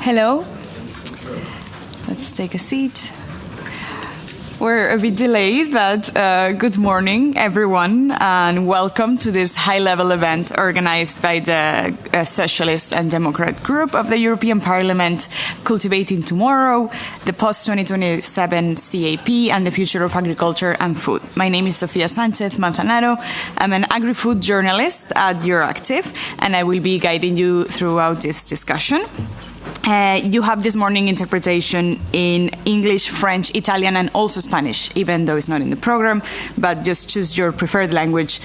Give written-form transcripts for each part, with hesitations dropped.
Hello. Let's take a seat. We're a bit delayed, but good morning, everyone, and welcome to this high-level event organized by the Socialist and Democrat Group of the European Parliament, Cultivating Tomorrow, the Post-2027 CAP, and the Future of Agriculture and Food. My name is Sofia Sanchez Manzanaro. I'm an agri-food journalist at Euractiv, and I will be guiding you throughout this discussion. You have this morning interpretation in English, French, Italian, and also Spanish, even though it's not in the program, but just choose your preferred language.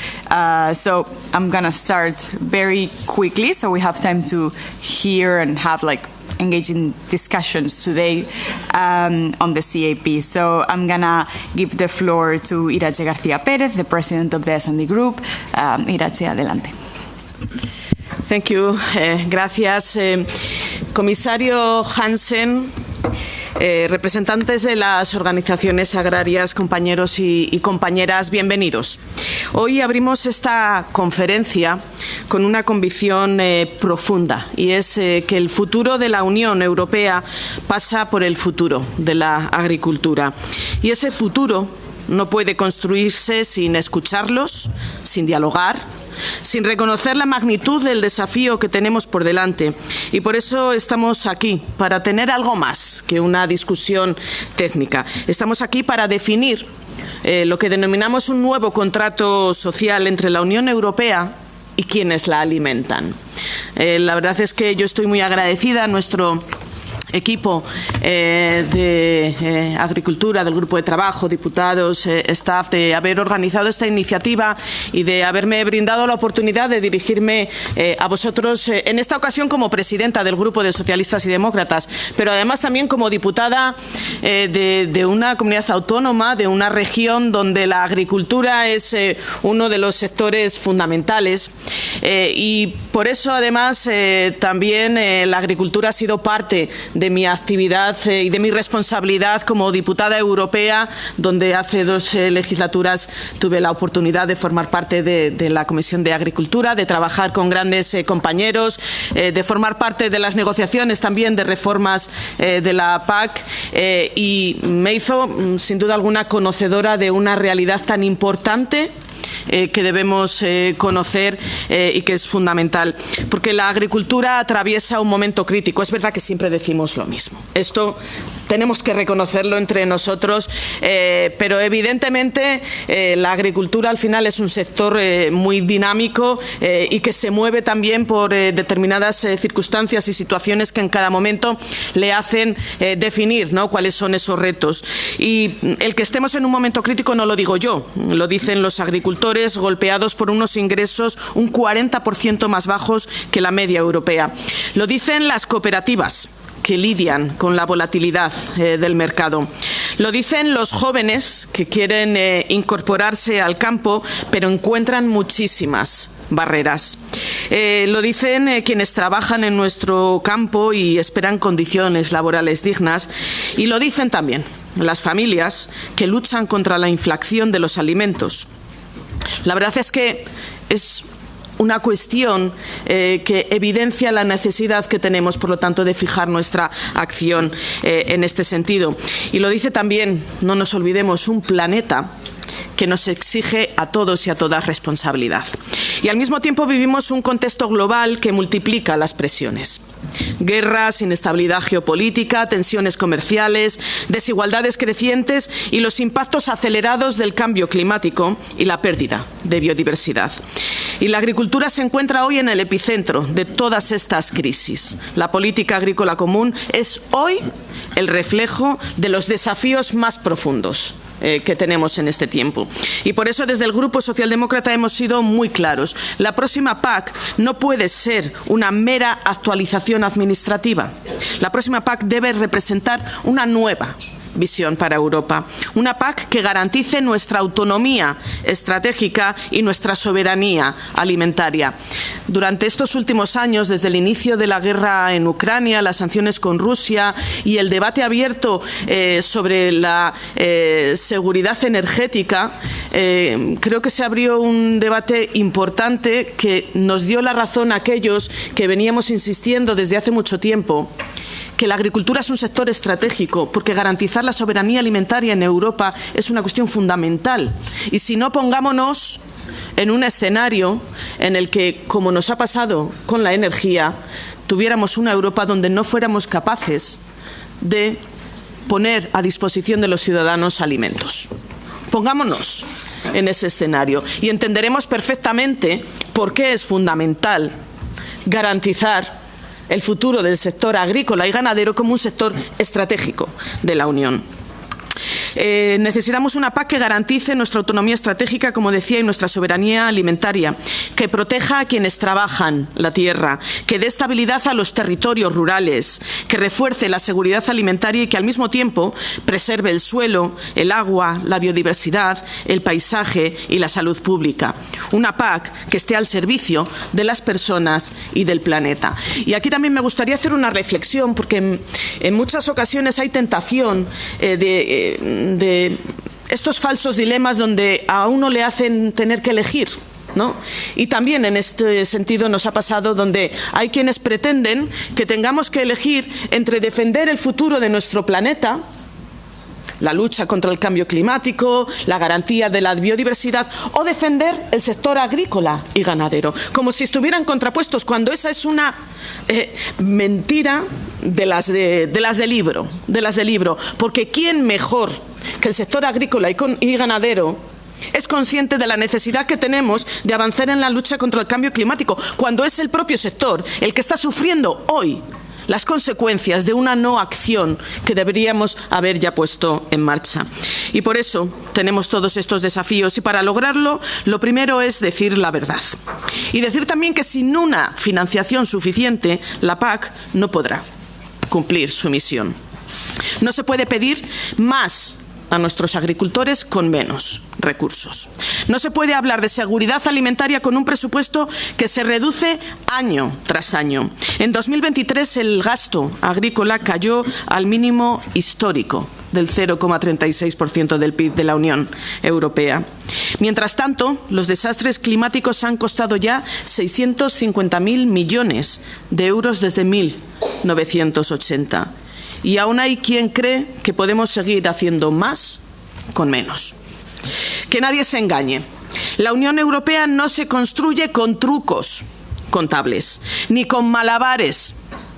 So I'm going to start very quickly, so we have time to hear and have engaging discussions today on the CAP. So I'm going to give the floor to Irache García Pérez, the president of the S&D Group. Irache, adelante. Thank you. Gracias. Comisario Hansen, representantes de las organizaciones agrarias, compañeros y compañeras, bienvenidos. Hoy abrimos esta conferencia con una convicción profunda, y es que el futuro de la Unión Europea pasa por el futuro de la agricultura. Y ese futuro no puede construirse sin escucharlos, sin dialogar, sin reconocer la magnitud del desafío que tenemos por delante. Y por eso estamos aquí, para tener algo más que una discusión técnica. Estamos aquí para definir lo que denominamos un nuevo contrato social entre la Unión Europea y quienes la alimentan. La verdad es que yo estoy muy agradecida a nuestro equipo de agricultura, del grupo de trabajo, diputados, staff, de haber organizado esta iniciativa y de haberme brindado la oportunidad de dirigirme a vosotros en esta ocasión como presidenta del grupo de socialistas y demócratas, pero además también como diputada de una comunidad autónoma, de una región donde la agricultura es uno de los sectores fundamentales, y por eso además también la agricultura ha sido parte de mi actividad y de mi responsabilidad como diputada europea, donde hace 2 legislaturas tuve la oportunidad de formar parte de la Comisión de Agricultura, de trabajar con grandes compañeros, de formar parte de las negociaciones también de reformas de la PAC, y me hizo, sin duda alguna, conocedora de una realidad tan importante que debemos conocer y que es fundamental, porque la agricultura atraviesa un momento crítico. Es verdad que siempre decimos lo mismo. Esto tenemos que reconocerlo entre nosotros, pero evidentemente la agricultura al final es un sector muy dinámico y que se mueve también por determinadas circunstancias y situaciones que en cada momento le hacen definir, ¿no?, cuáles son esos retos. Y el que estemos en un momento crítico no lo digo yo, lo dicen los agricultores, golpeados por unos ingresos un 40% más bajos que la media europea. Lo dicen las cooperativas, que lidian con la volatilidad del mercado. Lo dicen los jóvenes que quieren incorporarse al campo, pero encuentran muchísimas barreras. Lo dicen quienes trabajan en nuestro campo y esperan condiciones laborales dignas. Y lo dicen también las familias que luchan contra la inflación de los alimentos. La verdad es que es una cuestión que evidencia la necesidad que tenemos, por lo tanto, de fijar nuestra acción en este sentido. Y lo dice también, no nos olvidemos, un planeta que nos exige a todos y a todas responsabilidad. Y al mismo tiempo vivimos un contexto global que multiplica las presiones. Guerras, inestabilidad geopolítica, tensiones comerciales, desigualdades crecientes y los impactos acelerados del cambio climático y la pérdida de biodiversidad. Y la agricultura se encuentra hoy en el epicentro de todas estas crisis. La política agrícola común es hoy el reflejo de los desafíos más profundos que tenemos en este tiempo. Y por eso desde el Grupo Socialdemócrata hemos sido muy claros. La próxima PAC no puede ser una mera actualización administrativa. La próxima PAC debe representar una nueva visión para Europa. Una PAC que garantice nuestra autonomía estratégica y nuestra soberanía alimentaria. Durante estos últimos años, desde el inicio de la guerra en Ucrania, las sanciones con Rusia y el debate abierto sobre la seguridad energética, creo que se abrió un debate importante que nos dio la razón a aquellos que veníamos insistiendo desde hace mucho tiempo que la agricultura es un sector estratégico, porque garantizar la soberanía alimentaria en Europa es una cuestión fundamental. Y si no, pongámonos en un escenario en el que, como nos ha pasado con la energía, tuviéramos una Europa donde no fuéramos capaces de poner a disposición de los ciudadanos alimentos. Pongámonos en ese escenario y entenderemos perfectamente por qué es fundamental garantizar el futuro del sector agrícola y ganadero como un sector estratégico de la Unión. Necesitamos una PAC que garantice nuestra autonomía estratégica, como decía, y nuestra soberanía alimentaria, que proteja a quienes trabajan la tierra, que dé estabilidad a los territorios rurales, que refuerce la seguridad alimentaria y que al mismo tiempo preserve el suelo, el agua, la biodiversidad, el paisaje y la salud pública. Una PAC que esté al servicio de las personas y del planeta. Y aquí también me gustaría hacer una reflexión, porque en muchas ocasiones hay tentación de estos falsos dilemas donde a uno le hacen tener que elegir, ¿no? Y también en este sentido nos ha pasado donde hay quienes pretenden que tengamos que elegir entre defender el futuro de nuestro planeta, la lucha contra el cambio climático, la garantía de la biodiversidad, o defender el sector agrícola y ganadero, como si estuvieran contrapuestos, cuando esa es una mentira de las de libro, porque ¿quién mejor que el sector agrícola y ganadero es consciente de la necesidad que tenemos de avanzar en la lucha contra el cambio climático, cuando es el propio sector el que está sufriendo hoy las consecuencias de una no acción que deberíamos haber ya puesto en marcha? Y por eso tenemos todos estos desafíos, y para lograrlo lo primero es decir la verdad. Y decir también que sin una financiación suficiente la PAC no podrá cumplir su misión. No se puede pedir más a nuestros agricultores con menos recursos. No se puede hablar de seguridad alimentaria con un presupuesto que se reduce año tras año. En 2023 el gasto agrícola cayó al mínimo histórico del 0,36% del PIB de la Unión Europea. Mientras tanto, los desastres climáticos han costado ya 650.000 millones de euros desde 1980. Y aún hay quien cree que podemos seguir haciendo más con menos. Que nadie se engañe. La Unión Europea no se construye con trucos contables, ni con malabares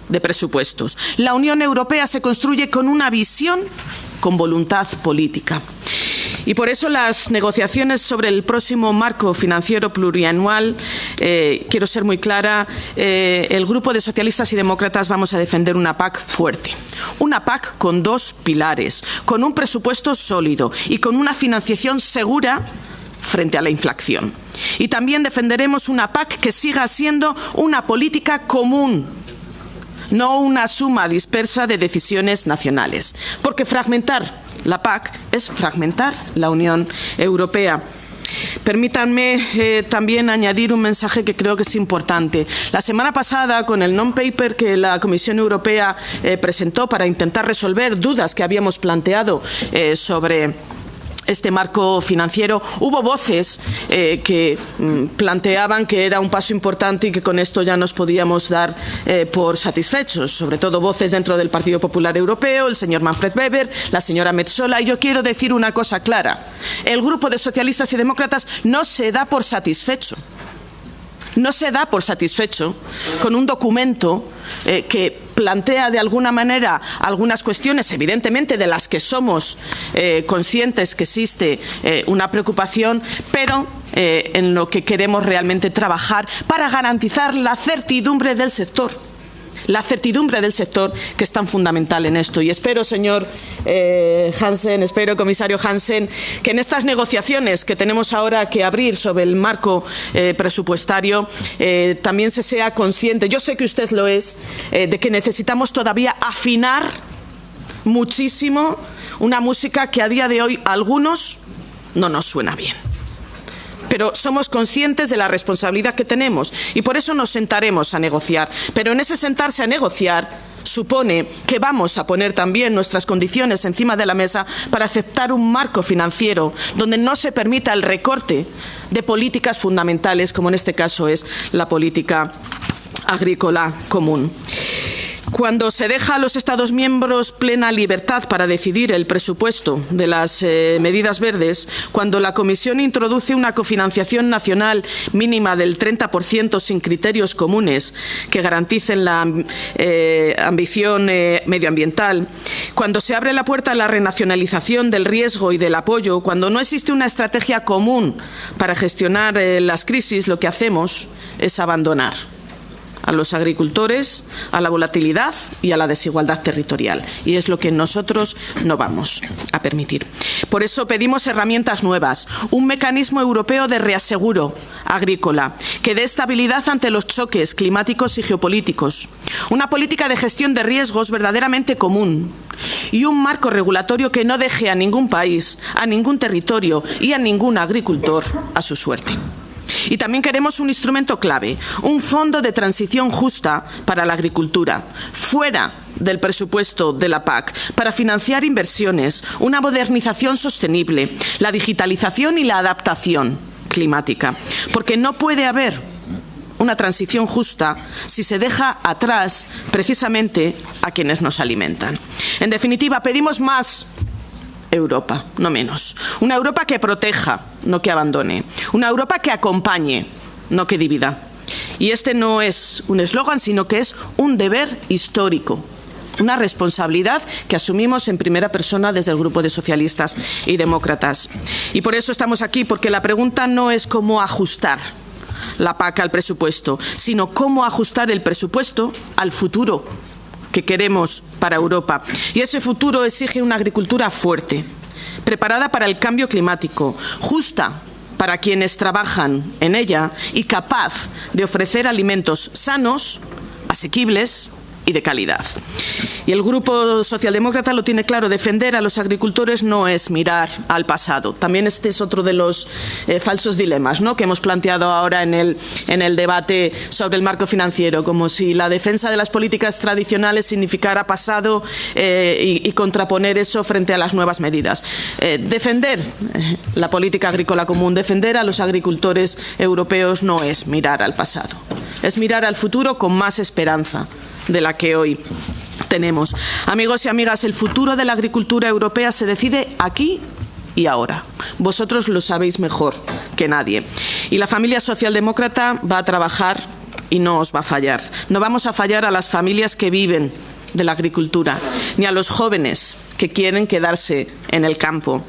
de presupuestos. La Unión Europea se construye con una visión, con voluntad política. Y por eso las negociaciones sobre el próximo marco financiero plurianual, quiero ser muy clara, el Grupo de Socialistas y Demócratas vamos a defender una PAC fuerte. Una PAC con dos pilares, con un presupuesto sólido y con una financiación segura frente a la inflación. Y también defenderemos una PAC que siga siendo una política común, no una suma dispersa de decisiones nacionales, porque fragmentar la PAC es fragmentar la Unión Europea. Permítanme también añadir un mensaje que creo que es importante. La semana pasada, con el non-paper que la Comisión Europea presentó para intentar resolver dudas que habíamos planteado sobre este marco financiero, hubo voces que planteaban que era un paso importante y que con esto ya nos podíamos dar por satisfechos, sobre todo voces dentro del Partido Popular Europeo, el señor Manfred Weber, la señora Metsola. Y yo quiero decir una cosa clara: el Grupo de Socialistas y Demócratas no se da por satisfecho. No se da por satisfecho con un documento que plantea de alguna manera algunas cuestiones, evidentemente de las que somos conscientes que existe una preocupación, pero en lo que queremos realmente trabajar para garantizar la certidumbre del sector. La certidumbre del sector, que es tan fundamental en esto. Y espero, señor Hansen, espero, comisario Hansen, que en estas negociaciones que tenemos ahora que abrir sobre el marco presupuestario también se sea consciente, yo sé que usted lo es, de que necesitamos todavía afinar muchísimo una música que a día de hoy a algunos no nos suena bien. Pero somos conscientes de la responsabilidad que tenemos y por eso nos sentaremos a negociar. Pero en ese sentarse a negociar supone que vamos a poner también nuestras condiciones encima de la mesa para aceptar un marco financiero donde no se permita el recorte de políticas fundamentales, como en este caso es la política agrícola común. Cuando se deja a los Estados miembros plena libertad para decidir el presupuesto de las medidas verdes, cuando la Comisión introduce una cofinanciación nacional mínima del 30% sin criterios comunes que garanticen la ambición medioambiental, cuando se abre la puerta a la renacionalización del riesgo y del apoyo, cuando no existe una estrategia común para gestionar las crisis, lo que hacemos es abandonar a los agricultores, a la volatilidad y a la desigualdad territorial. Y es lo que nosotros no vamos a permitir. Por eso pedimos herramientas nuevas, un mecanismo europeo de reaseguro agrícola que dé estabilidad ante los choques climáticos y geopolíticos, una política de gestión de riesgos verdaderamente común y un marco regulatorio que no deje a ningún país, a ningún territorio y a ningún agricultor a su suerte. Y también queremos un instrumento clave, un fondo de transición justa para la agricultura, fuera del presupuesto de la PAC, para financiar inversiones, una modernización sostenible, la digitalización y la adaptación climática. Porque no puede haber una transición justa si se deja atrás precisamente a quienes nos alimentan. En definitiva, pedimos más Europa, no menos. Una Europa que proteja, no que abandone. Una Europa que acompañe, no que divida. Y este no es un eslogan, sino que es un deber histórico, una responsabilidad que asumimos en primera persona desde el Grupo de Socialistas y Demócratas. Y por eso estamos aquí, porque la pregunta no es cómo ajustar la PAC al presupuesto, sino cómo ajustar el presupuesto al futuro que queremos para Europa. Y ese futuro exige una agricultura fuerte, preparada para el cambio climático, justa para quienes trabajan en ella y capaz de ofrecer alimentos sanos, asequibles y de calidad. Y el Grupo Socialdemócrata lo tiene claro, defender a los agricultores no es mirar al pasado. También este es otro de los falsos dilemas, ¿no?, que hemos planteado ahora en el debate sobre el marco financiero, como si la defensa de las políticas tradicionales significara pasado y contraponer eso frente a las nuevas medidas. Defender la política agrícola común, defender a los agricultores europeos no es mirar al pasado, es mirar al futuro con más esperanza de la que hoy tenemos. Amigos y amigas, el futuro de la agricultura europea se decide aquí y ahora. Vosotros lo sabéis mejor que nadie. Y la familia socialdemócrata va a trabajar y no os va a fallar. No vamos a fallar a las familias que viven de la agricultura, ni a los jóvenes que quieren quedarse en el campo,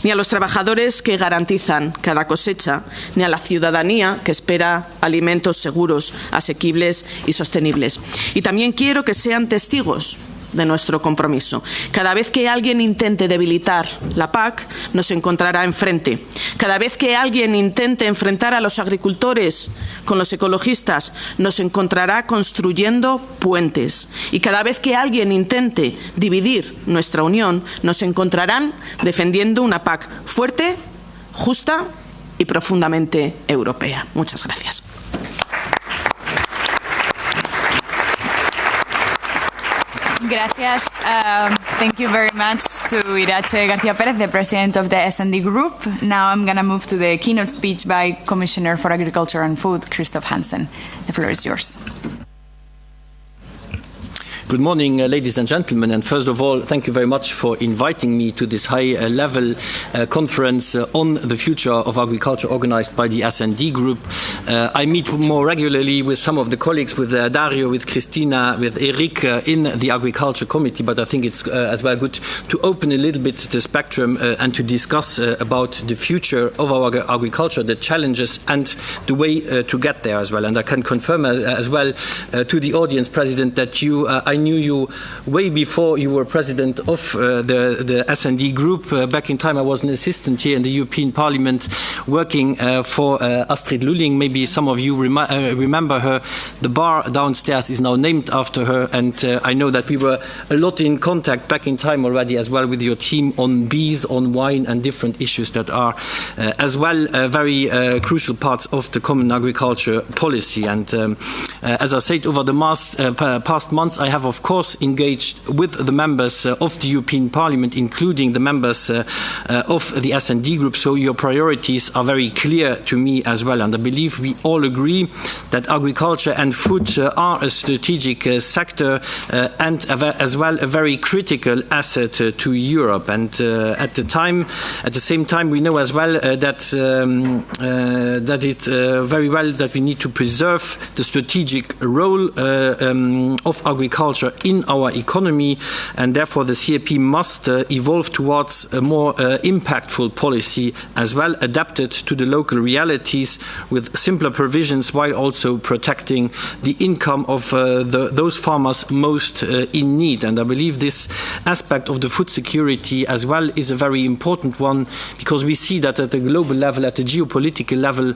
ni a los trabajadores que garantizan cada cosecha, ni a la ciudadanía que espera alimentos seguros, asequibles y sostenibles. Y también quiero que sean testigos de nuestro compromiso. Cada vez que alguien intente debilitar la PAC, nos encontrará enfrente. Cada vez que alguien intente enfrentar a los agricultores con los ecologistas, nos encontrará construyendo puentes. Y cada vez que alguien intente dividir nuestra unión, nos encontrarán defendiendo una PAC fuerte, justa y profundamente europea. Muchas gracias. Gracias. Thank you very much to Irache García Pérez, the president of the S&D Group. Now I'm going to move to the keynote speech by Commissioner for Agriculture and Food, Christoph Hansen. The floor is yours. Good morning, ladies and gentlemen, and first of all, thank you very much for inviting me to this high-level conference on the future of agriculture organized by the S&D Group. I meet more regularly with some of the colleagues, with Dario, with Christina, with Eric in the Agriculture Committee, but I think it's as well good to open a little bit the spectrum and to discuss about the future of our agriculture, the challenges and the way to get there as well. And I can confirm as well to the audience, President, that I knew you way before you were president of the S&D Group. Back in time, I was an assistant here in the European Parliament working for Astrid Lulling. Maybe some of you remember her. The bar downstairs is now named after her, and I know that we were a lot in contact back in time already as well with your team on bees, on wine, and different issues that are as well very crucial parts of the common agriculture policy. And as I said, over the past months, I have of course, engaged with the members of the European Parliament, including the members of the S&D Group, so your priorities are very clear to me as well. And I believe we all agree that agriculture and food are a strategic sector and as well a very critical asset to Europe. And at the same time, we know as well that it's very well that we need to preserve the strategic role of agriculture in our economy, and therefore the CAP must evolve towards a more impactful policy as well, adapted to the local realities with simpler provisions while also protecting the income of those farmers most in need. And I believe this aspect of the food security as well is a very important one, because we see that at the global level, at the geopolitical level,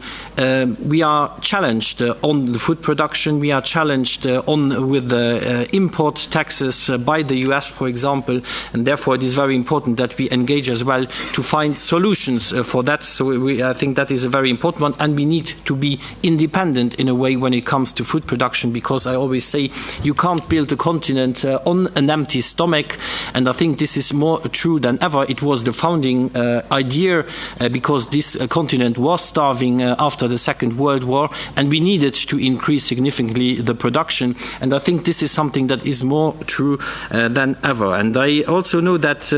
we are challenged on the food production. We are challenged with the import taxes by the US, for example, and therefore it is very important that we engage as well to find solutions for that. So I think that is a very important one, and we need to be independent in a way when it comes to food production, because I always say you can't build a continent on an empty stomach, and I think this is more true than ever. It was the founding idea because this continent was starving after the Second World War, and we needed to increase significantly the production, and I think this is something that is more true than ever. And I also know that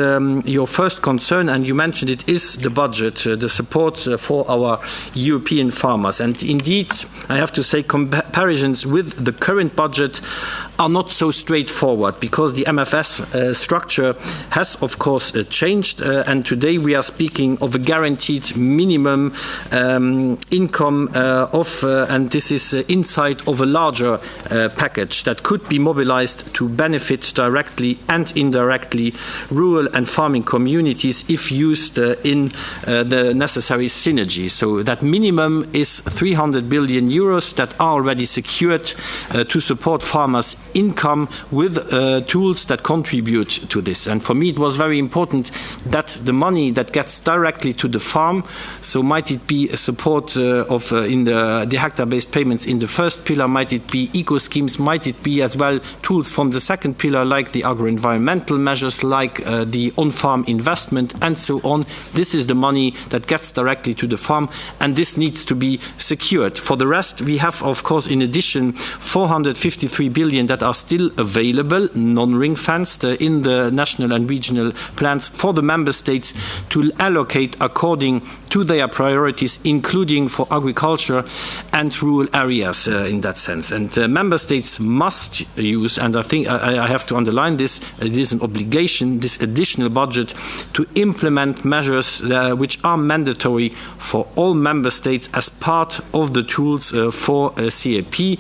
your first concern, and you mentioned it, is the budget, the support for our European farmers. And indeed, I have to say, comparisons with the current budget are not so straightforward, because the MFS structure has, of course, changed, and today we are speaking of a guaranteed minimum income and this is inside of a larger package that could be mobilized to benefit directly and indirectly rural and farming communities if used in the necessary synergy. So that minimum is 300 billion euros that are already secured to support farmers' income with tools that contribute to this. And for me, it was very important that the money that gets directly to the farm, so might it be a support in the hectare-based payments in the first pillar, might it be eco schemes, might it be as well tools from the second pillar like the agro-environmental measures, like the on-farm investment and so on. This is the money that gets directly to the farm, and this needs to be secured. For the rest, we have, of course, in addition, 453 billion that are still available, non-ring-fenced, in the national and regional plans for the member states to allocate according to their priorities, including for agriculture and rural areas in that sense. And member states must use, and I think I have to underline this, it is an obligation, this additional budget, to implement measures which are mandatory for all member states as part of the tools for CAP.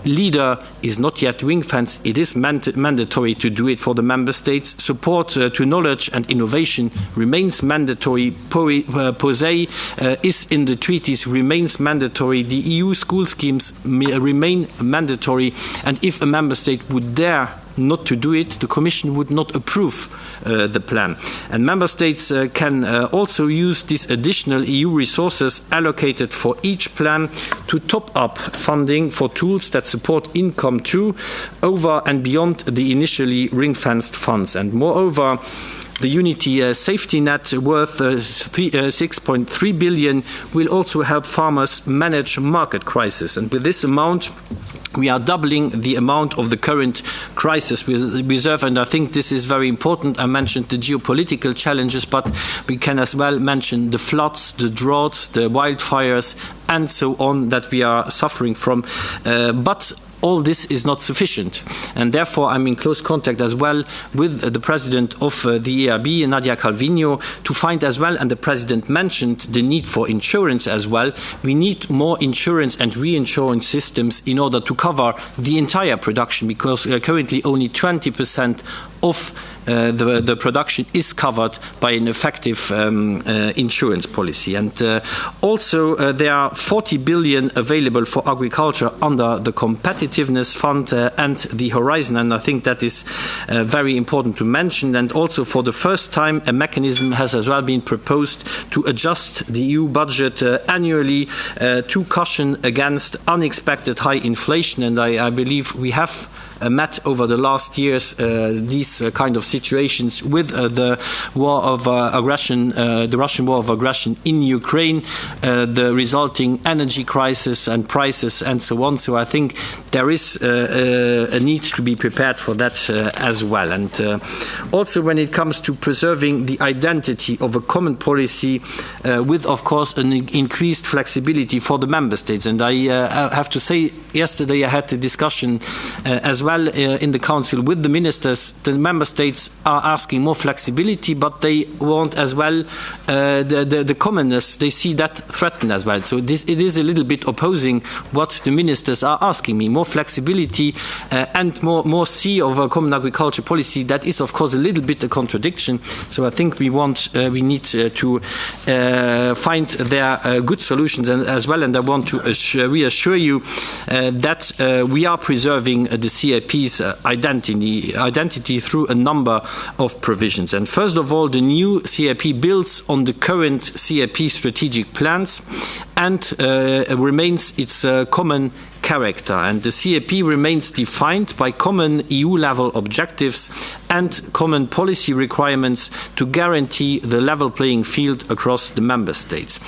LEADER is not yet ring-fenced. It is mandatory to do it for the member states. Support to knowledge and innovation remains mandatory. POSEI is in the treaties, remains mandatory. The EU school schemes remain mandatory. And if a member state would dare not to do it, the Commission would not approve the plan. And member states can also use these additional EU resources allocated for each plan to top up funding for tools that support income too, over and beyond the initially ring-fenced funds. And moreover, the Unity safety net worth 6.3 billion will also help farmers manage market crisis. And with this amount, we are doubling the amount of the current crisis reserve, and I think this is very important. I mentioned the geopolitical challenges, but we can as well mention the floods, the droughts, the wildfires, and so on that we are suffering from. But all this is not sufficient, and therefore I'm in close contact as well with the president of the EIB, Nadia Calvino, to find as well, and the president mentioned the need for insurance as well. We need more insurance and reinsurance systems in order to cover the entire production, because currently only 20% of the production is covered by an effective insurance policy. And also there are 40 billion available for agriculture under the Competitiveness Fund and the Horizon, and I think that is very important to mention. And also for the first time a mechanism has as well been proposed to adjust the EU budget annually to cushion against unexpected high inflation, and I believe we have met over the last years these kind of situations with the war of aggression, the Russian war of aggression in Ukraine, the resulting energy crisis and prices and so on. So I think there is a need to be prepared for that as well. And also when it comes to preserving the identity of a common policy with, of course, an increased flexibility for the member states. And I have to say, yesterday I had a discussion as well in the Council with the ministers. The member states are asking more flexibility, but they want as well the commonness. They see that threatened as well. So it is a little bit opposing what the ministers are asking me. More flexibility and more see of a common agriculture policy. That is, of course, a little bit a contradiction. So I think we need to find there good solutions as well. And I want to reassure you that we are preserving the CAP's identity through a number of provisions. And first of all, the new CAP builds on the current CAP strategic plans and remains its common character. And the CAP remains defined by common EU-level objectives and common policy requirements to guarantee the level playing field across the member states.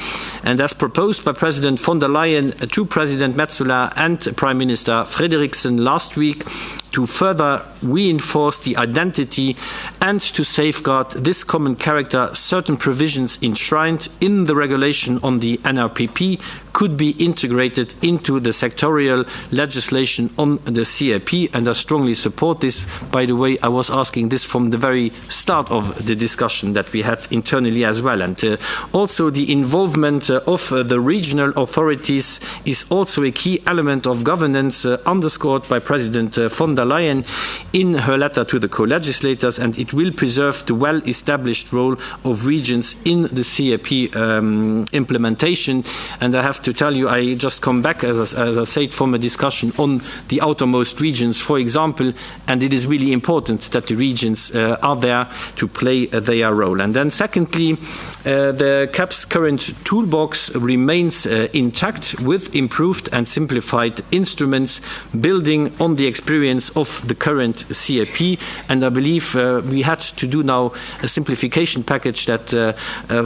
And as proposed by President von der Leyen to President Metsola and Prime Minister Frederiksen last week, to further reinforce the identity and to safeguard this common character, certain provisions enshrined in the regulation on the NRPP could be integrated into the sectorial legislation on the CAP, and I strongly support this. By the way, I was asking this from the very start of the discussion that we had internally as well. And also the involvement of the regional authorities is also a key element of governance underscored by President von der Leyen in her letter to the co-legislators, and it will preserve the well-established role of regions in the CAP implementation. And I have to tell you, I just come back, as I said, from a discussion on the outermost regions, for example, and it is really important that the regions are there to play their role. And then secondly, the CAP's current toolbox remains intact with improved and simplified instruments building on the experience of the current CAP. And I believe we had to do now a simplification package that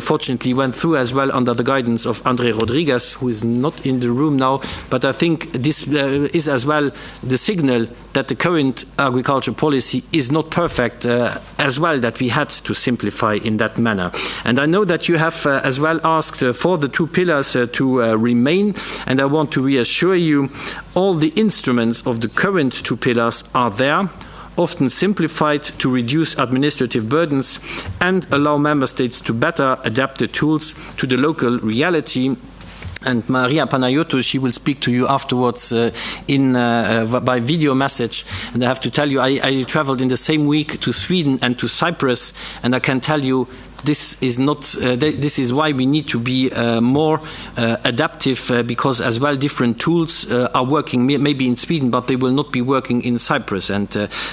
fortunately went through as well under the guidance of André Rodriguez, who is not in the room now. But I think this is as well the signal that the current agriculture policy is not perfect as well, that we had to simplify in that manner. And I know that you have as well asked for the two pillars to remain, and I want to reassure you all the instruments of the current two pillars are there, often simplified to reduce administrative burdens and allow member states to better adapt the tools to the local reality. And Maria Panayotou, she will speak to you afterwards by video message. And I have to tell you, I traveled in the same week to Sweden and to Cyprus, and I can tell you this is not. This is why we need to be more adaptive, because as well different tools are working maybe in Sweden, but they will not be working in Cyprus. And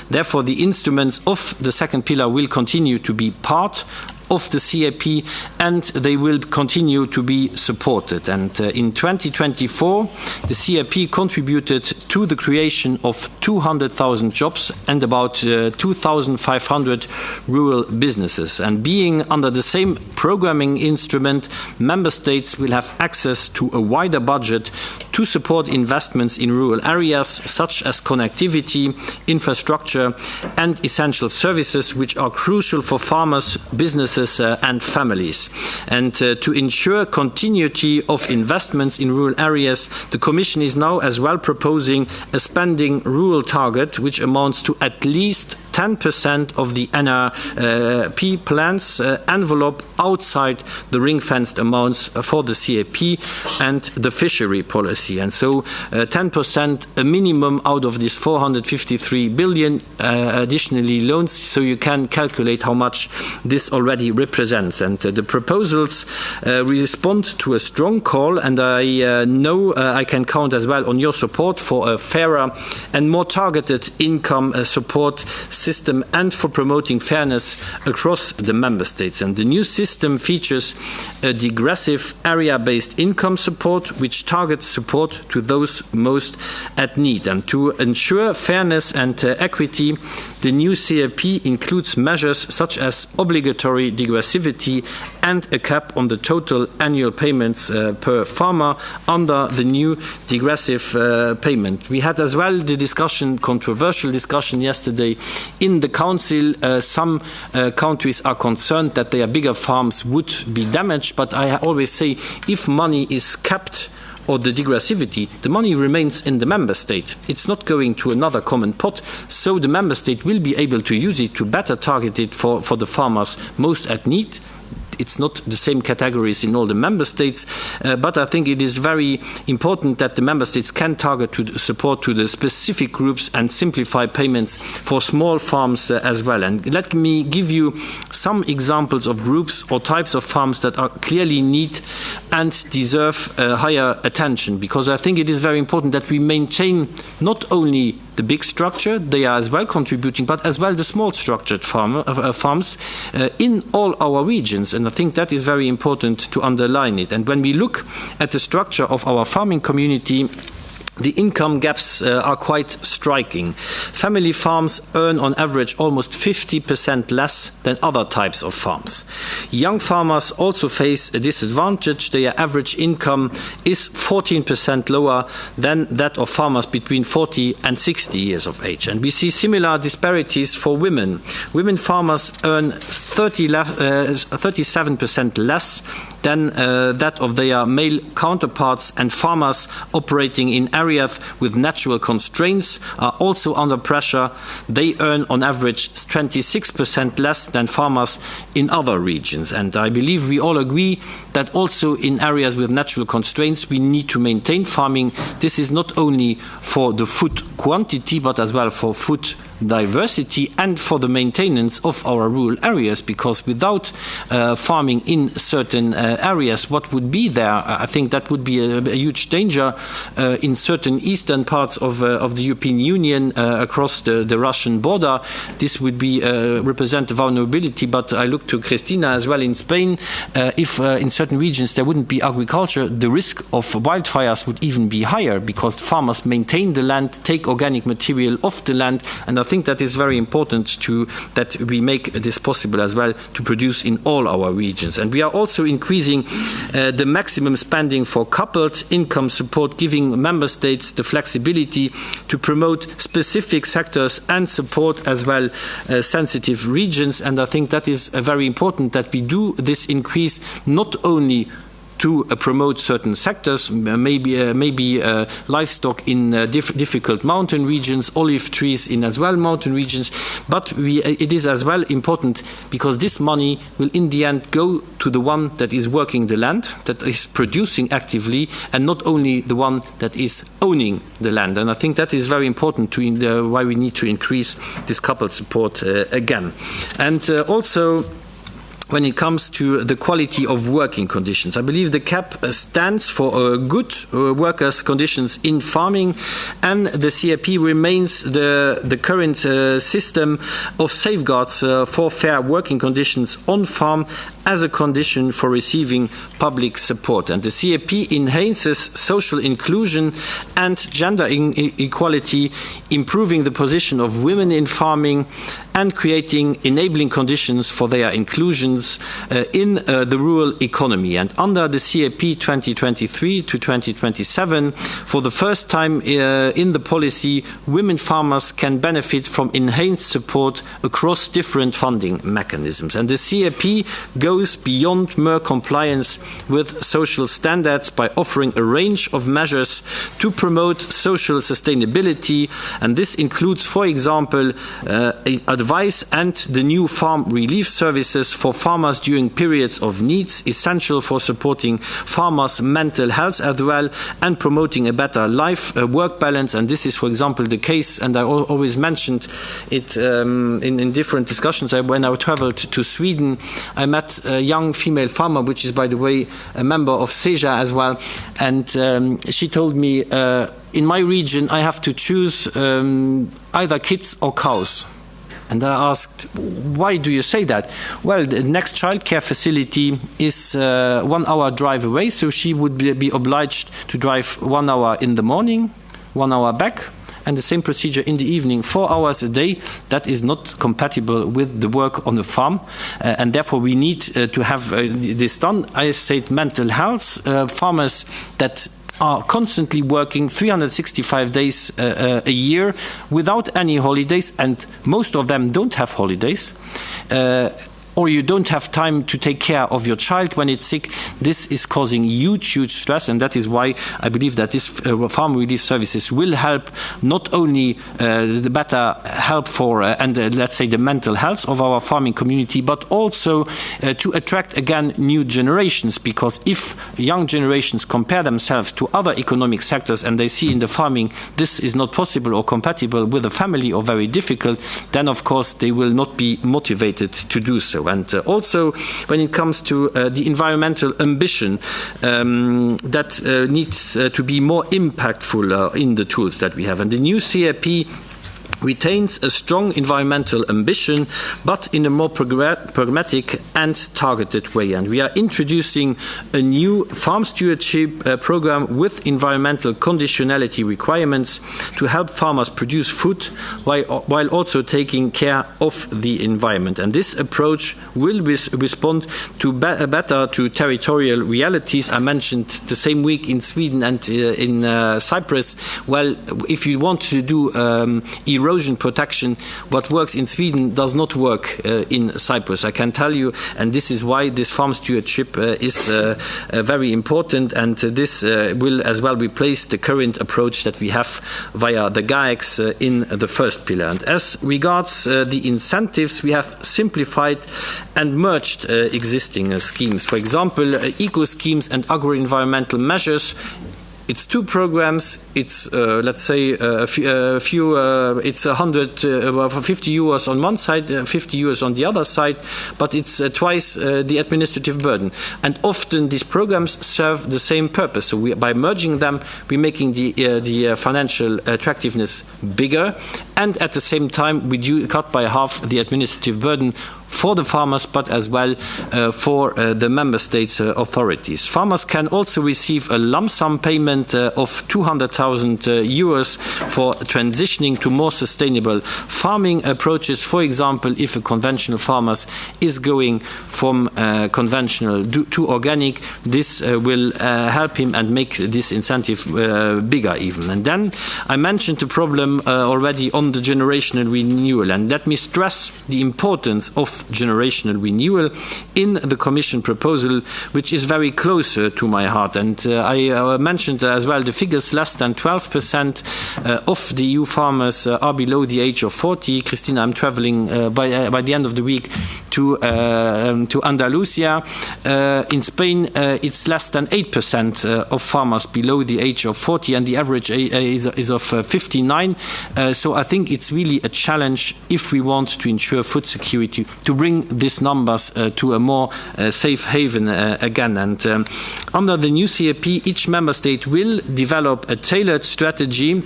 therefore, the instruments of the second pillar will continue to be part of the CAP, and they will continue to be supported. And in 2024, the CAP contributed to the creation of 200,000 jobs and about 2,500 rural businesses. And being under the same programming instrument, member states will have access to a wider budget to support investments in rural areas, such as connectivity, infrastructure, and essential services, which are crucial for farmers, businesses, and families. And to ensure continuity of investments in rural areas, the Commission is now as well proposing a spending rural target which amounts to at least 10% of the NRP plans envelope outside the ring-fenced amounts for the CAP and the fishery policy. And so 10%, a minimum out of this 453 billion additionally loans, so you can calculate how much this already represents. And the proposals respond to a strong call, and I know I can count as well on your support for a fairer and more targeted income support system and for promoting fairness across the member states. And the new system features a digressive area-based income support, which targets support to those most at need. And to ensure fairness and equity, the new CAP includes measures such as obligatory digressivity and a cap on the total annual payments per farmer under the new digressive payment. We had as well the controversial discussion yesterday in the Council. Some countries are concerned that their bigger farms would be damaged, but I always say if money is capped or the digressivity, the money remains in the member state. It's not going to another common pot, so the member state will be able to use it to better target it for the farmers most at need. It's not the same categories in all the member states, but I think it is very important that the member states can target to support to the specific groups and simplify payments for small farms as well. And let me give you some examples of groups or types of farms that are clearly need and deserve higher attention, because I think it is very important that we maintain not only the big structure, they are as well contributing, but as well the small structured farms in all our regions. And I think that is very important to underline it. And when we look at the structure of our farming community, the income gaps are quite striking. Family farms earn on average almost 50% less than other types of farms. Young farmers also face a disadvantage. Their average income is 14% lower than that of farmers between 40 and 60 years of age. And we see similar disparities for women. Women farmers earn 37% less than that of their male counterparts, and farmers operating in areas with natural constraints are also under pressure. They earn on average 26% less than farmers in other regions. And I believe we all agree that also in areas with natural constraints we need to maintain farming. This is not only for the food quantity but as well for food diversity and for the maintenance of our rural areas, because without farming in certain areas, what would be there? I think that would be a huge danger in certain eastern parts of the European Union across the Russian border. This would be represent vulnerability, but I look to Cristina as well in Spain. If in certain regions there wouldn't be agriculture, the risk of wildfires would even be higher, because farmers maintain the land, take organic material off the land, and I think that is very important that we make this possible as well to produce in all our regions. And we are also increasing the maximum spending for coupled income support, giving member states the flexibility to promote specific sectors and support as well sensitive regions. And I think that is very important that we do this increase not only to promote certain sectors, maybe livestock in difficult mountain regions, olive trees in as well mountain regions, but it is as well important because this money will in the end go to the one that is working the land, that is producing actively, and not only the one that is owning the land. And I think that is very important why we need to increase this coupled support again. And also, when it comes to the quality of working conditions, I believe the CAP stands for good workers' conditions in farming, and the CAP remains the current system of safeguards for fair working conditions on farm as a condition for receiving public support. And the CAP enhances social inclusion and gender equality, improving the position of women in farming and creating enabling conditions for their inclusions in the rural economy. And under the CAP 2023 to 2027, for the first time in the policy, women farmers can benefit from enhanced support across different funding mechanisms. And the CAP goes beyond mere compliance with social standards by offering a range of measures to promote social sustainability, and this includes, for example, advice and the new farm relief services for farmers during periods of needs, essential for supporting farmers' mental health as well and promoting a better life-work balance. And this is, for example, the case, and I always mentioned it in different discussions. When I traveled to Sweden, I met a young female farmer, which is, by the way, a member of SEJA as well, and she told me, in my region I have to choose either kids or cows. And I asked, why do you say that? Well, the next childcare facility is 1 hour drive away, so she would be obliged to drive 1 hour in the morning, 1 hour back, and the same procedure in the evening, 4 hours a day. That is not compatible with the work on the farm, and therefore we need to have this done. I said mental health, farmers that are constantly working 365 days a year without any holidays, and most of them don't have holidays, or you don't have time to take care of your child when it's sick. This is causing huge stress, and that is why I believe that this farm relief services will help not only the better help for let's say the mental health of our farming community, but also to attract again new generations, because if young generations compare themselves to other economic sectors and they see in the farming this is not possible or compatible with a family or very difficult, then of course they will not be motivated to do so. And also, when it comes to the environmental ambition, that needs to be more impactful in the tools that we have. And the new CAP retains a strong environmental ambition, but in a more pragmatic and targeted way. And we are introducing a new farm stewardship program with environmental conditionality requirements to help farmers produce food while also taking care of the environment. And this approach will respond to better to territorial realities. I mentioned the same week in Sweden and in Cyprus. Well, if you want to do erosion protection, what works in Sweden does not work in Cyprus, I can tell you, and this is why this farm stewardship is very important, and this will as well replace the current approach that we have via the GAEX in the first pillar. And as regards the incentives, we have simplified and merged existing schemes. For example, eco schemes and agro-environmental measures. It's 2 programs. It's let's say it's 50 euros on one side, 50 euros on the other side, but it's twice the administrative burden. And often these programs serve the same purpose. So by merging them, we're making the financial attractiveness bigger, and at the same time we do cut by half the administrative burden for the farmers, but as well for the member states' authorities. Farmers can also receive a lump sum payment of 200,000 euros for transitioning to more sustainable farming approaches. For example, if a conventional farmer is going from conventional to organic, this will help him and make this incentive bigger even. And then I mentioned the problem already on the generational renewal, and let me stress the importance of generational renewal in the Commission proposal, which is very close to my heart. And I mentioned as well the figures: less than 12% of the EU farmers are below the age of 40. Christina, I'm traveling by the end of the week to Andalusia. In Spain, it's less than 8% of farmers below the age of 40, and the average is of 59. So I think it's really a challenge if we want to ensure food security, to bring these numbers to a more safe haven again. And under the new CAP, each member state will develop a tailored strategy,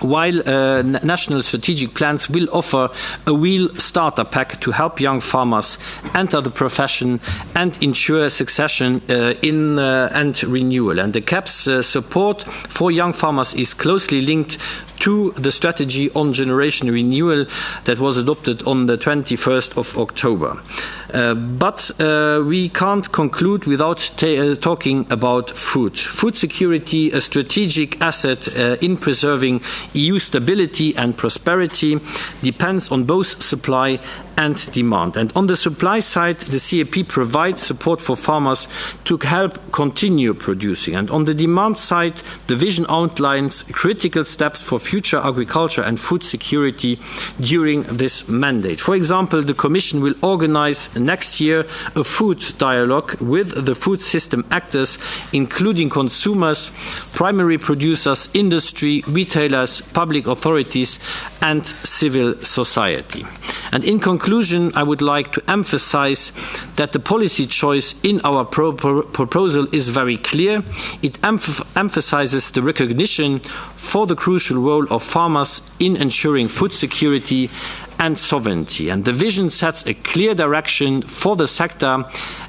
while national strategic plans will offer a real starter pack to help young farmers enter the profession and ensure succession and renewal. And the CAP's support for young farmers is closely linked to the strategy on generation renewal that was adopted on the 21st of October. But we can't conclude without talking about food. Food security, a strategic asset in preserving EU stability and prosperity, depends on both supply and demand. And on the supply side, the CAP provides support for farmers to help continue producing. And on the demand side, the vision outlines critical steps for future agriculture and food security during this mandate. For example, the Commission will organize next year a food dialogue with the food system actors, including consumers, primary producers, industry, retailers, public authorities, and civil society. And in conclusion, I would like to emphasize that the policy choice in our proposal is very clear. It emphasizes the recognition for the crucial role of farmers in ensuring food security and sovereignty. And the vision sets a clear direction for the sector,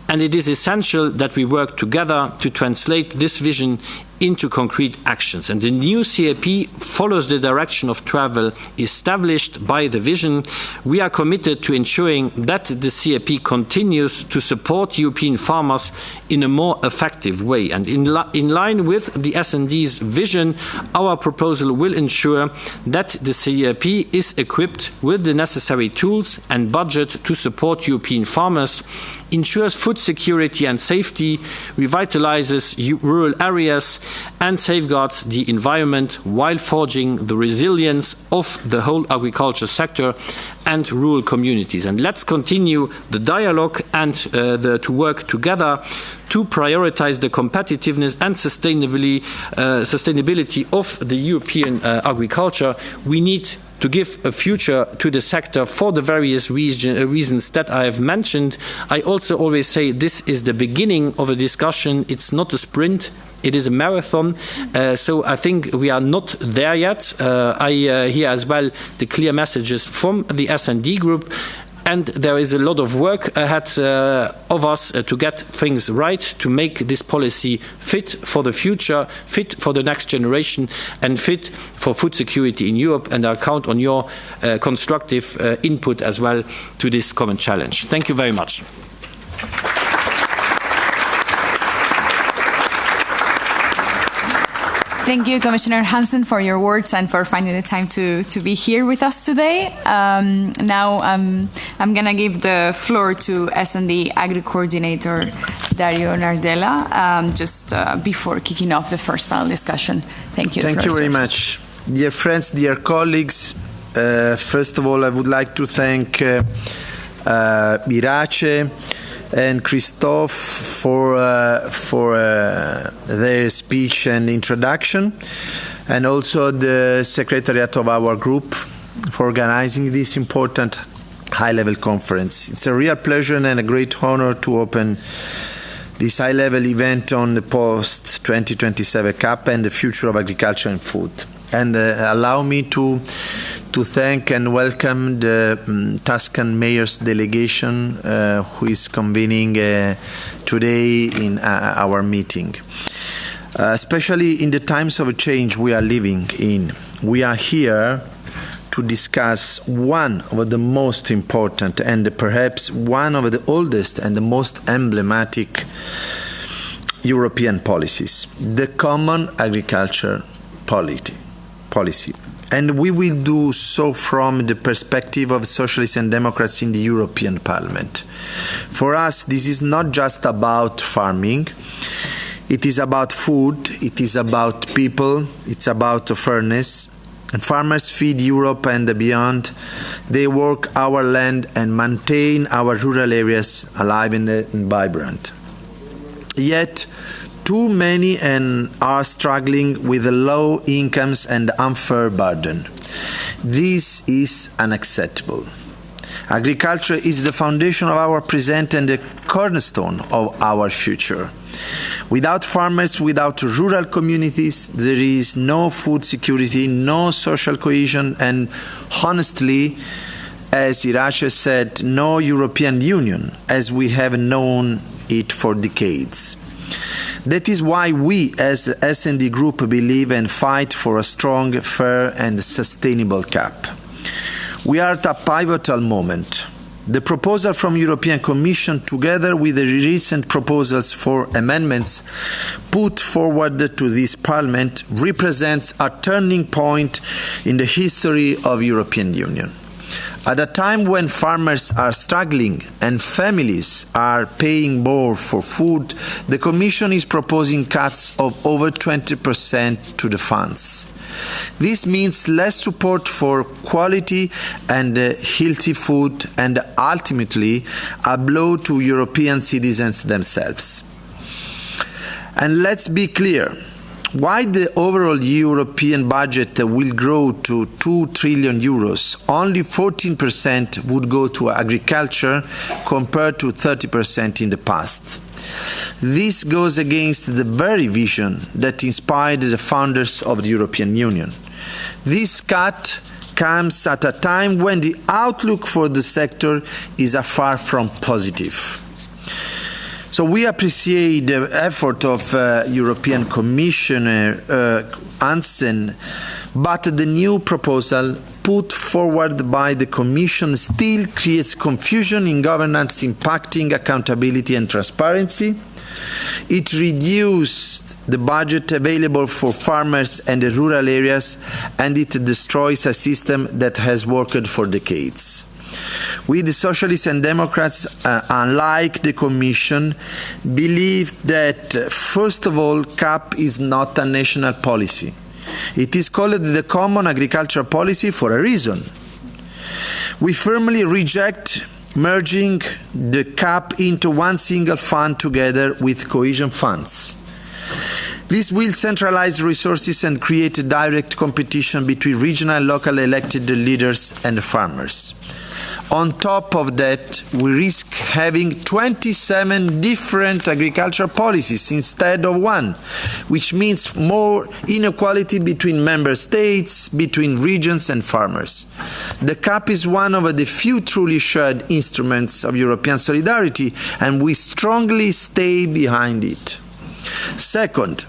and it is essential that we work together to translate this vision into concrete actions. And the new CAP follows the direction of travel established by the vision. We are committed to ensuring that the CAP continues to support European farmers in a more effective way. And in line with the S&D's vision, our proposal will ensure that the CAP is equipped with the necessary tools and budget to support European farmers, ensures food security and safety, revitalizes rural areas, and safeguards the environment while forging the resilience of the whole agriculture sector and rural communities. And let's continue the dialogue and to work together to prioritize the competitiveness and sustainability of the European agriculture. We need to give a future to the sector for the various reasons that I have mentioned. I also always say this is the beginning of a discussion. It's not a sprint. It is a marathon, so I think we are not there yet. I hear as well the clear messages from the S&D Group, and there is a lot of work ahead of us to get things right, to make this policy fit for the future, fit for the next generation, and fit for food security in Europe. And I count on your constructive input as well to this common challenge. Thank you very much. Thank you, Commissioner Hansen, for your words and for finding the time to be here with us today. Now I'm going to give the floor to S&D Agri Coordinator Dario Nardella just before kicking off the first panel discussion. Thank you. Thank you very much. Dear friends, dear colleagues, first of all, I would like to thank Irace and Christophe for their speech and introduction, and also the Secretariat of our group for organizing this important high-level conference. It's a real pleasure and a great honor to open this high-level event on the Post-2027 CAP and the future of agriculture and food. And allow me to thank and welcome the Tuscan Mayor's delegation who is convening today in our meeting. Especially in the times of change we are living in, we are here to discuss one of the most important and perhaps one of the oldest and the most emblematic European policies, the Common Agriculture Policy. And we will do so from the perspective of Socialists and Democrats in the European Parliament. For us, this is not just about farming. It is about food, it is about people, it's about fairness. And farmers feed Europe and beyond. They work our land and maintain our rural areas alive and vibrant. Yet, too many are struggling with low incomes and unfair burden. This is unacceptable. Agriculture is the foundation of our present and the cornerstone of our future. Without farmers, without rural communities, there is no food security, no social cohesion, and honestly, as Irace said, no European Union as we have known it for decades. That is why we, as S&D Group, believe and fight for a strong, fair and sustainable CAP. We are at a pivotal moment. The proposal from the European Commission, together with the recent proposals for amendments put forward to this Parliament, represents a turning point in the history of the European Union. At a time when farmers are struggling and families are paying more for food, the Commission is proposing cuts of over 20% to the funds. This means less support for quality and healthy food and ultimately a blow to European citizens themselves. And let's be clear. While the overall European budget will grow to 2 trillion euros, only 14% would go to agriculture compared to 30% in the past. This goes against the very vision that inspired the founders of the European Union. This cut comes at a time when the outlook for the sector is far from positive. So we appreciate the effort of European Commissioner Hansen, but the new proposal put forward by the Commission still creates confusion in governance, impacting accountability and transparency. It reduced the budget available for farmers and the rural areas, and it destroys a system that has worked for decades. We, the Socialists and Democrats, unlike the Commission, believe that, first of all, CAP is not a national policy. It is called the Common Agricultural Policy for a reason. We firmly reject merging the CAP into one single fund together with cohesion funds. This will centralize resources and create a direct competition between regional and local elected leaders and farmers. On top of that, we risk having 27 different agricultural policies instead of one, which means more inequality between member states, between regions and farmers. The CAP is one of the few truly shared instruments of European solidarity, and we strongly stay behind it. Second,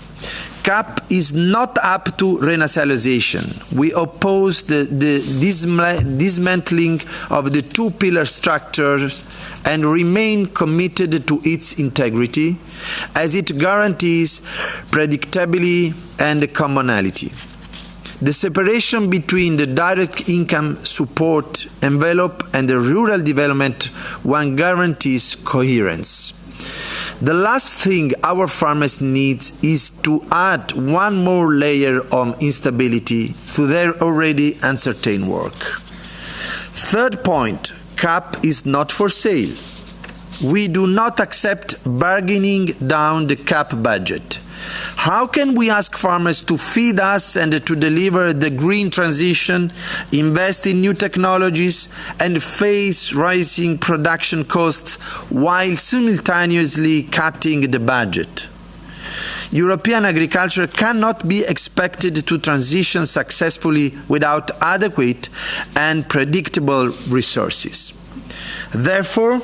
CAP is not up to renationalization. We oppose the dismantling of the two-pillar structures and remain committed to its integrity, as it guarantees predictability and commonality. The separation between the direct income support envelope and the rural development one guarantees coherence. The last thing our farmers need is to add one more layer of instability to their already uncertain work. Third point, CAP is not for sale. We do not accept bargaining down the CAP budget. How can we ask farmers to feed us and to deliver the green transition, invest in new technologies, and face rising production costs while simultaneously cutting the budget? European agriculture cannot be expected to transition successfully without adequate and predictable resources. Therefore,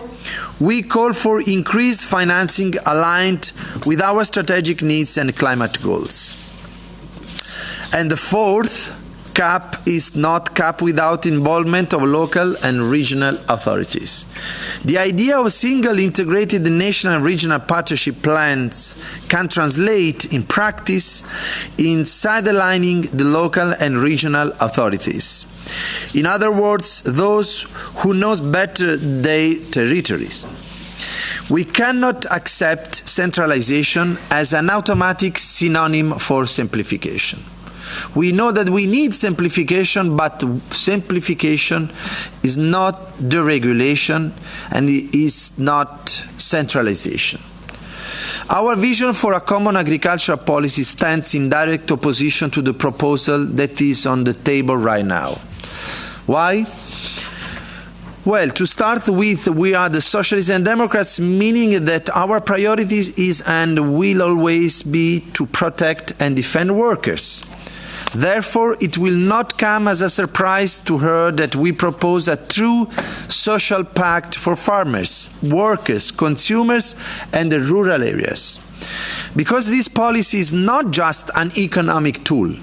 we call for increased financing aligned with our strategic needs and climate goals. And the fourth, CAP is not CAP without involvement of local and regional authorities. The idea of single integrated national and regional partnership plans can translate in practice in sidelining the local and regional authorities. In other words, those who know better their territories. We cannot accept centralization as an automatic synonym for simplification. We know that we need simplification, but simplification is not deregulation and it is not centralization. Our vision for a common agricultural policy stands in direct opposition to the proposal that is on the table right now. Why? Well, to start with, we are the Socialists and Democrats, meaning that our priority is and will always be to protect and defend workers. Therefore, it will not come as a surprise to her that we propose a true social pact for farmers, workers, consumers, and the rural areas. Because this policy is not just an economic tool.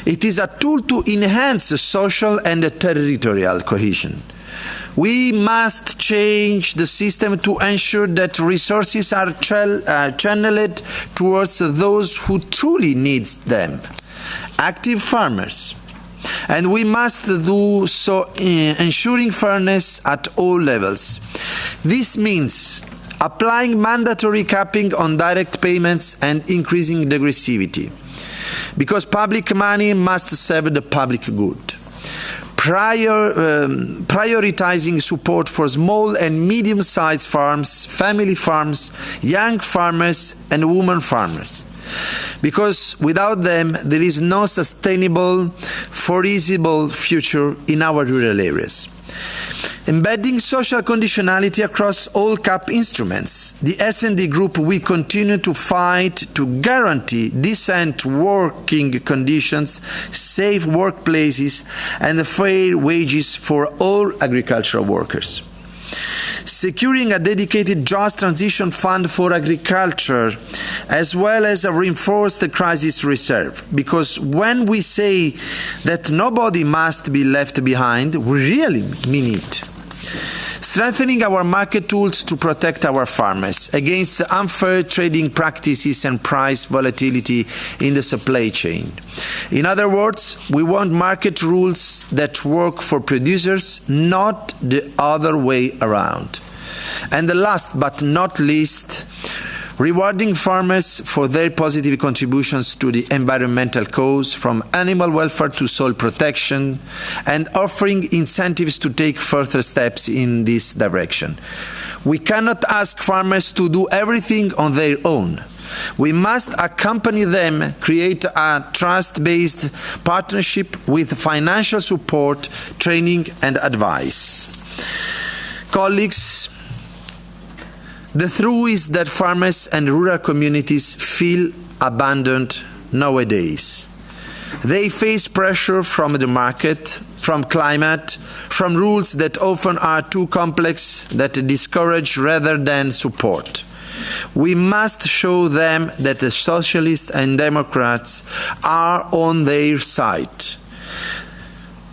It is a tool to enhance social and territorial cohesion. We must change the system to ensure that resources are channeled towards those who truly need them, active farmers. And we must do so ensuring fairness at all levels. This means applying mandatory capping on direct payments and increasing degressivity, because public money must serve the public good. Prioritizing support for small and medium-sized farms, family farms, young farmers, and women farmers. Because without them, there is no sustainable foreseeable future in our rural areas. Embedding social conditionality across all CAP instruments, the S&D Group will continue to fight to guarantee decent working conditions, safe workplaces, and fair wages for all agricultural workers. Securing a dedicated just transition fund for agriculture, as well as a reinforced crisis reserve. Because when we say that nobody must be left behind, we really mean it. Strengthening our market tools to protect our farmers against unfair trading practices and price volatility in the supply chain. In other words, we want market rules that work for producers, not the other way around. And the last but not least, rewarding farmers for their positive contributions to the environmental cause, from animal welfare to soil protection, and offering incentives to take further steps in this direction. We cannot ask farmers to do everything on their own. We must accompany them, create a trust-based partnership with financial support, training, and advice. Colleagues, the truth is that farmers and rural communities feel abandoned nowadays. They face pressure from the market, from climate, from rules that often are too complex, that discourage rather than support. We must show them that the socialists and Democrats are on their side,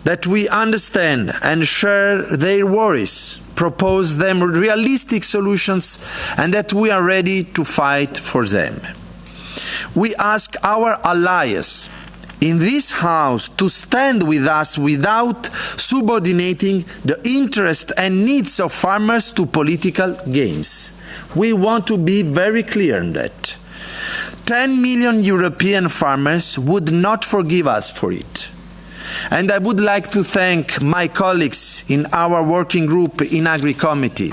that we understand and share their worries, propose them realistic solutions, and that we are ready to fight for them. We ask our allies in this House to stand with us without subordinating the interests and needs of farmers to political games. We want to be very clear on that. 10 million European farmers would not forgive us for it. And I would like to thank my colleagues in our working group in Agri Committee,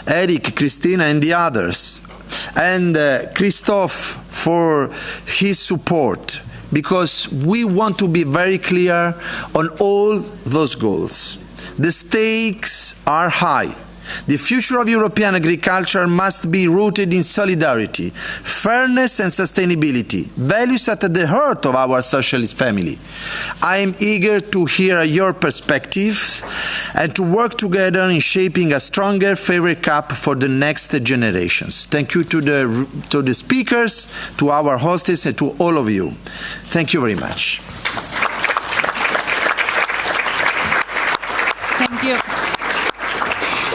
Eric, Christina, and the others, and Christophe for his support, because we want to be very clear on all those goals. The stakes are high. The future of European agriculture must be rooted in solidarity, fairness and sustainability, values at the heart of our socialist family. I am eager to hear your perspectives and to work together in shaping a stronger, fairer CAP for the next generations. Thank you to the speakers, to our hostess, and to all of you. Thank you very much. Thank you.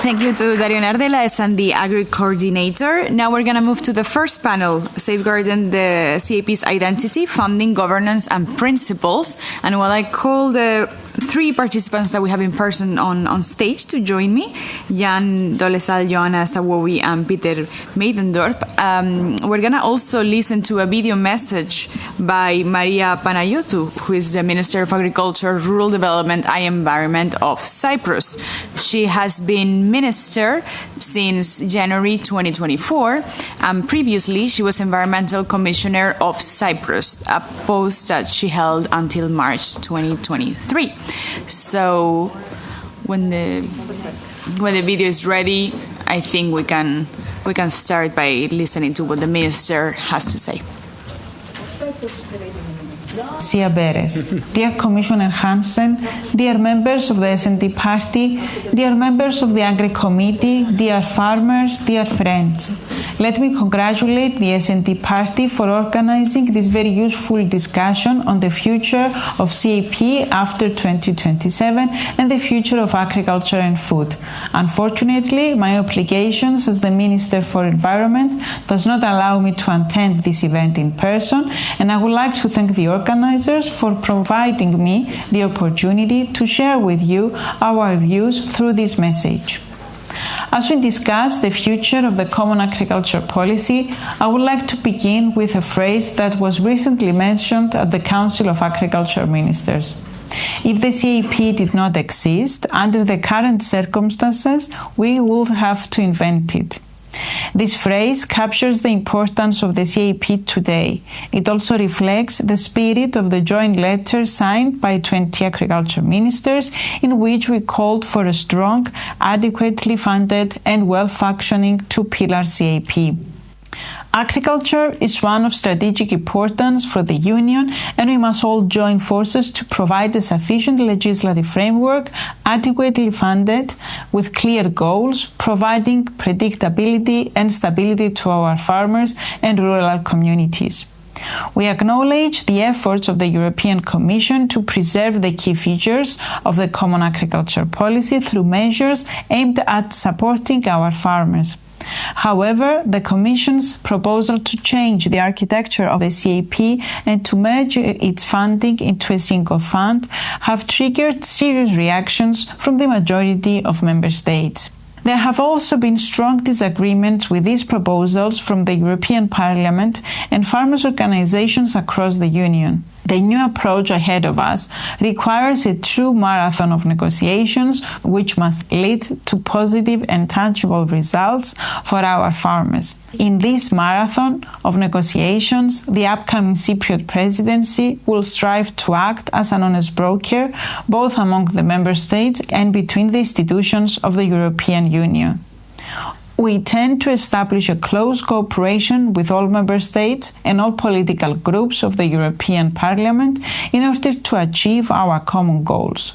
Thank you to Dario Nardella, S&D Agri Coordinator. Now we're going to move to the first panel, Safeguarding the CAP's Identity, Funding, Governance and Principles. And while I call the three participants that we have in person on stage to join me, Jan Dolezal, Joanna Stawowi, and Peter Meidendorp, we're going to also listen to a video message by Maria Panayotou, who is the Minister of Agriculture, Rural Development and Environment of Cyprus. She has been Minister since January 2024, and previously she was Environmental Commissioner of Cyprus, a post that she held until March 2023. So when the video is ready, I think we can start by listening to what the Minister has to say. Sia Beres, dear Commissioner Hansen, dear members of the S&D Party, dear members of the Agri Committee, dear farmers, dear friends. Let me congratulate the S&D Party for organizing this very useful discussion on the future of CAP after 2027 and the future of agriculture and food. Unfortunately, my obligations as the Minister for Environment does not allow me to attend this event in person, and I would like to thank the organizers for providing me the opportunity to share with you our views through this message. As we discuss the future of the Common Agriculture Policy, I would like to begin with a phrase that was recently mentioned at the Council of Agriculture Ministers. If the CAP did not exist, under the current circumstances, we would have to invent it. This phrase captures the importance of the CAP today. It also reflects the spirit of the joint letter signed by 20 agriculture ministers, in which we called for a strong, adequately funded and well-functioning two-pillar CAP. Agriculture is one of strategic importance for the Union, and we must all join forces to provide a sufficient legislative framework, adequately funded, with clear goals, providing predictability and stability to our farmers and rural communities. We acknowledge the efforts of the European Commission to preserve the key features of the Common Agriculture Policy through measures aimed at supporting our farmers. However, the Commission's proposal to change the architecture of the CAP and to merge its funding into a single fund have triggered serious reactions from the majority of Member States. There have also been strong disagreements with these proposals from the European Parliament and farmers' organizations across the Union. The new approach ahead of us requires a true marathon of negotiations which must lead to positive and tangible results for our farmers. In this marathon of negotiations, the upcoming Cypriot presidency will strive to act as an honest broker both among the member states and between the institutions of the European Union. We intend to establish a close cooperation with all member states and all political groups of the European Parliament in order to achieve our common goals.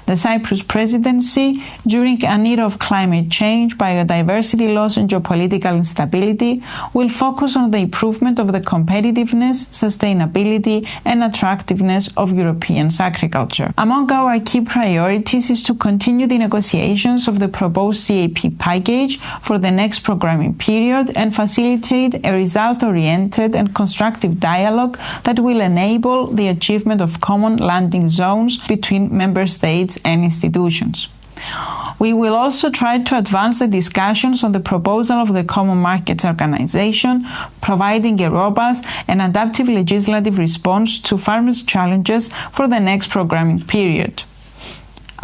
The Cyprus presidency, during an era of climate change, biodiversity loss and geopolitical instability, will focus on the improvement of the competitiveness, sustainability and attractiveness of European agriculture. Among our key priorities is to continue the negotiations of the proposed CAP package for the next programming period and facilitate a result-oriented and constructive dialogue that will enable the achievement of common landing zones between member states and institutions. We will also try to advance the discussions on the proposal of the Common Markets Organization, providing a robust and adaptive legislative response to farmers' challenges for the next programming period.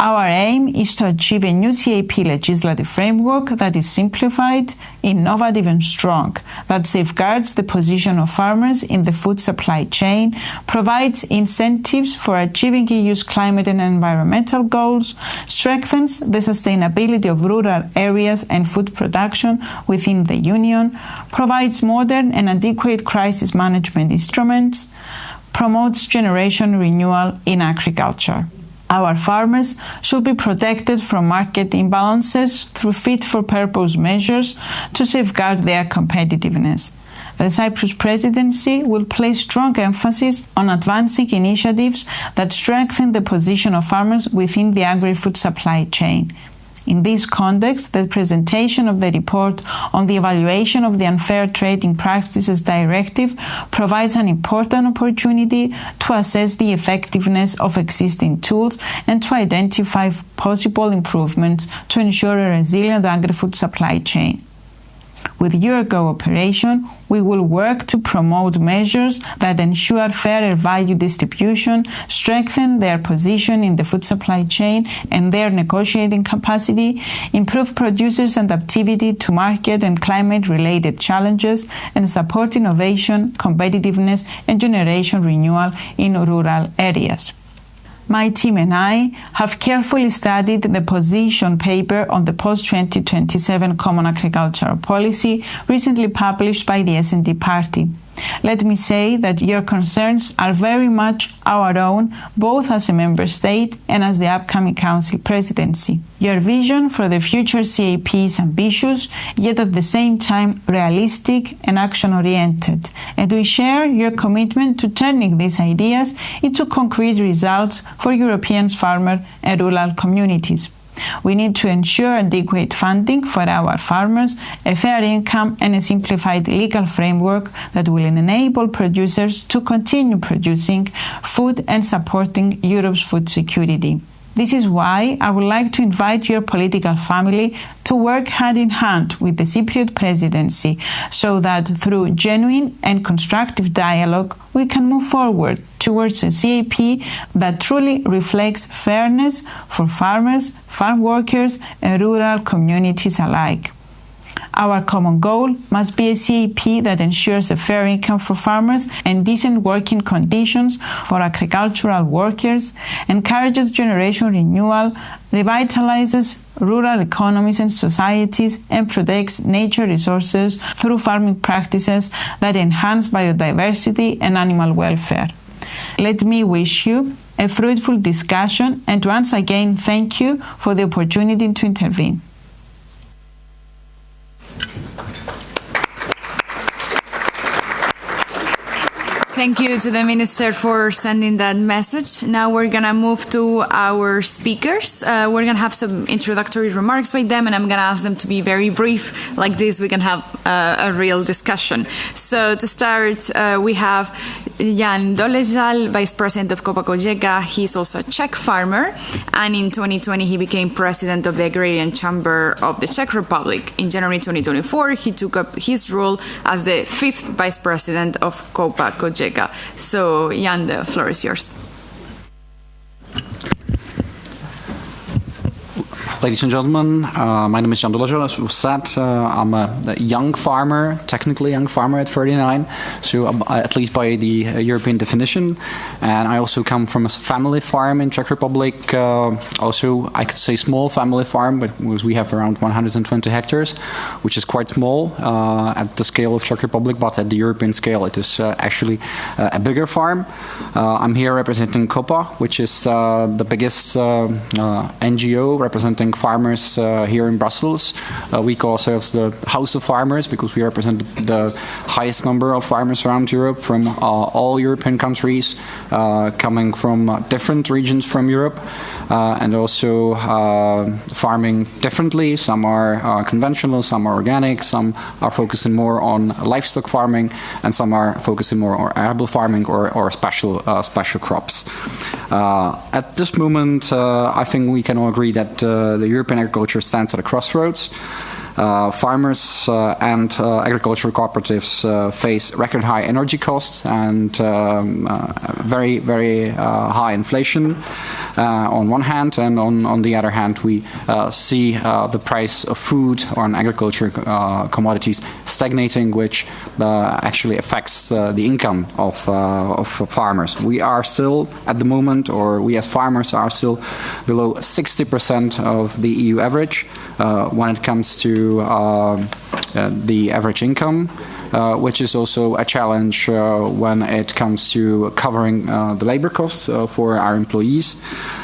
Our aim is to achieve a new CAP legislative framework that is simplified, innovative and strong, that safeguards the position of farmers in the food supply chain, provides incentives for achieving EU's climate and environmental goals, strengthens the sustainability of rural areas and food production within the Union, provides modern and adequate crisis management instruments, promotes generation renewal in agriculture. Our farmers should be protected from market imbalances through fit-for-purpose measures to safeguard their competitiveness. The Cyprus presidency will place strong emphasis on advancing initiatives that strengthen the position of farmers within the agri-food supply chain. In this context, the presentation of the report on the evaluation of the Unfair Trading Practices Directive provides an important opportunity to assess the effectiveness of existing tools and to identify possible improvements to ensure a resilient agri-food supply chain. With your cooperation, we will work to promote measures that ensure fairer value distribution, strengthen their position in the food supply chain and their negotiating capacity, improve producers' adaptivity to market and climate-related challenges, and support innovation, competitiveness, and generation renewal in rural areas. My team and I have carefully studied the position paper on the Post-2027 Common Agricultural Policy recently published by the S&D Party. Let me say that your concerns are very much our own, both as a member state and as the upcoming Council presidency. Your vision for the future CAP is ambitious, yet at the same time realistic and action-oriented, and we share your commitment to turning these ideas into concrete results for European farmer and rural communities. We need to ensure adequate funding for our farmers, a fair income and a simplified legal framework that will enable producers to continue producing food and supporting Europe's food security. This is why I would like to invite your political family to work hand in hand with the Cypriot presidency so that through genuine and constructive dialogue we can move forward towards a CAP that truly reflects fairness for farmers, farm workers and rural communities alike. Our common goal must be a CAP that ensures a fair income for farmers and decent working conditions for agricultural workers, encourages generation renewal, revitalizes rural economies and societies, and protects nature resources through farming practices that enhance biodiversity and animal welfare. Let me wish you a fruitful discussion and once again thank you for the opportunity to intervene. Thank you to the Minister for sending that message. Now we're going to move to our speakers. We're going to have some introductory remarks by them, and I'm going to ask them to be very brief. Like this, we can have a real discussion. So to start, we have Jan Dolezal, Vice President of Copa Cogeca. He's also a Czech farmer, and in 2020 he became President of the Agrarian Chamber of the Czech Republic. In January 2024, he took up his role as the 5th Vice President of Copa Cogeca. So, Jan, the floor is yours. Ladies and gentlemen, my name is Jan Dolezal. As was said, I'm a young farmer, technically young farmer at 39, so at least by the European definition. And I also come from a family farm in Czech Republic. Also, I could say small family farm, but we have around 120 hectares, which is quite small at the scale of Czech Republic, but at the European scale, it is actually a bigger farm. I'm here representing COPA, which is the biggest NGO representing farmers here in Brussels. We call ourselves the House of Farmers because we represent the highest number of farmers around Europe from all European countries, coming from different regions from Europe, and also farming differently. Some are conventional, some are organic, some are focusing more on livestock farming, and some are focusing more on arable farming or special crops. At this moment, I think we can all agree that the European agriculture stands at a crossroads. Farmers and agricultural cooperatives face record high energy costs and very, very high inflation on one hand, and on the other hand we see the price of food or agriculture commodities stagnating, which actually affects the income of farmers. We are still at the moment, or we as farmers are still below 60% of the EU average when it comes to the average income, which is also a challenge when it comes to covering the labor costs for our employees.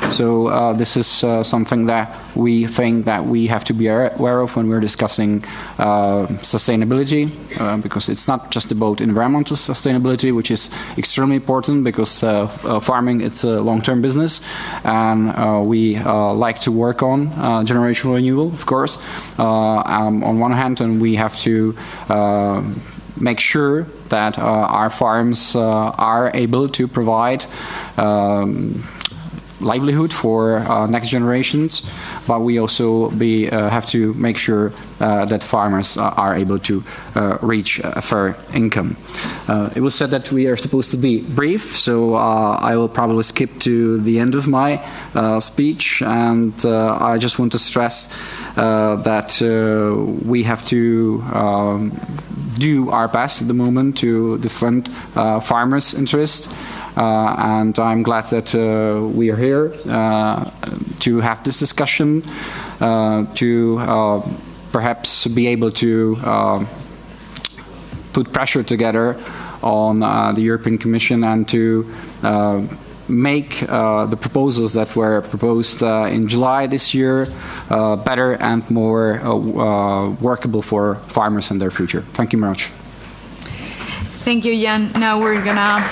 So this is something that we think that we have to be aware of when we're discussing sustainability, because it's not just about environmental sustainability, which is extremely important because farming, it's a long-term business, and we like to work on generational renewal, of course, on one hand, and we have to make sure that our farms are able to provide livelihood for next generations, but we also have to make sure that farmers are able to reach a fair income. It was said that we are supposed to be brief, so I will probably skip to the end of my speech, and I just want to stress that we have to do our best at the moment to defend farmers' interests. And I'm glad that we are here to have this discussion, to perhaps be able to put pressure together on the European Commission and to make the proposals that were proposed in July this year better and more workable for farmers and their future. Thank you very much. Thank you, Jan. Now we're gonna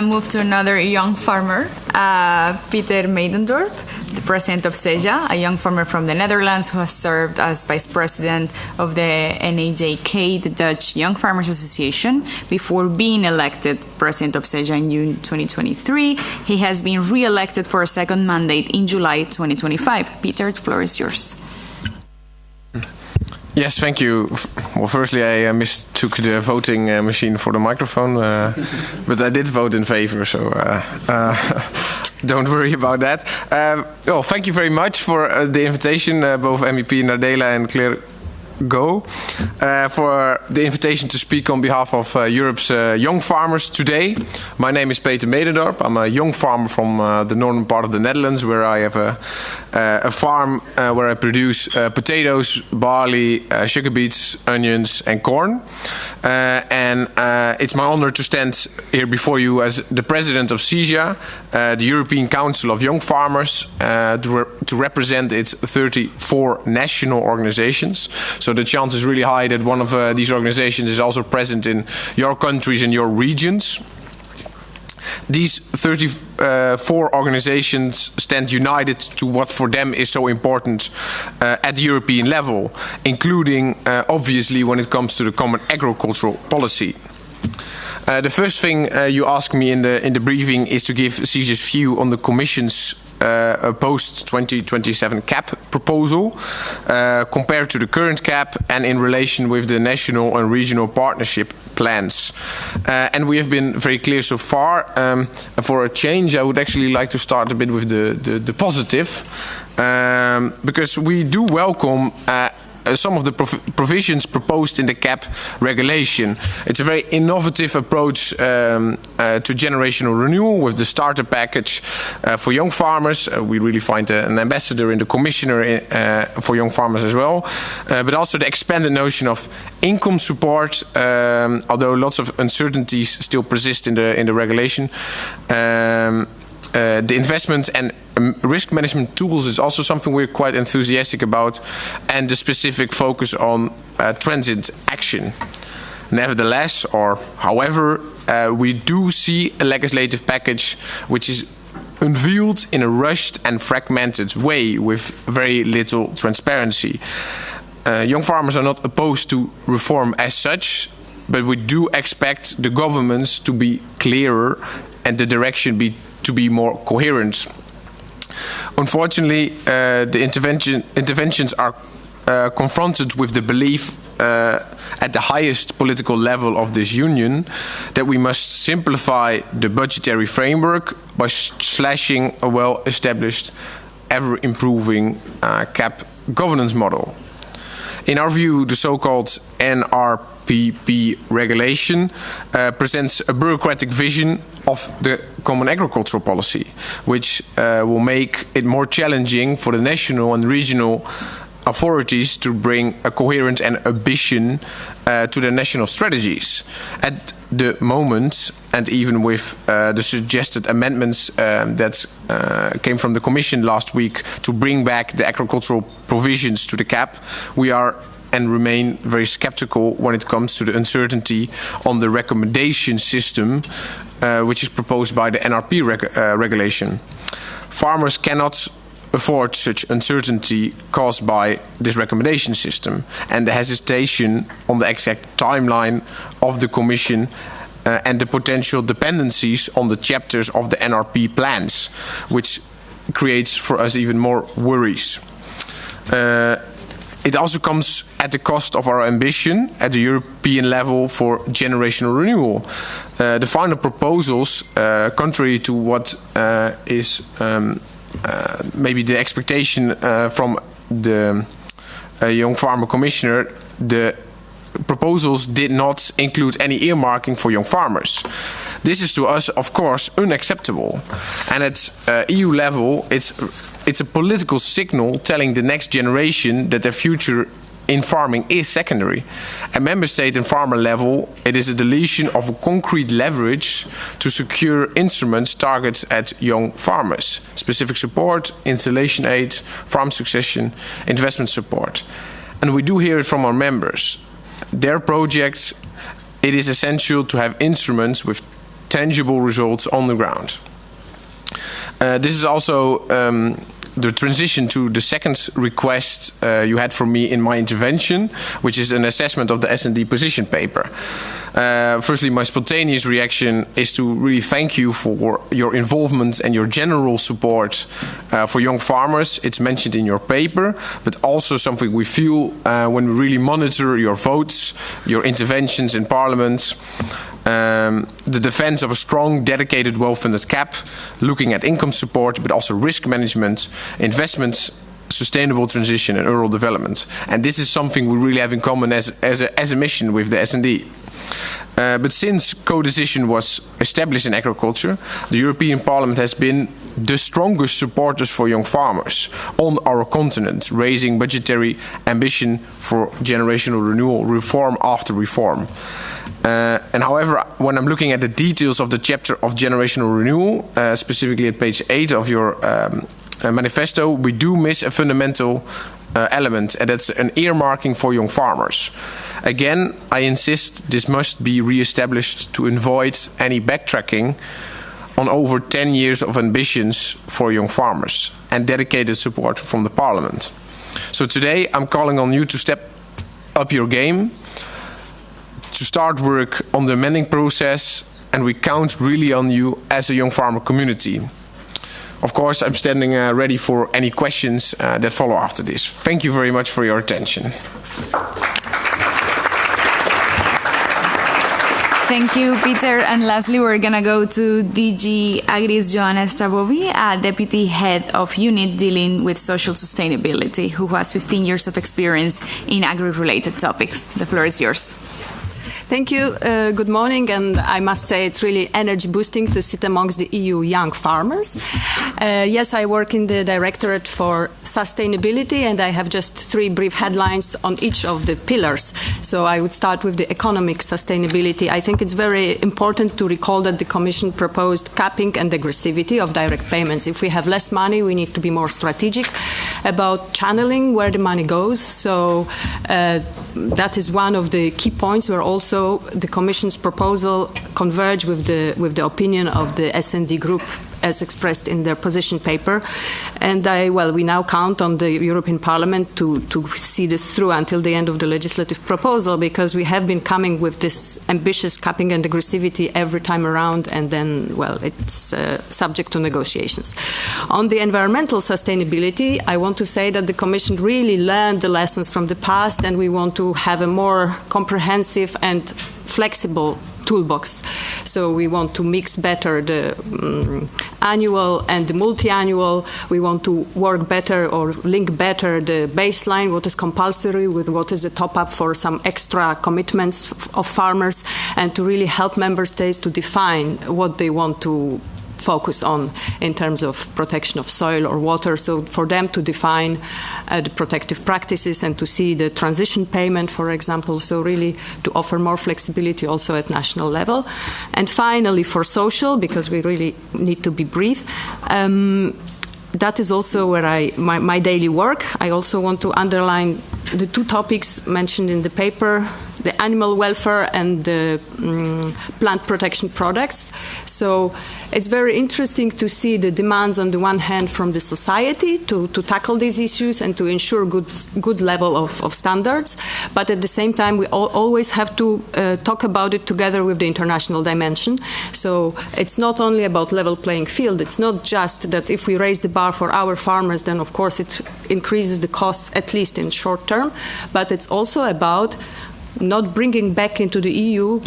move to another young farmer, Peter Meidendorp, the president of SEJA, a young farmer from the Netherlands who has served as vice president of the NAJK, the Dutch Young Farmers Association, before being elected president of SEJA in June 2023. He has been re-elected for a second mandate in July 2025. Peter, the floor is yours. Yes, thank you. Well, firstly, I mistook the voting machine for the microphone, but I did vote in favor, so don't worry about that. Well, thank you very much for the invitation, both MEP Nardela and Claire Go, for the invitation to speak on behalf of Europe's young farmers today. My name is Peter Mededorp. I'm a young farmer from the northern part of the Netherlands, where I have a farm where I produce potatoes, barley, sugar beets, onions and corn. And it's my honor to stand here before you as the president of CISA, the European Council of Young Farmers, to represent its 34 national organizations. So the chance is really high that one of these organizations is also present in your countries and your regions. These 34 organizations stand united to what for them is so important at the European level, including, obviously, when it comes to the common agricultural policy. The first thing you asked me in the briefing is to give CISA's view on the Commission's post-2027 cap proposal compared to the current cap and in relation with the national and regional partnership plans. And we have been very clear so far. For a change, I would actually like to start a bit with the positive, because we do welcome some of the provisions proposed in the CAP regulation. It's a very innovative approach to generational renewal with the starter package for young farmers. We really find an ambassador in the commissioner for young farmers as well. But also the expanded notion of income support, although lots of uncertainties still persist in the regulation. The investment and risk management tools is also something we're quite enthusiastic about, and the specific focus on transit action. Nevertheless, or however, we do see a legislative package which is unveiled in a rushed and fragmented way with very little transparency. Young farmers are not opposed to reform as such, but we do expect the governments to be clearer and the direction to be more coherent. Unfortunately, the interventions are confronted with the belief at the highest political level of this union that we must simplify the budgetary framework by slashing a well-established, ever-improving CAP governance model. In our view, the so-called NRPP regulation presents a bureaucratic vision of the common agricultural policy, which will make it more challenging for the national and regional authorities to bring a coherent and ambition to their national strategies. At the moment, and even with the suggested amendments that came from the Commission last week to bring back the agricultural provisions to the CAP, we are and remain very skeptical when it comes to the uncertainty on the recommendation system which is proposed by the NRP regulation. Farmers cannot afford such uncertainty caused by this recommendation system and the hesitation on the exact timeline of the Commission and the potential dependencies on the chapters of the NRP plans, which creates for us even more worries. It also comes at the cost of our ambition at the European level for generational renewal. The final proposals, contrary to what is maybe the expectation from the Young Farmer Commissioner, the proposals did not include any earmarking for young farmers. This is to us, of course, unacceptable. And at EU level, it's a political signal telling the next generation that their future in farming is secondary. At member state and farmer level, it is a deletion of a concrete leverage to secure instruments targets at young farmers. Specific support, installation aid, farm succession, investment support. And we do hear it from our members. Their projects, it is essential to have instruments with tangible results on the ground. This is also the transition to the second request you had from me in my intervention, which is an assessment of the S&D position paper. Firstly, my spontaneous reaction is to really thank you for your involvement and your general support for young farmers. It's mentioned in your paper, but also something we feel when we really monitor your votes, your interventions in Parliament. The defense of a strong, dedicated, well-funded CAP, looking at income support, but also risk management, investments, sustainable transition and rural development. And this is something we really have in common as a mission with the S&D. But since co-decision was established in agriculture, the European Parliament has been the strongest supporters for young farmers on our continent, raising budgetary ambition for generational renewal, reform after reform. And however, when I'm looking at the details of the chapter of generational renewal, specifically at page 8 of your manifesto, we do miss a fundamental element, and that's an earmarking for young farmers. Again, I insist this must be re-established to avoid any backtracking on over 10 years of ambitions for young farmers and dedicated support from the Parliament. So today I'm calling on you to step up your game, to start work on the amending process, and we count really on you as a young farmer community. Of course, I'm standing ready for any questions that follow after this. Thank you very much for your attention. Thank you, Peter. And lastly, we're going to go to DG Agri's Joanna Stravovi, Deputy Head of Unit dealing with social sustainability, who has 15 years of experience in agri-related topics. The floor is yours. Thank you. Good morning, and I must say it's really energy boosting to sit amongst the EU young farmers. Yes, I work in the Directorate for Sustainability, and I have just 3 brief headlines on each of the pillars. So I would start with the economic sustainability. I think it's very important to recall that the Commission proposed capping and aggressivity of direct payments. If we have less money, we need to be more strategic about channeling where the money goes. So that is one of the key points where also the Commission's proposal converge with the opinion of the S&D Group as expressed in their position paper. And we now count on the European Parliament to see this through until the end of the legislative proposal, because we have been coming with this ambitious capping and aggressivity every time around, and then, it's subject to negotiations. On the environmental sustainability, I want to say that the Commission really learned the lessons from the past, and we want to have a more comprehensive and flexible toolbox. So we want to mix better the annual and the multi-annual. We want to work better or link better the baseline, what is compulsory, with what is a top-up for some extra commitments of farmers, and to really help member states to define what they want to focus on in terms of protection of soil or water. So for them to define the protective practices and to see the transition payment, for example, so really to offer more flexibility also at national level. And finally, for social, because we really need to be brief, that is also where my daily work. I also want to underline the 2 topics mentioned in the paper, the animal welfare and the plant protection products. So it's very interesting to see the demands on the one hand from the society to tackle these issues and to ensure good level of standards. But at the same time, we always have to talk about it together with the international dimension. So it's not only about level playing field. It's not just that if we raise the bar for our farmers, then of course it increases the costs, at least in short term. But it's also about not bringing back into the EU,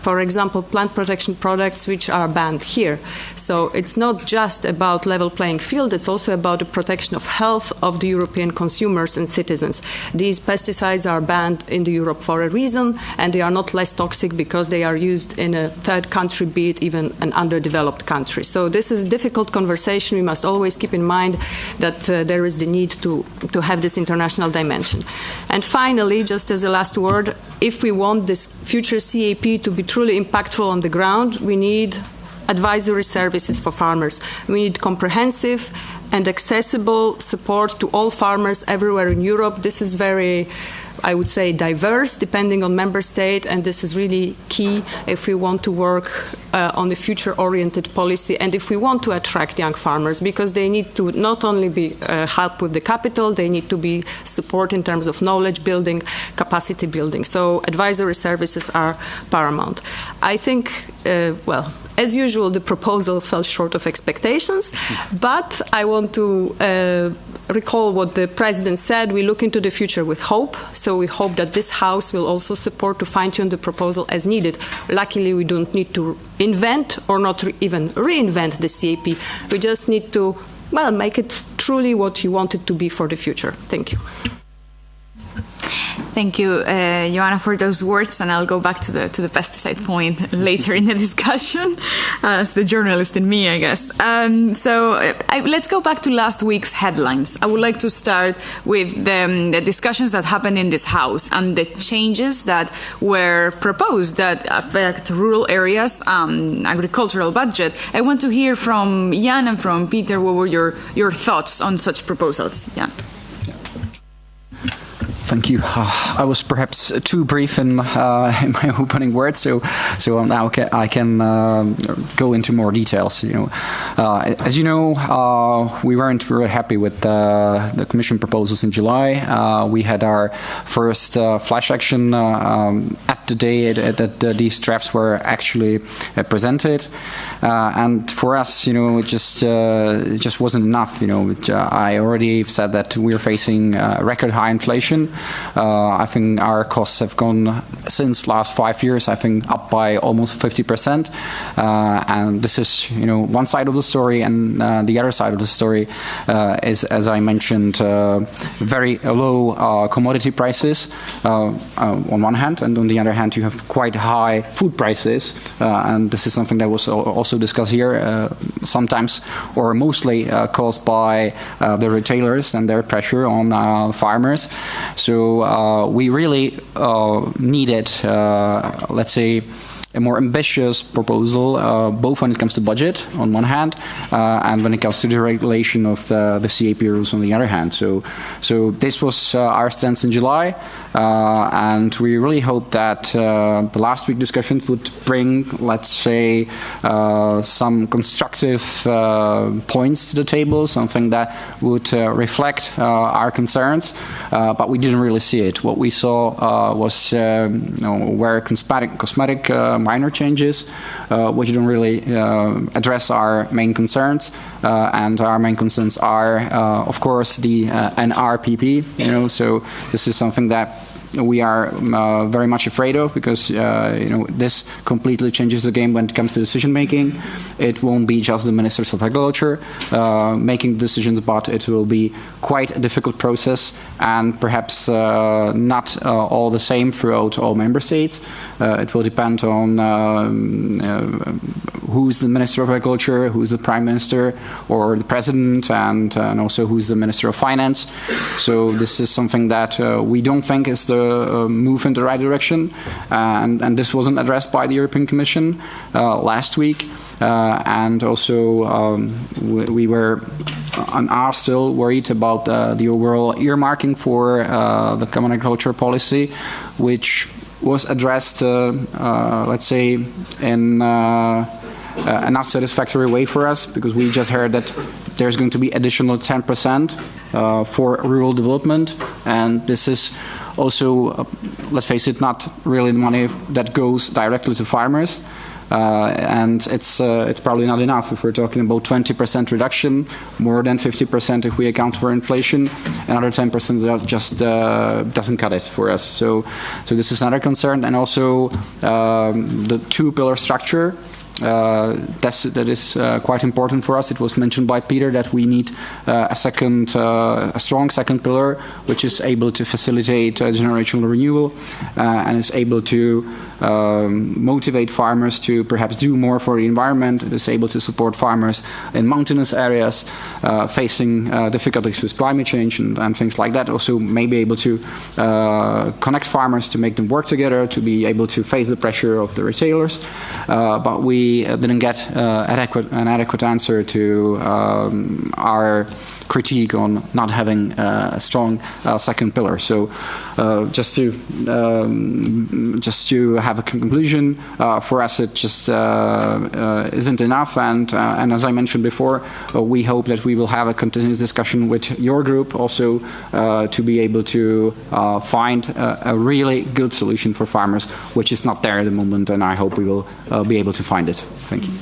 for example, plant protection products which are banned here. So it's not just about level playing field, it's also about the protection of health of the European consumers and citizens. These pesticides are banned in Europe for a reason, and they are not less toxic because they are used in a third country, be it even an underdeveloped country. So this is a difficult conversation. We must always keep in mind that there is the need to have this international dimension. And finally, just as a last word, if we want this future CAP to be truly impactful on the ground, we need advisory services for farmers. We need comprehensive and accessible support to all farmers everywhere in Europe. This is very I would say, diverse depending on member state, and this is really key if we want to work on a future-oriented policy and if we want to attract young farmers, because they need to not only be help with the capital, they need to be support in terms of knowledge building, capacity building. So advisory services are paramount. I think, well, as usual, the proposal fell short of expectations, but I want to recall what the President said. We look into the future with hope, so we hope that this House will also support to fine-tune the proposal as needed. Luckily, we don't need to invent or not even reinvent the CAP. We just need to, well, make it truly what you want it to be for the future. Thank you. Thank you, Joanna, for those words, and I'll go back to the pesticide point later in the discussion, as the journalist in me, I guess. Let's go back to last week's headlines. I would like to start with the discussions that happened in this House and the changes that were proposed that affect rural areas, agricultural budget. I want to hear from Jan and from Peter. What were your thoughts on such proposals? Jan. Thank you. I was perhaps too brief in my opening words, so now I can go into more details. As you know, we weren't really happy with the Commission proposals in July. We had our first flash action at the day that these drafts were actually presented, and for us, it just wasn't enough. I already said that we're facing record high inflation. I think our costs have gone since last 5 years, I think, up by almost 50%. And this is, one side of the story, and the other side of the story is, as I mentioned, very low commodity prices on one hand, and on the other hand, you have quite high food prices. And this is something that was also discussed here, sometimes or mostly caused by the retailers and their pressure on farmers. So we really needed, let's say, a more ambitious proposal, both when it comes to budget on one hand, and when it comes to the regulation of the CAP rules on the other hand. So this was our stance in July, and we really hope that the last week discussions would bring, let's say, some constructive points to the table, something that would reflect our concerns, but we didn't really see it. What we saw was were cosmetic minor changes, which don't really address our main concerns, and our main concerns are, of course, the NRPP. So this is something that we are very much afraid of, because this completely changes the game when it comes to decision making. It won't be just the ministers of agriculture making decisions, but it will be quite a difficult process, and perhaps not all the same throughout all member states. It will depend on who's the minister of agriculture, who's the prime minister or the president, and also who's the minister of finance. So this is something that we don't think is the move in the right direction, and this wasn't addressed by the European Commission last week, and also we were and are still worried about the overall earmarking for the common agricultural policy, which was addressed, let's say, in a not satisfactory way for us, because we just heard that there's going to be additional 10% for rural development, and this is also, let's face it, not really the money that goes directly to farmers. And it's probably not enough if we're talking about 20% reduction, more than 50% if we account for inflation, another 10% that just doesn't cut it for us. So this is another concern, and also the two-pillar structure. That is quite important for us. It was mentioned by Peter that we need a strong second pillar, which is able to facilitate generational renewal and is able to motivate farmers to perhaps do more for the environment. It is able to support farmers in mountainous areas facing difficulties with climate change and things like that. Also may be able to connect farmers to make them work together, to be able to face the pressure of the retailers. But we didn't get an adequate answer to our critique on not having a strong second pillar. So just to have a conclusion, for us it just isn't enough. And as I mentioned before, we hope that we will have a continuous discussion with your group also to be able to find a really good solution for farmers, which is not there at the moment, and I hope we will be able to find it. Thank you.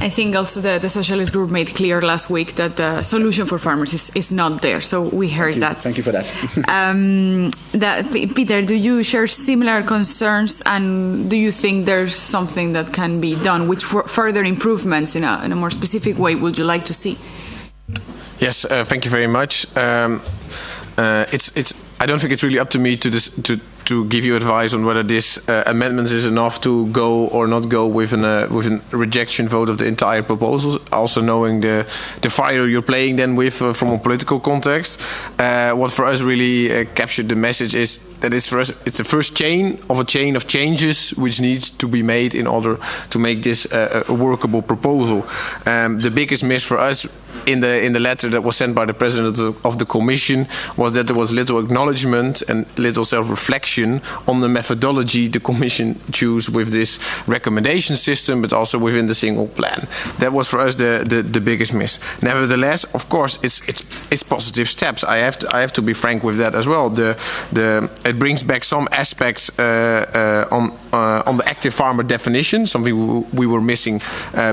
I think also the Socialist Group made clear last week that the solution for farmers is not there. So we heard that. Thank you for that. Peter, do you share similar concerns, and do you think there's something that can be done? Which further improvements in a more specific way would you like to see? Yes, thank you very much. I don't think it's really up to me to give you advice on whether this amendments is enough to go or not go with a rejection vote of the entire proposal. Also knowing the fire you're playing then with from a political context. What for us really captured the message is that it's the first chain of changes which needs to be made in order to make this a workable proposal. The biggest miss for us in the letter that was sent by the President of the Commission was that there was little acknowledgement and little self-reflection on the methodology the Commission chose with this recommendation system, but also within the single plan. That was for us the biggest miss. Nevertheless, of course, it's positive steps. I have to be frank with that as well. It brings back some aspects on the active farmer definition, something we were missing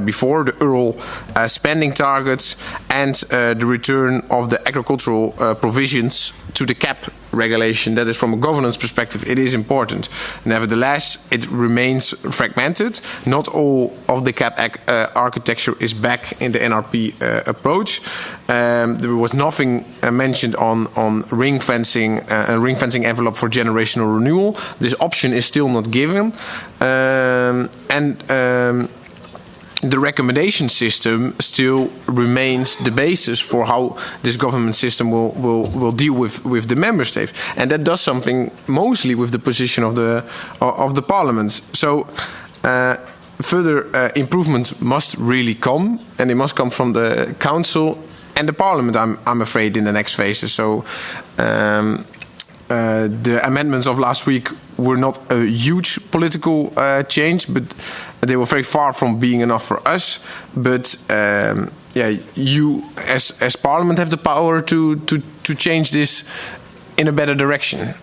before, the rural spending targets, and the return of the agricultural provisions to the CAP regulation. That is, from a governance perspective, it is important. Nevertheless, it remains fragmented. Not all of the CAP architecture is back in the NRP approach. There was nothing mentioned on ring fencing envelope for generational renewal. This option is still not given. The recommendation system still remains the basis for how this government system will deal with the member states, and that does something mostly with the position of the parliament. So further improvements must really come, and they must come from the council and the parliament, I'm afraid, in the next phases. So the amendments of last week were not a huge political change, but they were very far from being enough for us. But you as Parliament have the power to change this in a better direction.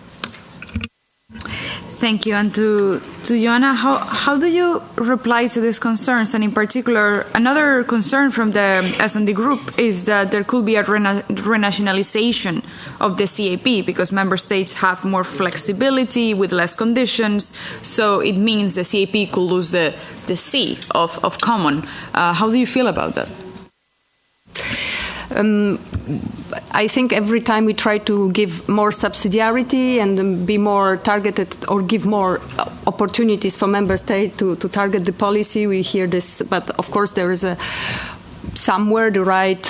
Thank you. And to Joanna, how do you reply to these concerns? And in particular, another concern from the S&D Group is that there could be a renationalization of the CAP because member states have more flexibility with less conditions. So it means the CAP could lose the C of common. How do you feel about that? I think every time we try to give more subsidiarity and be more targeted or give more opportunities for member states to target the policy, we hear this. But of course, there is somewhere the right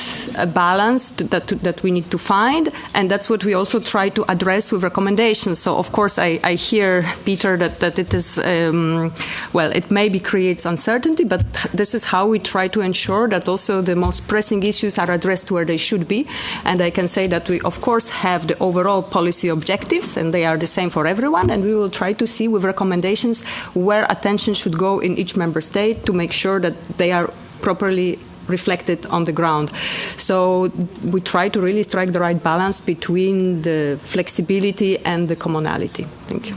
balance that we need to find, and that's what we also try to address with recommendations. So of course I hear, Peter, that it is it maybe creates uncertainty, but this is how we try to ensure that also the most pressing issues are addressed where they should be. And I can say that we of course have the overall policy objectives, and they are the same for everyone, and we will try to see with recommendations where attention should go in each member state to make sure that they are properly reflected on the ground. So we try to really strike the right balance between the flexibility and the commonality. Thank you.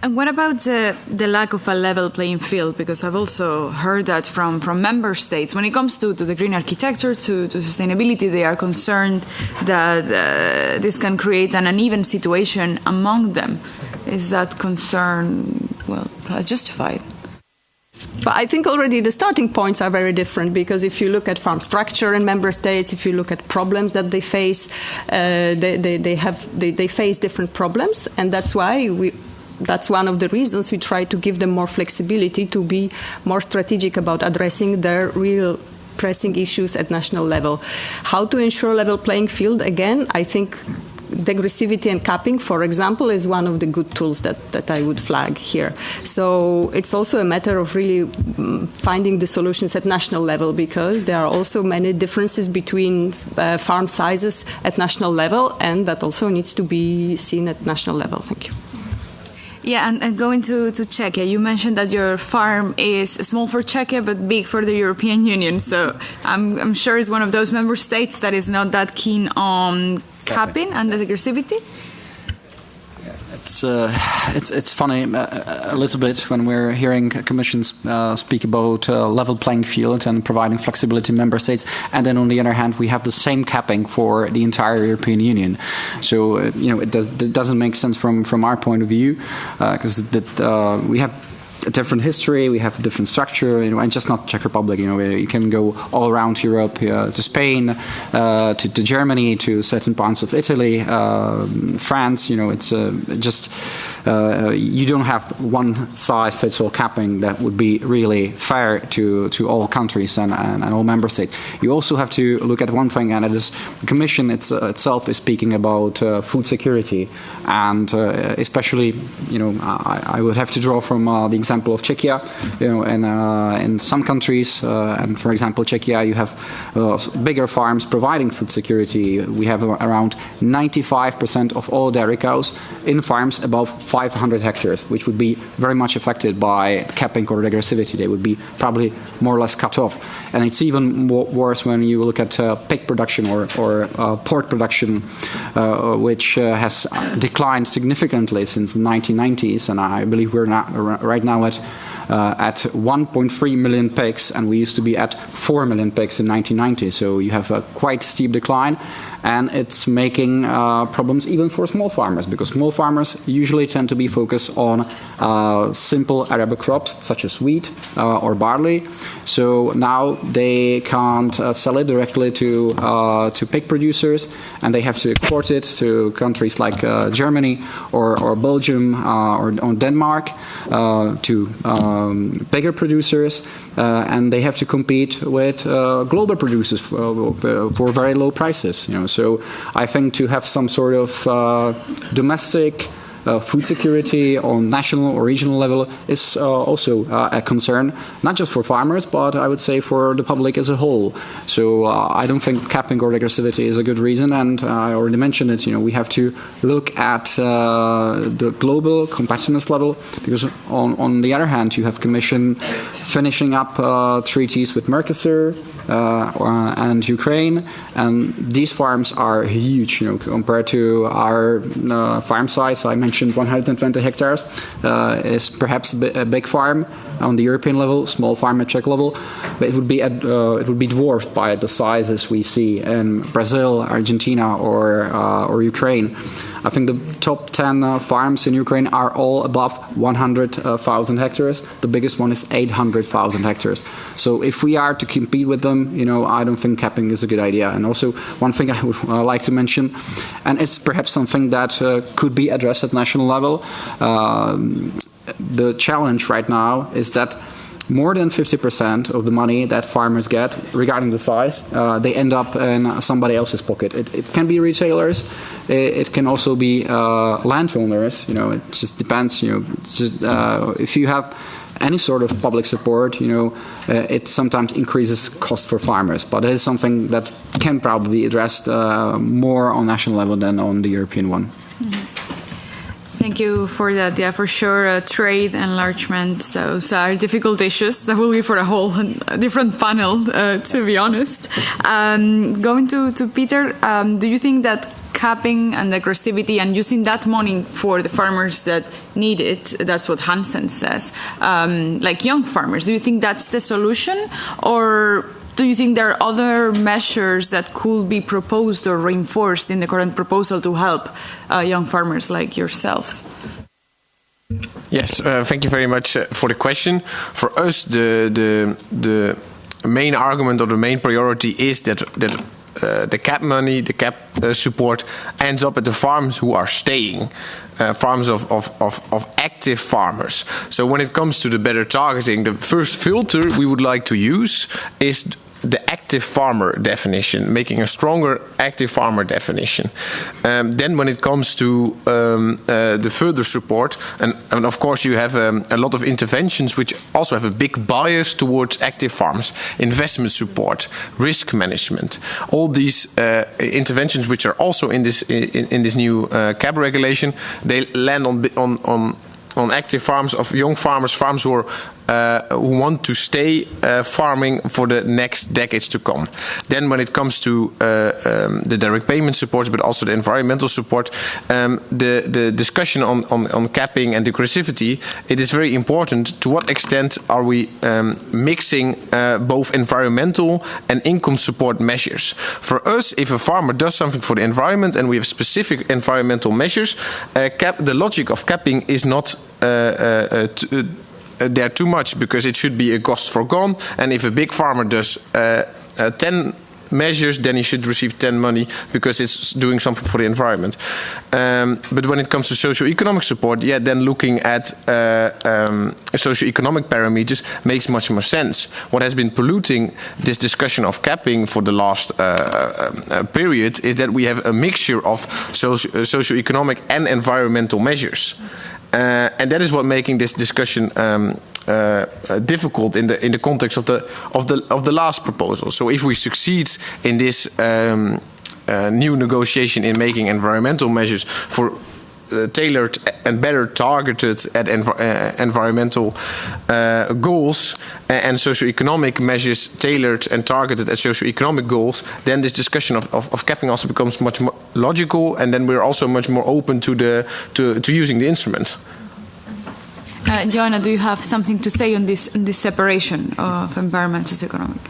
And what about the lack of a level playing field? Because I've also heard that from member states. When it comes to the green architecture, to sustainability, they are concerned that this can create an uneven situation among them. Is that concern, justified? But I think already the starting points are very different, because if you look at farm structure in member states, if you look at problems that they face, they face different problems, and that's why that's one of the reasons we try to give them more flexibility to be more strategic about addressing their real pressing issues at national level. How to ensure level playing field? Again, I think degressivity and capping, for example, is one of the good tools that I would flag here. So it's also a matter of really finding the solutions at national level, because there are also many differences between farm sizes at national level, and that also needs to be seen at national level. Thank you. Yeah, and going to Czechia, you mentioned that your farm is small for Czechia but big for the European Union. So I'm sure it's one of those member states that is not that keen on capping and aggressivity. It's funny a little bit when we're hearing commissions speak about level playing field and providing flexibility to member states, and then on the other hand we have the same capping for the entire European Union. So it doesn't make sense from our point of view, because we have a different history, we have a different structure, and just not Czech Republic. You can go all around Europe, to Spain, to Germany, to certain parts of Italy, France. It's just you don't have one size fits all capping that would be really fair to all countries and all member states. You also have to look at one thing, and it is the Commission itself is speaking about food security, and especially I would have to draw from the example of Czechia. In some countries, and for example Czechia, you have bigger farms providing food security. We have around 95% of all dairy cows in farms above 500 hectares, which would be very much affected by capping or regressivity. They would be probably more or less cut off. And it's even worse when you look at pig production or pork production, which has declined significantly since the 1990s, and I believe we're right now at 1.3 million pigs, and we used to be at 4 million pigs in 1990. So you have a quite steep decline, and it's making problems even for small farmers, because small farmers usually tend to be focused on simple arable crops such as wheat or barley. So now they can't sell it directly to pig producers, and they have to export it to countries like Germany or Belgium or Denmark, to bigger producers, and they have to compete with global producers for very low prices. So I think to have some sort of domestic food security on national or regional level is also a concern, not just for farmers, but I would say for the public as a whole. So I don't think capping or regressivity is a good reason, and I already mentioned it. We have to look at the global competitiveness level, because on the other hand, you have Commission finishing up treaties with Mercosur and Ukraine, and these farms are huge. Compared to our farm size, I mentioned 120 hectares is perhaps a big farm on the European level, small farm at Czech level, but it would be dwarfed by the sizes we see in Brazil, Argentina, or Ukraine. I think the top 10 farms in Ukraine are all above 100,000 hectares. The biggest one is 800,000 hectares. So if we are to compete with them, I don't think capping is a good idea. And also, one thing I would like to mention, and it's perhaps something that could be addressed at national level. The challenge right now is that more than 50% of the money that farmers get, regarding the size, they end up in somebody else's pocket. It can be retailers, it can also be landowners. It just depends. If you have any sort of public support, it sometimes increases cost for farmers. But it is something that can probably be addressed more on national level than on the European one. Mm-hmm. Thank you for that. Yeah, for sure. Trade enlargement, those are difficult issues. That will be for a whole different panel, to be honest. Going to Peter, do you think that capping and aggressivity and using that money for the farmers that need it, that's what Hansen says, like young farmers, do you think that's the solution? Or do you think there are other measures that could be proposed or reinforced in the current proposal to help young farmers like yourself? Yes, thank you very much for the question. For us, the main argument or the main priority is that the cap money, the cap support ends up at the farms who are staying. farms of active farmers. So when it comes to the better targeting, the first filter we would like to use is the active farmer definition, making a stronger active farmer definition. Then when it comes to the further support, and of course you have a lot of interventions which also have a big bias towards active farms, investment support, risk management, all these interventions which are also in this new CAP regulation, they land on active farms of young farmers, farms who want to stay farming for the next decades to come. Then when it comes to the direct payment support, but also the environmental support, the discussion on capping and degressivity, it is very important to what extent are we mixing both environmental and income support measures. For us, if a farmer does something for the environment and we have specific environmental measures, the logic of capping is not there too much, because it should be a cost forgone, and if a big farmer does 10 measures, then he should receive 10 money because it's doing something for the environment. But when it comes to socio-economic support, then looking at socio-economic parameters makes much more sense. What has been polluting this discussion of capping for the last period is that we have a mixture of socio-economic and environmental measures. And that is what making this discussion difficult in the context of the last proposal. So if we succeed in this new negotiation in making environmental measures for tailored and better targeted at environmental goals and socioeconomic measures tailored and targeted at socioeconomic goals, then this discussion of capping also becomes much more logical, and then we're also much more open to using the instrument. Joanna, do you have something to say on this separation of environment and economic?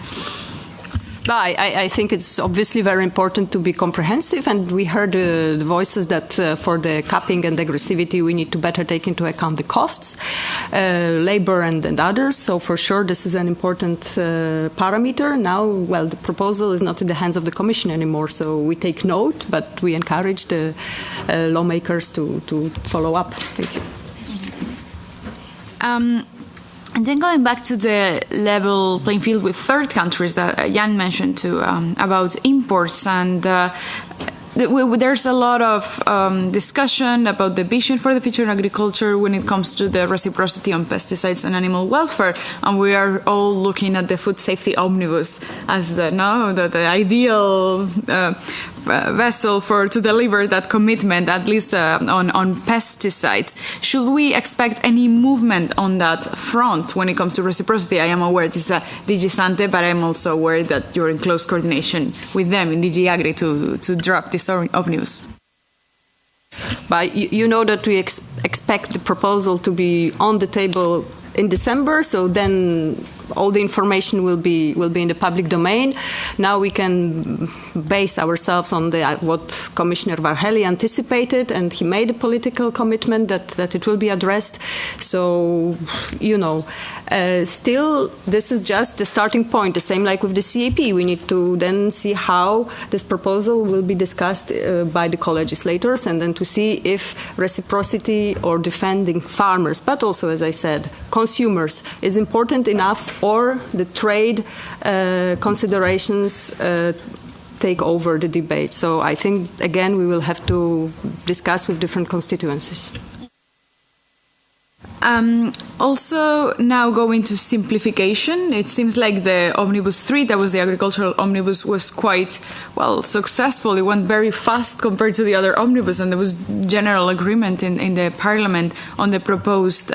I think it's obviously very important to be comprehensive, and we heard the voices that for the capping and aggressivity we need to better take into account the costs, labor and others. So for sure this is an important parameter. Now, well, the proposal is not in the hands of the Commission anymore, so we take note, but we encourage the lawmakers to follow up. Thank you. And then going back to the level playing field with third countries that Jan mentioned too, about imports, and there's a lot of discussion about the vision for the future in agriculture when it comes to the reciprocity on pesticides and animal welfare, and we are all looking at the food safety omnibus as the ideal vessel to deliver that commitment, at least on pesticides. Should we expect any movement on that front when it comes to reciprocity? I am aware this is DG Sante, but I'm also aware that you're in close coordination with them in DG Agri to draft this omnibus. But you know that we expect the proposal to be on the table in December, so then all the information will be in the public domain. Now we can base ourselves on what Commissioner Varhelyi anticipated, and he made a political commitment that it will be addressed. So, still, this is just the starting point. The same like with the CAP. We need to then see how this proposal will be discussed by the co-legislators, and then to see if reciprocity or defending farmers, but also, as I said, consumers, is important enough, or the trade considerations take over the debate. So I think, again, we will have to discuss with different constituencies. Also, now going to simplification, it seems like the Omnibus 3, that was the agricultural omnibus, was quite, successful. It went very fast compared to the other omnibus, and there was general agreement in the Parliament on the proposed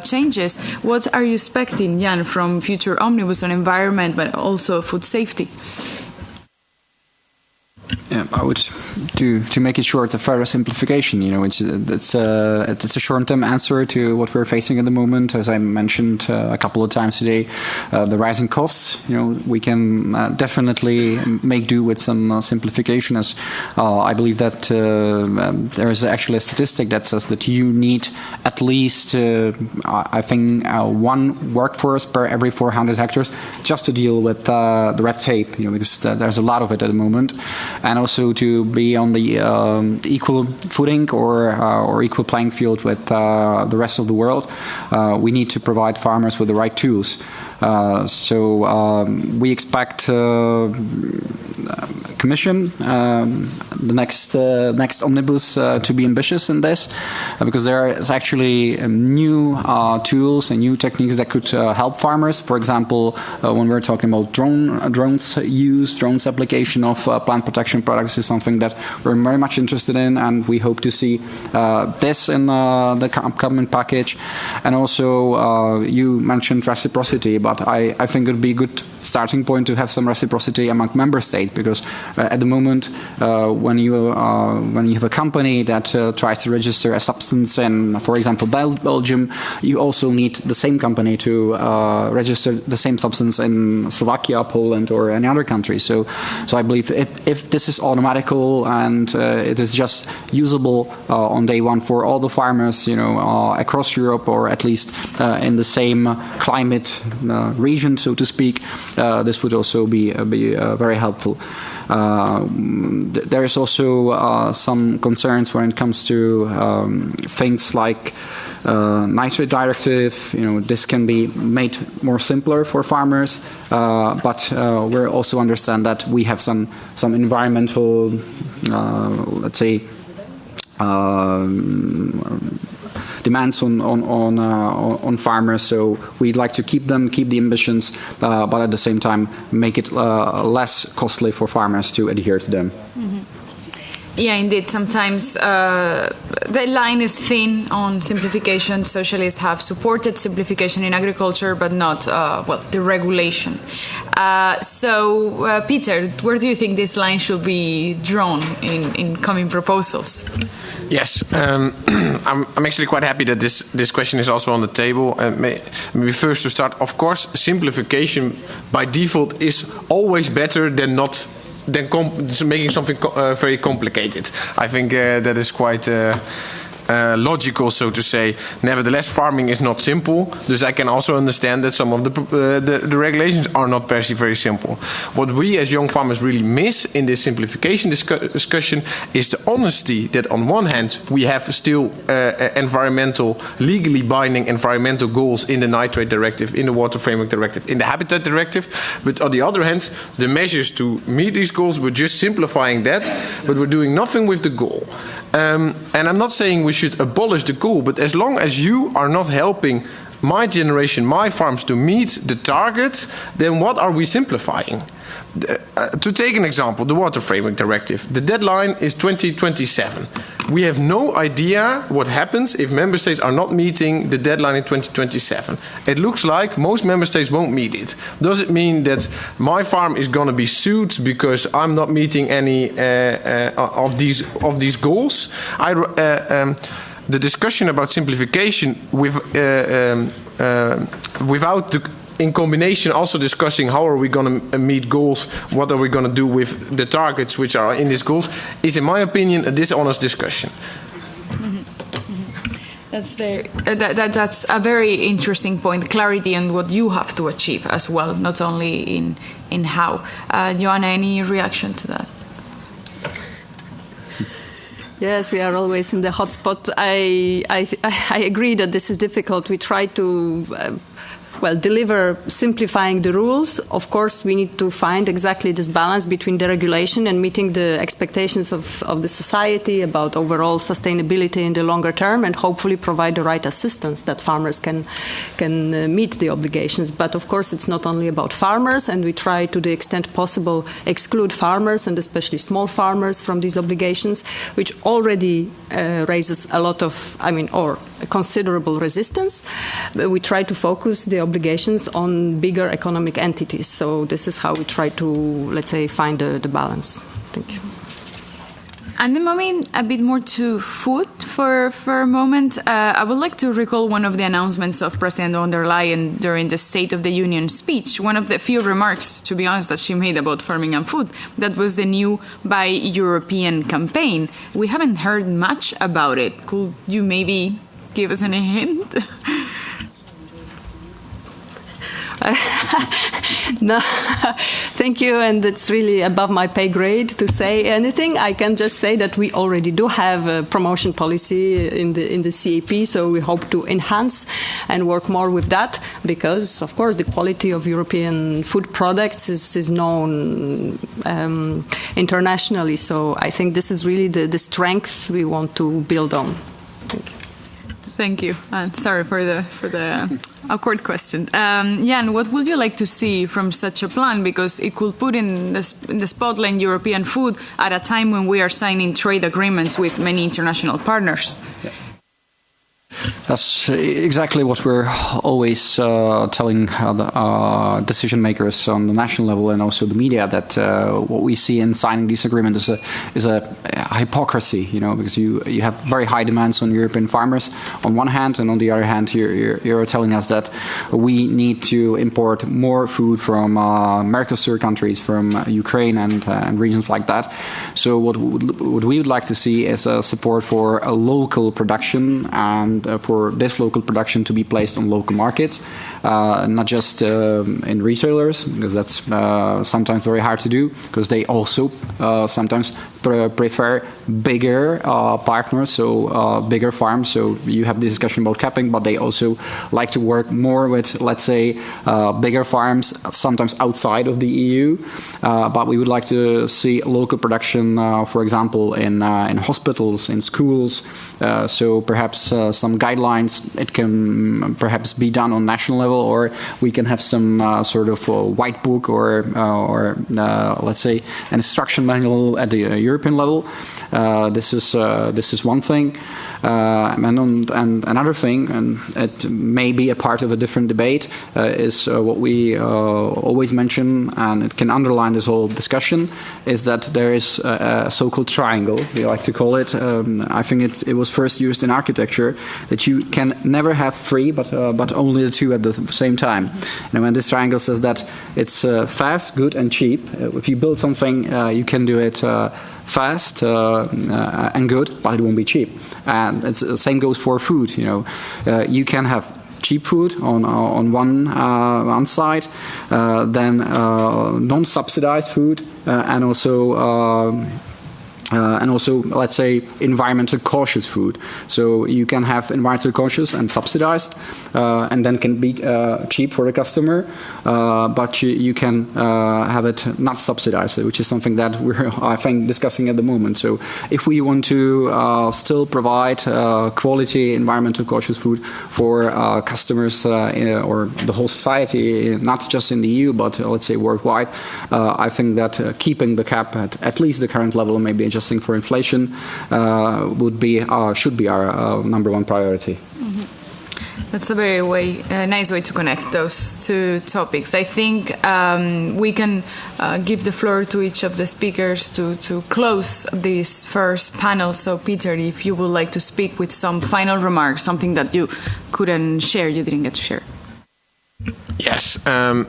changes. What are you expecting, Jan, from future omnibus on environment, but also food safety? Yeah, I would, to make it short, a further simplification. It's a short-term answer to what we're facing at the moment. As I mentioned a couple of times today, the rising costs. We can definitely make do with some simplification. As I believe that there is actually a statistic that says that you need at least, one workforce per every 400 hectares just to deal with the red tape. Because there's a lot of it at the moment. And also also to be on the equal footing or equal playing field with the rest of the world, we need to provide farmers with the right tools. So we expect Commission, the next omnibus, to be ambitious in this, because there is actually new tools and new techniques that could help farmers. For example, when we're talking about drones application of plant protection products is something that we're very much interested in, and we hope to see this in the upcoming package. And also, you mentioned reciprocity, but I think it would be a good starting point to have some reciprocity among member states, because at the moment, when you have a company that tries to register a substance in, for example, Belgium, you also need the same company to register the same substance in Slovakia, Poland, or any other country. So I believe if this is automatical and it is just usable on day one for all the farmers, across Europe, or at least in the same climate region, so to speak, this would also be very helpful. There is also some concerns when it comes to things like nitrate directive. This can be made more simpler for farmers, but we also understand that we have some environmental, let's say, demands on farmers, so we'd like to keep the ambitions, but at the same time make it less costly for farmers to adhere to them. Mm-hmm. Yeah, indeed. Sometimes the line is thin on simplification. Socialists have supported simplification in agriculture, but not, the regulation. So, Peter, where do you think this line should be drawn in coming proposals? Yes, I'm actually quite happy that this question is also on the table. Maybe first to start, of course, simplification by default is always better than making something very complicated. I think that is quite logical, so to say. Nevertheless, farming is not simple, dus I can also understand that some of the regulations are not very, very simple. What we as young farmers really miss in this simplification discussion is the honesty that on one hand we have still legally binding environmental goals in the Nitrate Directive, in the Water Framework Directive, in the Habitat Directive, but on the other hand, the measures to meet these goals, we're just simplifying that, but we're doing nothing with the goal. And I'm not saying we should abolish the goal, but as long as you are not helping my generation, my farms to meet the target, then what are we simplifying? To take an example, the Water Framework Directive, the deadline is 2027. We have no idea what happens if member states are not meeting the deadline in 2027. It looks like most member states won't meet it. Does it mean that my farm is going to be sued because I'm not meeting any of these goals? The discussion about simplification without in combination also discussing how are we going to meet goals, what are we going to do with the targets which are in these goals, is in my opinion a dishonest discussion. Mm-hmm. Mm-hmm. That's a very interesting point, clarity on what you have to achieve as well, not only in how. Joanna, any reaction to that? Yes, we are always in the hot spot. I agree that this is difficult. We try to deliver simplifying the rules. Of course, we need to find exactly this balance between the regulation and meeting the expectations of the society about overall sustainability in the longer term, and hopefully provide the right assistance that farmers can meet the obligations. But of course, it's not only about farmers, and we try to the extent possible exclude farmers, and especially small farmers, from these obligations, which already raises a lot of, or considerable resistance. We try to focus the obligations on bigger economic entities. So this is how we try to, let's say, find the balance. Thank you. And then moving a bit more to food for a moment, I would like to recall one of the announcements of President von der Leyen during the State of the Union speech, one of the few remarks, to be honest, that she made about farming and food. That was the new Buy European campaign. We haven't heard much about it. Could you maybe give us any hint? No, thank you, and it's really above my pay grade to say anything. I can just say that we already do have a promotion policy in the CAP, so we hope to enhance and work more with that, because, of course, the quality of European food products is known internationally. So I think this is really the strength we want to build on. Thank you. Thank you. Sorry for the awkward question. Jan, what would you like to see from such a plan? Because it could put in the spotlight European food at a time when we are signing trade agreements with many international partners. Yeah. That's exactly what we're always telling the decision makers on the national level and also the media, that what we see in signing these agreements is a hypocrisy, because you have very high demands on European farmers on one hand, and on the other hand you're telling us that we need to import more food from Mercosur countries, from Ukraine and regions like that. So what we would like to see is a support for a local production, and for this local production to be placed on local markets, not just in retailers, because that's sometimes very hard to do, because they also sometimes prefer bigger partners, so bigger farms. So you have this discussion about capping, but they also like to work more with, let's say, bigger farms, sometimes outside of the EU. But we would like to see local production, for example, in hospitals, in schools. So perhaps some guidelines. It can perhaps be done on national level, or we can have some sort of white book or let's say an instruction manual at the European level. This is one thing. And another thing, and it may be a part of a different debate, is what we always mention, and it can underline this whole discussion, is that there is a so-called triangle, we like to call it. I think it was first used in architecture, that you can never have three, but only the two at the same time. And when this triangle says that it's fast, good, and cheap, if you build something, you can do it fast and good, but it won't be cheap. And the same goes for food. You can have cheap food on one side, then non-subsidized food, and also, let's say, environmental cautious food. So you can have environmental cautious and subsidized, and then can be cheap for the customer, but you can have it not subsidized, which is something that we're, I think, discussing at the moment. So if we want to still provide quality environmental cautious food for customers or the whole society, not just in the EU, but let's say worldwide, I think that keeping the cap at least the current level, maybe just for inflation, should be our number one priority. Mm-hmm. That's a very nice way to connect those two topics. I think we can give the floor to each of the speakers to close this first panel. So, Peter, if you would like to speak with some final remarks, something that you couldn't share, you didn't get to share. Yes, and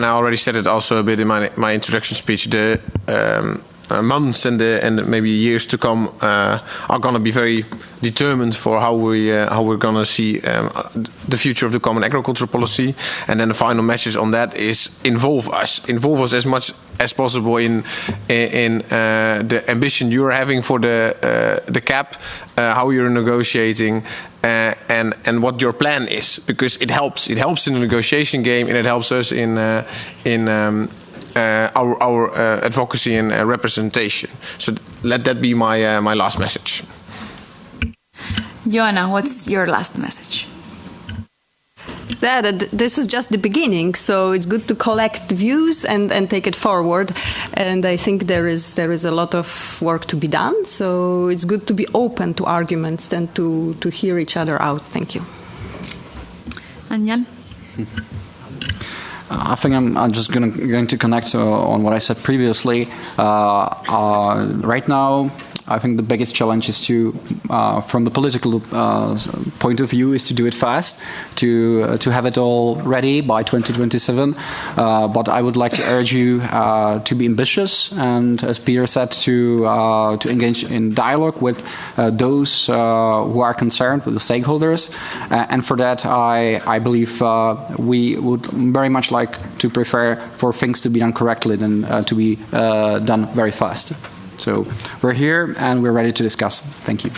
I already said it also a bit in my introduction speech. The months and maybe years to come are going to be very determined for how we're going to see the future of the common agricultural policy. And then the final message on that is involve us as much as possible in the ambition you're having for the cap, how you're negotiating, and what your plan is, because it helps in the negotiation game, and it helps us in our advocacy and representation. So let that be my last message. Joanna, what's your last message? That this is just the beginning, so it's good to collect views and take it forward. And I think there is a lot of work to be done. So it's good to be open to arguments and to hear each other out. Thank you. And Jan? I think I'm just going to connect on what I said previously. Right now, I think the biggest challenge is to, from the political point of view, is to do it fast, to have it all ready by 2027. But I would like to urge you to be ambitious, and as Peter said, to engage in dialogue with those who are concerned, with the stakeholders. And for that, I believe we would very much like to prefer for things to be done correctly than to be done very fast. So we're here and we're ready to discuss. Thank you.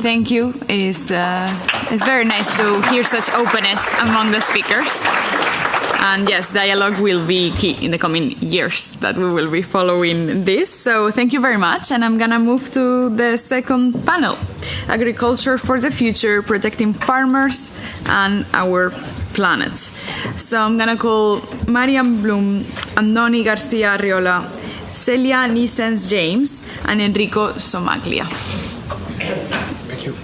Thank you. It's very nice to hear such openness among the speakers. And yes, dialogue will be key in the coming years that we will be following this. So thank you very much. And I'm going to move to the second panel, Agriculture for the Future, Protecting Farmers and Our Planet. So I'm going to call Marian Bloom, Andoni Garcia Arriola, Celia Nisens-James, and Enrico Somaglia. Thank you.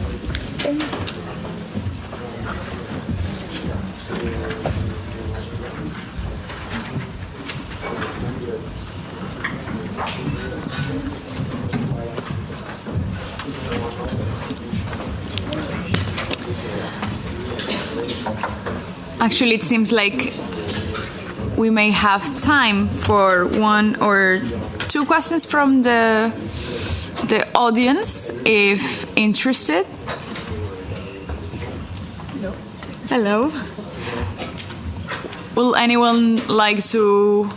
Actually, it seems like we may have time for one or two questions from the audience, if interested. Hello. Will anyone like to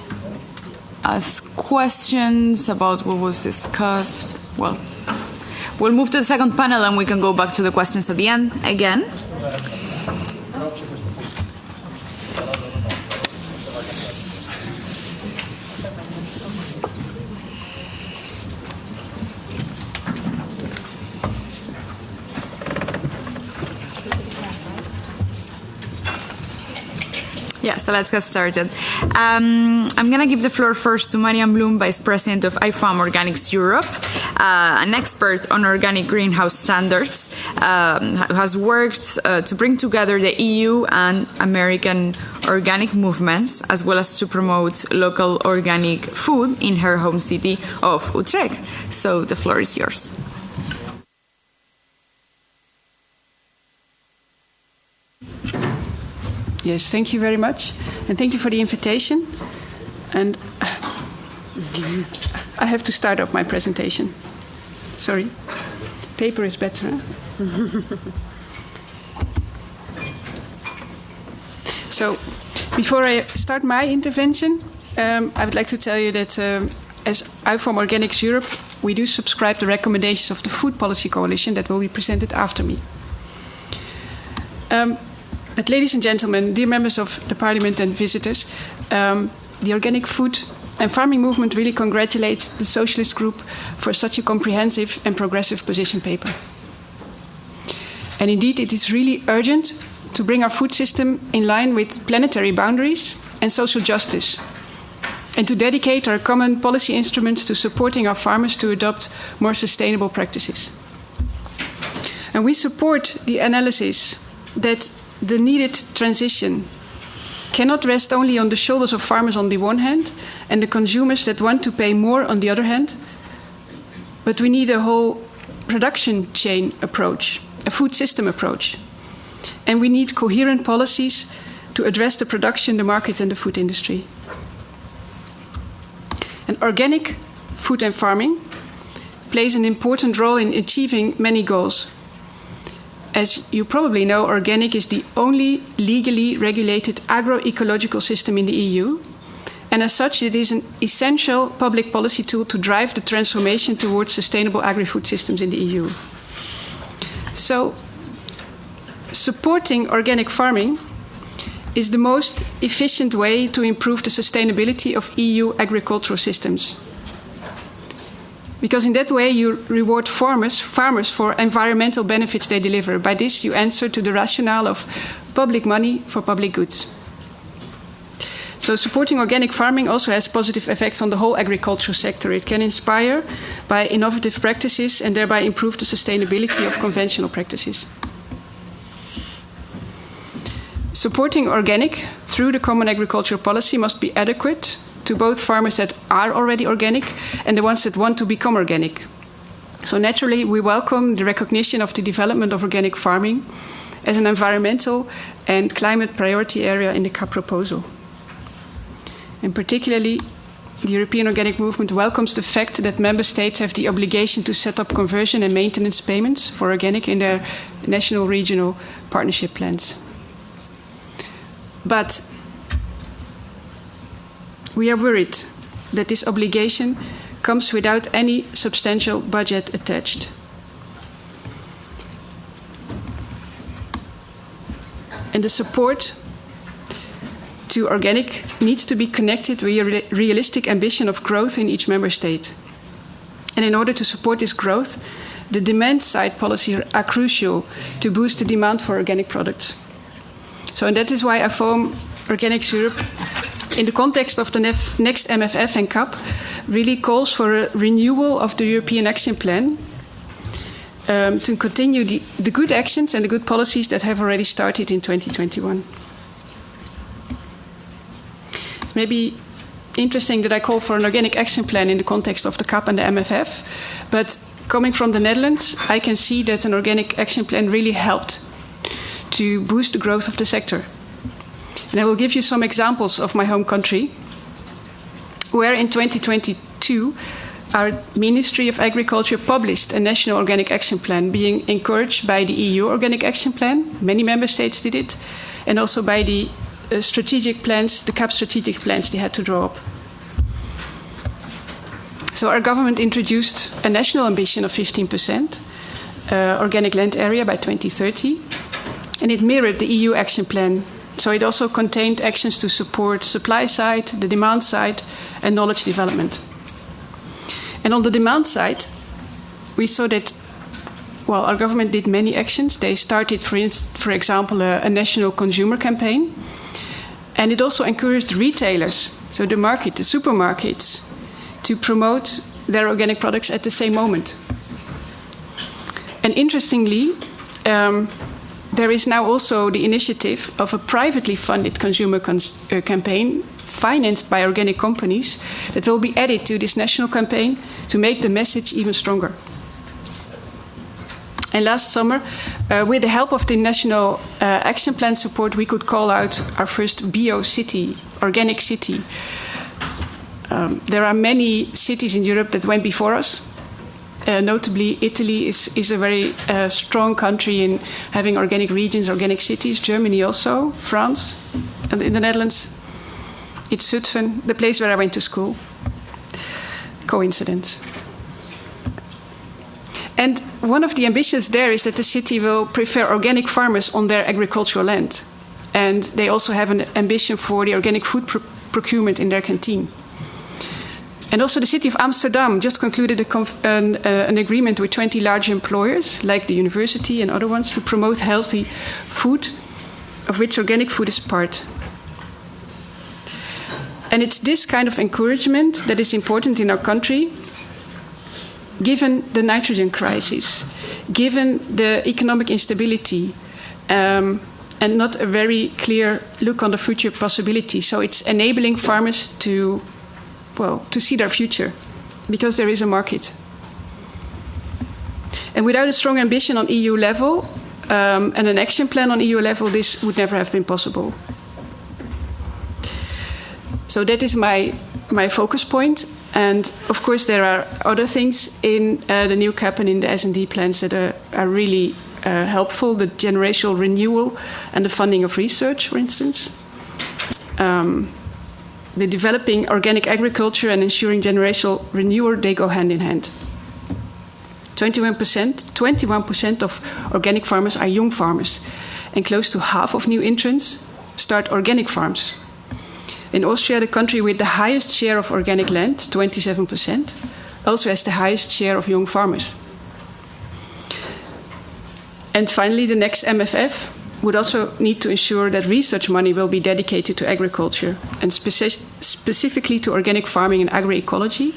ask questions about what was discussed? Well, we'll move to the second panel and we can go back to the questions at the end again. Yeah, so let's get started. I'm going to give the floor first to Marian Bloom, Vice President of IFAM Organics Europe, an expert on organic greenhouse standards, who has worked to bring together the EU and American organic movements, as well as to promote local organic food in her home city of Utrecht. So the floor is yours. Yes, thank you very much. And thank you for the invitation. And I have to start up my presentation. Sorry. Paper is better, huh? So, before I start my intervention, I would like to tell you that as IFAM Organics Europe, we do subscribe the recommendations of the Food Policy Coalition that will be presented after me. But ladies and gentlemen, dear members of the Parliament and visitors, the organic food and farming movement really congratulates the Socialist Group for such a comprehensive and progressive position paper. And indeed, it is really urgent to bring our food system in line with planetary boundaries and social justice, and to dedicate our common policy instruments to supporting our farmers to adopt more sustainable practices. And we support the analysis that the needed transition cannot rest only on the shoulders of farmers on the one hand and the consumers that want to pay more on the other hand, but we need a whole production chain approach, a food system approach. And we need coherent policies to address the production, the market and the food industry. And organic food and farming plays an important role in achieving many goals. As you probably know, organic is the only legally regulated agroecological system in the EU, and as such it is an essential public policy tool to drive the transformation towards sustainable agri-food systems in the EU. So, supporting organic farming is the most efficient way to improve the sustainability of EU agricultural systems. Because in that way you reward farmers for environmental benefits they deliver. By this you answer to the rationale of public money for public goods. So supporting organic farming also has positive effects on the whole agricultural sector. It can inspire by innovative practices and thereby improve the sustainability of conventional practices. Supporting organic through the Common Agricultural Policy must be adequate to both farmers that are already organic and the ones that want to become organic. So naturally, we welcome the recognition of the development of organic farming as an environmental and climate priority area in the CAP proposal. And particularly, the European Organic Movement welcomes the fact that member states have the obligation to set up conversion and maintenance payments for organic in their national regional partnership plans. But we are worried that this obligation comes without any substantial budget attached. And the support to organic needs to be connected with a realistic ambition of growth in each member state. And in order to support this growth, the demand-side policies are crucial to boost the demand for organic products. So, and that is why I form Organics Europe, in the context of the next MFF and CAP, really calls for a renewal of the European Action Plan to continue the good actions and the good policies that have already started in 2021. It's maybe interesting that I call for an organic action plan in the context of the CAP and the MFF, but coming from the Netherlands, I can see that an organic action plan really helped to boost the growth of the sector. And I will give you some examples of my home country, where in 2022, our Ministry of Agriculture published a national organic action plan, being encouraged by the EU Organic Action Plan. Many member states did it, and also by the strategic plans, the CAP strategic plans they had to draw up. So our government introduced a national ambition of 15% organic land area by 2030, and it mirrored the EU Action Plan. So it also contained actions to support supply side, the demand side, and knowledge development. And on the demand side, we saw that, well, our government did many actions. They started, for example, a national consumer campaign. And it also encouraged retailers, so the market, the supermarkets, to promote their organic products at the same moment. And interestingly, there is now also the initiative of a privately funded consumer campaign financed by organic companies that will be added to this national campaign to make the message even stronger. And last summer, with the help of the National Action Plan support, we could call out our first bio city, organic city. There are many cities in Europe that went before us. Notably, Italy is a very strong country in having organic regions, organic cities. Germany also, France, and in the Netherlands, it's Zutphen, the place where I went to school. Coincidence. And one of the ambitions there is that the city will prefer organic farmers on their agricultural land. And they also have an ambition for the organic food procurement in their canteen. And also the city of Amsterdam just concluded an agreement with 20 large employers, like the university and other ones, to promote healthy food, of which organic food is part. And it's this kind of encouragement that is important in our country, given the nitrogen crisis, given the economic instability, and not a very clear look on the future possibility. So it's enabling farmers to see their future, because there is a market. And without a strong ambition on EU level and an action plan on EU level, this would never have been possible. So that is my focus point. And of course, there are other things in the new CAP and in the S&D plans that are really helpful. The generational renewal and the funding of research, for instance. The developing organic agriculture and ensuring generational renewal, they go hand in hand. 21% of organic farmers are young farmers, and close to half of new entrants start organic farms. In Austria, the country with the highest share of organic land, 27%, also has the highest share of young farmers. And finally, the next MFF would also need to ensure that research money will be dedicated to agriculture, and specifically to organic farming and agroecology,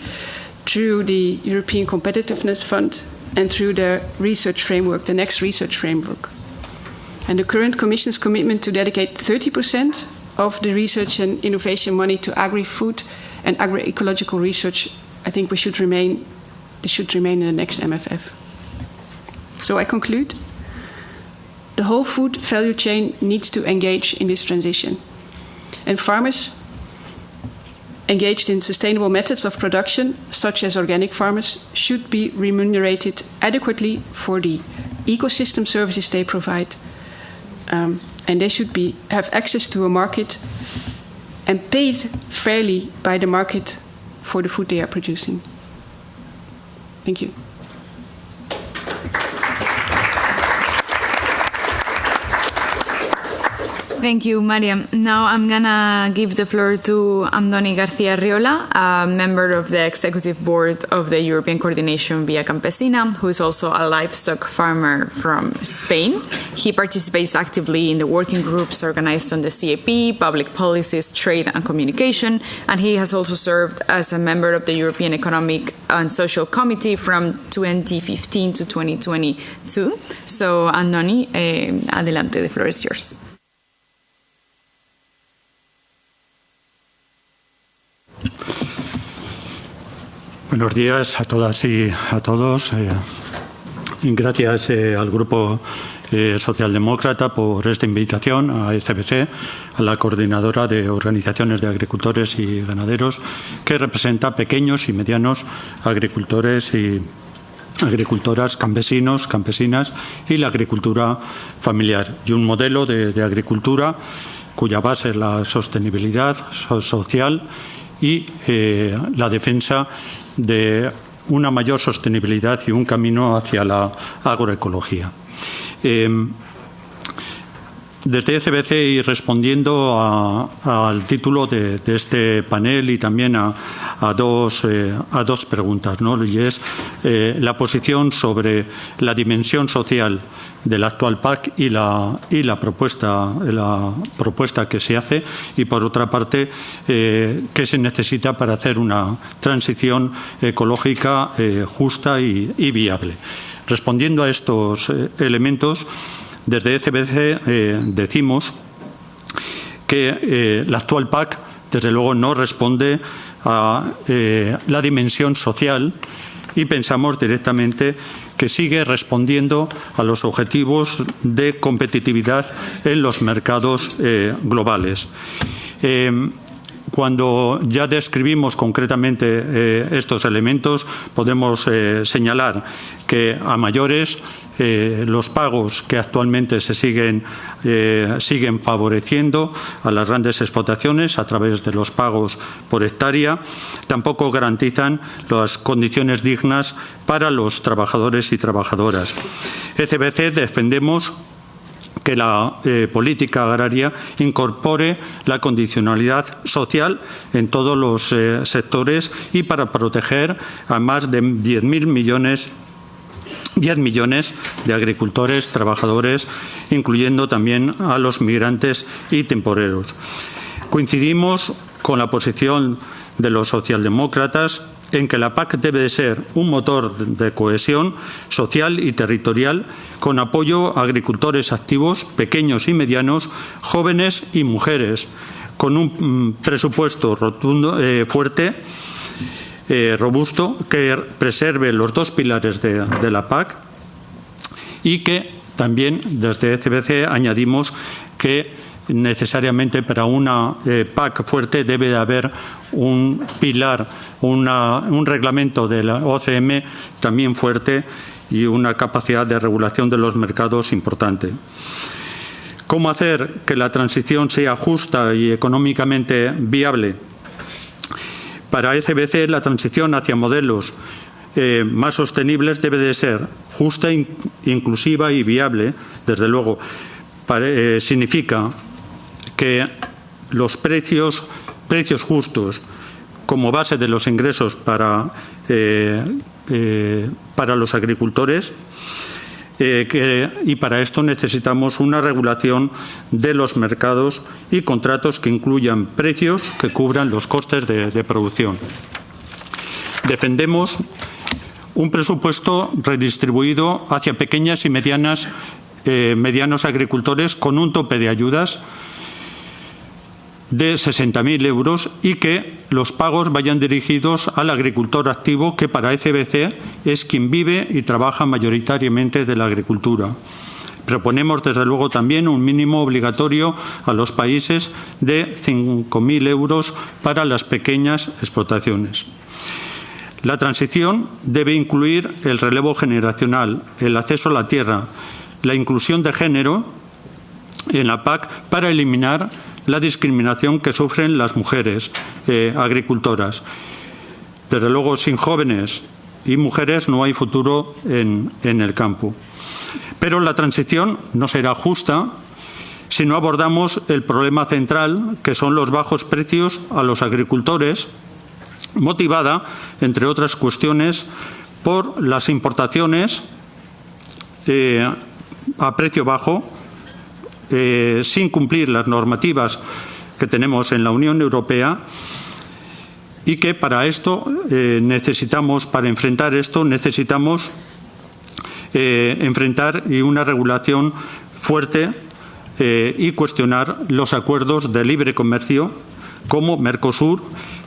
through the European Competitiveness Fund and through the research framework, the next research framework. And the current Commission's commitment to dedicate 30% of the research and innovation money to agri-food and agroecological research, I think we should remain this should remain in the next MFF. So I conclude. The whole food value chain needs to engage in this transition. And farmers engaged in sustainable methods of production, such as organic farmers, should be remunerated adequately for the ecosystem services they provide. And they should have access to a market and paid fairly by the market for the food they are producing. Thank you. Thank you, Mariam. Now I'm going to give the floor to Andoni García Riola, a member of the Executive Board of the European Coordination Via Campesina, who is also a livestock farmer from Spain. He participates actively in the working groups organized on the CAP, public policies, trade and communication, and he has also served as a member of the European Economic and Social Committee from 2015 to 2022. So, Andoni, adelante, the floor is yours. Buenos días a todas y a todos. Gracias al Grupo Socialdemócrata por esta invitación a ECBC, a la coordinadora de organizaciones de agricultores y ganaderos, que representa pequeños y medianos agricultores y agricultoras, campesinos, campesinas y la agricultura familiar, y un modelo de agricultura cuya base es la sostenibilidad social y la defensa de una mayor sostenibilidad y un camino hacia la agroecología. Desde ECBC y respondiendo al título de este panel y también a dos preguntas, ¿no? Y es la posición sobre la dimensión social de la actual PAC y la propuesta que se hace, y por otra parte qué se necesita para hacer una transición ecológica justa y viable. Respondiendo a estos elementos, desde ECBC decimos que la actual PAC, desde luego, no responde a la dimensión social, y pensamos directamente que sigue respondiendo a los objetivos de competitividad en los mercados globales. Cuando ya describimos concretamente estos elementos, podemos señalar que a mayores los pagos que actualmente se siguen favoreciendo a las grandes explotaciones a través de los pagos por hectárea tampoco garantizan las condiciones dignas para los trabajadores y trabajadoras. ECBC defendemos que la política agraria incorpore la condicionalidad social en todos los sectores y para proteger a más de 10 millones de agricultores, trabajadores, incluyendo también a los migrantes y temporeros. Coincidimos con la posición de los socialdemócratas en que la PAC debe de ser un motor de cohesión social y territorial con apoyo a agricultores activos, pequeños y medianos, jóvenes y mujeres, con un presupuesto fuerte, robusto, que preserve los dos pilares de la PAC, y que también desde ECBC añadimos que necesariamente para una PAC fuerte debe de haber un pilar, un reglamento de la OCM también fuerte y una capacidad de regulación de los mercados importante. ¿Cómo hacer que la transición sea justa y económicamente viable? Para ECBC, la transición hacia modelos más sostenibles debe de ser justa, inclusiva y viable. Desde luego, significa que los precios justos como base de los ingresos para los agricultores, y para esto necesitamos una regulación de los mercados y contratos que incluyan precios que cubran los costes de producción. Defendemos un presupuesto redistribuido hacia pequeñas y medianos agricultores con un tope de ayudas de 60.000 euros y que los pagos vayan dirigidos al agricultor activo, que para ECBC es quien vive y trabaja mayoritariamente de la agricultura. Proponemos, desde luego, también un mínimo obligatorio a los países de 5.000 euros para las pequeñas explotaciones. La transición debe incluir el relevo generacional, el acceso a la tierra, la inclusión de género en la PAC para eliminar la discriminación que sufren las mujeres agricultoras. Desde luego, sin jóvenes y mujeres no hay futuro en el campo. Pero la transición no será justa si no abordamos el problema central, que son los bajos precios a los agricultores, motivada, entre otras cuestiones, por las importaciones a precio bajo, sin cumplir las normativas que tenemos en la Unión Europea, y que para esto para enfrentar esto necesitamos enfrentar una regulación fuerte y cuestionar los acuerdos de libre comercio como Mercosur,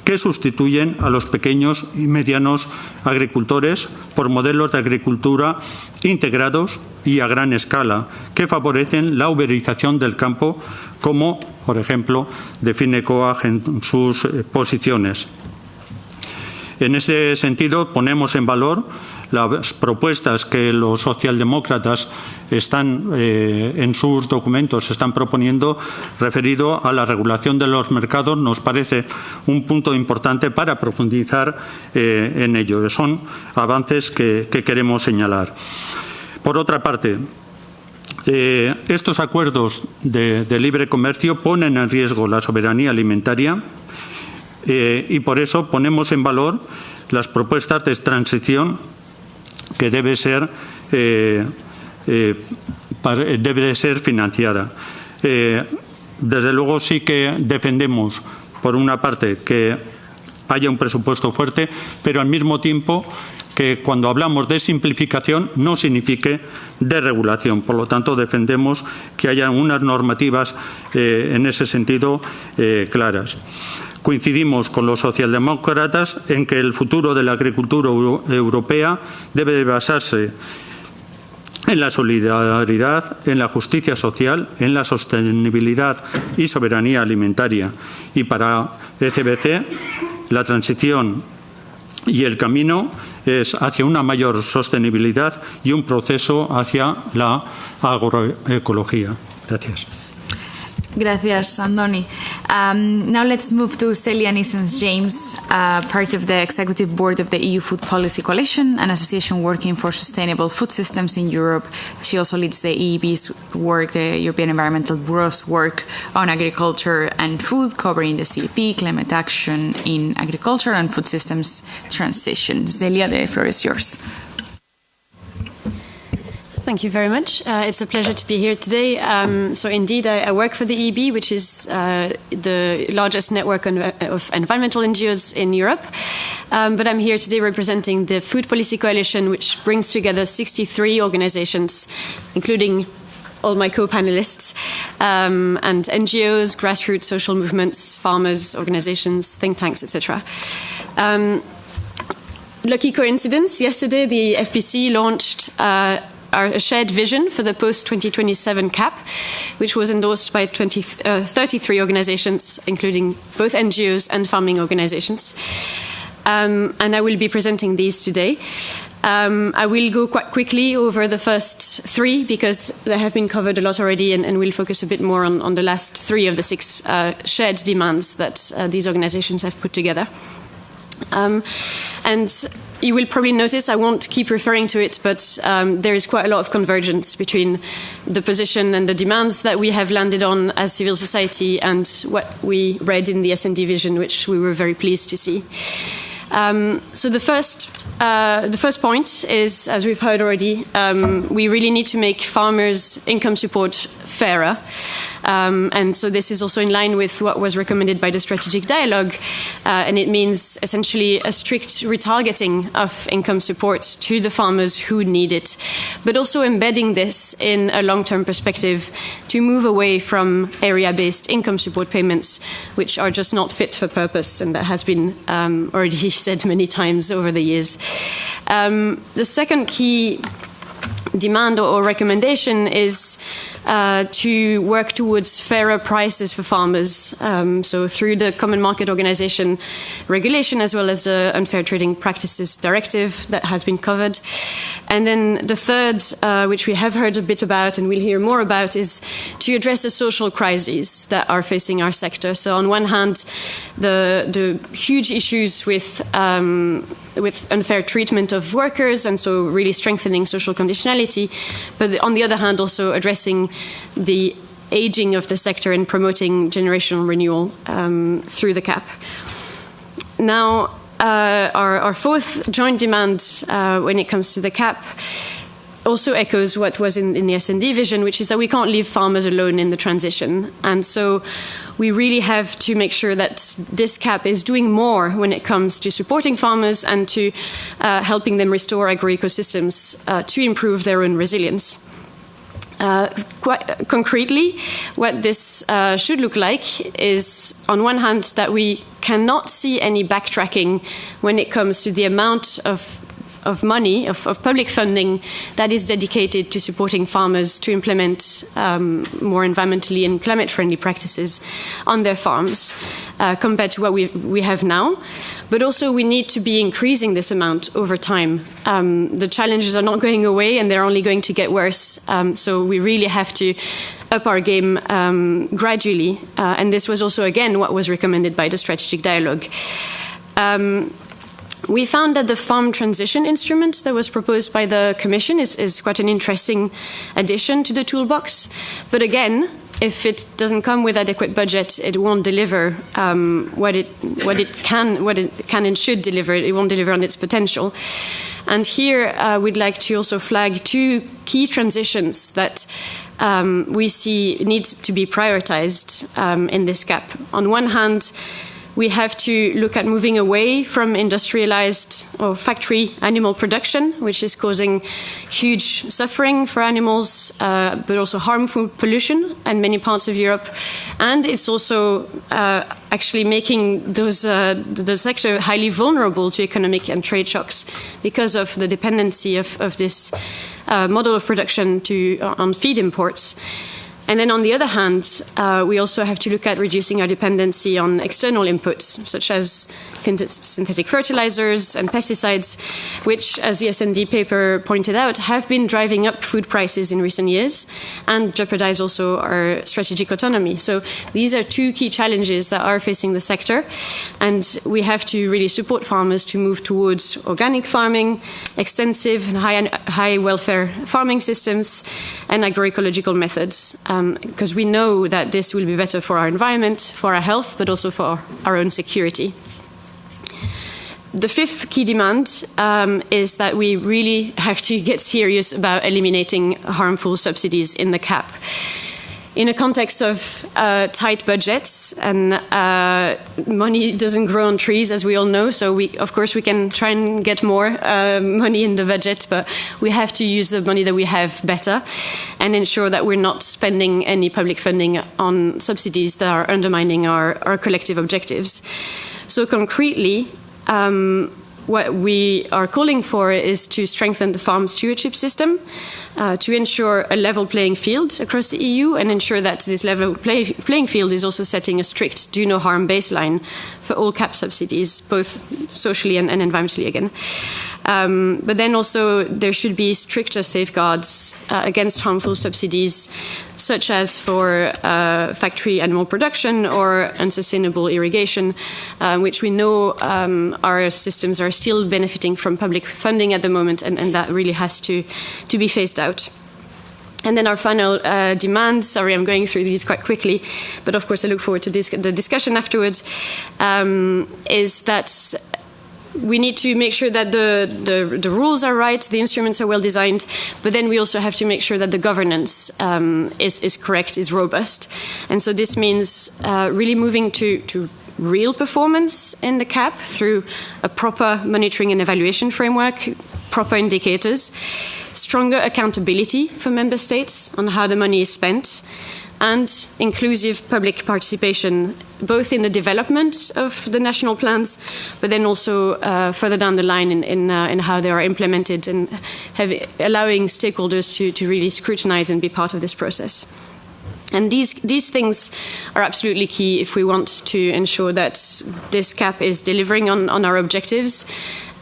que sustituyen a los pequeños y medianos agricultores por modelos de agricultura integrados y a gran escala, que favorecen la uberización del campo, como, por ejemplo, define COAG en sus posiciones. En ese sentido, ponemos en valor las propuestas que los socialdemócratas están en sus documentos están proponiendo referido a la regulación de los mercados. Nos parece un punto importante para profundizar en ello. Son avances que queremos señalar. Por otra parte, estos acuerdos de libre comercio ponen en riesgo la soberanía alimentaria y por eso ponemos en valor las propuestas de transición que debe ser financiada. Desde luego sí que defendemos, por una parte, que haya un presupuesto fuerte, pero al mismo tiempo que cuando hablamos de simplificación no signifique desregulación. Por lo tanto, defendemos que haya unas normativas en ese sentido claras. Coincidimos con los socialdemócratas en que el futuro de la agricultura europea debe basarse en la solidaridad, en la justicia social, en la sostenibilidad y soberanía alimentaria. Y para ECBC, la transición y el camino es hacia una mayor sostenibilidad y un proceso hacia la agroecología. Gracias. Gracias, Andoni. Now let's move to Celia Nissens-James, part of the Executive Board of the EU Food Policy Coalition, an association working for sustainable food systems in Europe. She also leads the EEB's work, the European Environmental Bureau's work on agriculture and food, covering the CAP, climate action in agriculture and food systems transition. Celia, the floor is yours. Thank you very much. It's a pleasure to be here today. So indeed, I work for the EEB, which is the largest network of environmental NGOs in Europe. But I'm here today representing the Food Policy Coalition, which brings together 63 organizations, including all my co-panelists, and NGOs, grassroots social movements, farmers, organizations, think tanks, etc. Lucky coincidence, yesterday the FPC launched a shared vision for the post-2027 CAP, which was endorsed by 33 organizations, including both NGOs and farming organizations. And I will be presenting these today. I will go quite quickly over the first three because they have been covered a lot already, and we'll focus a bit more on the last three of the six shared demands that these organizations have put together. And you will probably notice I won't keep referring to it, but there is quite a lot of convergence between the position and the demands that we have landed on as civil society and what we read in the S&D vision, which we were very pleased to see. So the first point is, as we've heard already, we really need to make farmers' income support fairer. And so this is also in line with what was recommended by the strategic dialogue, and it means essentially a strict retargeting of income support to the farmers who need it, but also embedding this in a long-term perspective to move away from area-based income support payments, which are just not fit for purpose, and that has been already said many times over the years. The second key demand or recommendation is to work towards fairer prices for farmers, so through the Common Market Organization regulation as well as the Unfair Trading Practices Directive that has been covered. And then the third, which we have heard a bit about and we'll hear more about, is to address the social crises that are facing our sector. So on one hand, the huge issues with unfair treatment of workers, and so really strengthening social conditionality, but on the other hand also addressing the aging of the sector and promoting generational renewal through the CAP. Now, our fourth joint demand when it comes to the CAP also echoes what was in the S&D vision, which is that we can't leave farmers alone in the transition. And so we really have to make sure that this CAP is doing more when it comes to supporting farmers and to helping them restore agroecosystems to improve their own resilience. Quite concretely, what this should look like is, on one hand, that we cannot see any backtracking when it comes to the amount of money, of public funding that is dedicated to supporting farmers to implement more environmentally and climate-friendly practices on their farms compared to what we have now. But also we need to be increasing this amount over time. The challenges are not going away and they're only going to get worse. So we really have to up our game gradually. And this was also, again, what was recommended by the strategic dialogue. We found that the farm transition instrument that was proposed by the Commission is quite an interesting addition to the toolbox. But again, if it doesn't come with adequate budget, it won't deliver what it can and should deliver. It won't deliver on its potential. And here we'd like to also flag two key transitions that we see need to be prioritized in this CAP. On one hand, we have to look at moving away from industrialized or factory animal production, which is causing huge suffering for animals, but also harmful pollution in many parts of Europe. And it's also actually making the sector highly vulnerable to economic and trade shocks because of the dependency of this model of production on feed imports. And then on the other hand, we also have to look at reducing our dependency on external inputs, such as synthetic fertilizers and pesticides, which, as the S&D paper pointed out, have been driving up food prices in recent years and jeopardize also our strategic autonomy. So these are two key challenges that are facing the sector, and we have to really support farmers to move towards organic farming, extensive and high welfare farming systems, and agroecological methods. Because we know that this will be better for our environment, for our health, but also for our own security. The fifth key demand is that we really have to get serious about eliminating harmful subsidies in the CAP. In a context of tight budgets, and money doesn't grow on trees, as we all know, so of course we can try and get more money in the budget, but we have to use the money that we have better and ensure that we're not spending any public funding on subsidies that are undermining our collective objectives. So concretely, what we are calling for is to strengthen the farm stewardship system, to ensure a level playing field across the EU and ensure that this level playing field is also setting a strict do no harm baseline for all CAP subsidies, both socially and environmentally again. But then also there should be stricter safeguards against harmful subsidies, such as for factory animal production or unsustainable irrigation, which we know our systems are still benefiting from public funding at the moment, and that really has to be phased out. And then our final demand, sorry, I'm going through these quite quickly, but of course I look forward to the discussion afterwards, is that we need to make sure that the rules are right, the instruments are well designed, but then we also have to make sure that the governance is correct, is robust. And so this means really moving to real performance in the CAP through a proper monitoring and evaluation framework, proper indicators, stronger accountability for member states on how the money is spent, and inclusive public participation, both in the development of the national plans, but then also further down the line in how they are implemented, and allowing stakeholders to really scrutinize and be part of this process. And these things are absolutely key if we want to ensure that this CAP is delivering on our objectives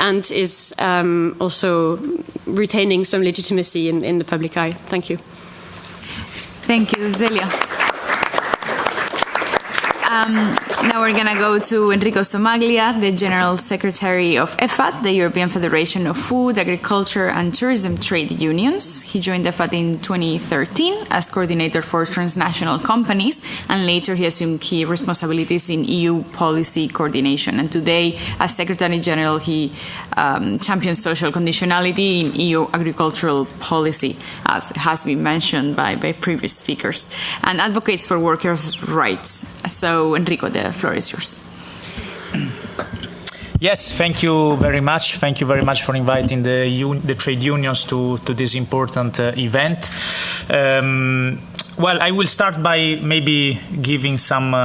and is also retaining some legitimacy in the public eye. Thank you. Thank you, Zelia. Now we're going to go to Enrico Somaglia, the General Secretary of EFAT, the European Federation of Food, Agriculture and Tourism Trade Unions. He joined EFAT in 2013 as coordinator for transnational companies, and later he assumed key responsibilities in EU policy coordination. And today, as Secretary General, he champions social conditionality in EU agricultural policy, as has been mentioned by previous speakers, and advocates for workers' rights. So, Enrico, the floor is yours. Yes, thank you very much. Thank you very much for inviting the trade unions to this important event. Well, I will start by maybe giving some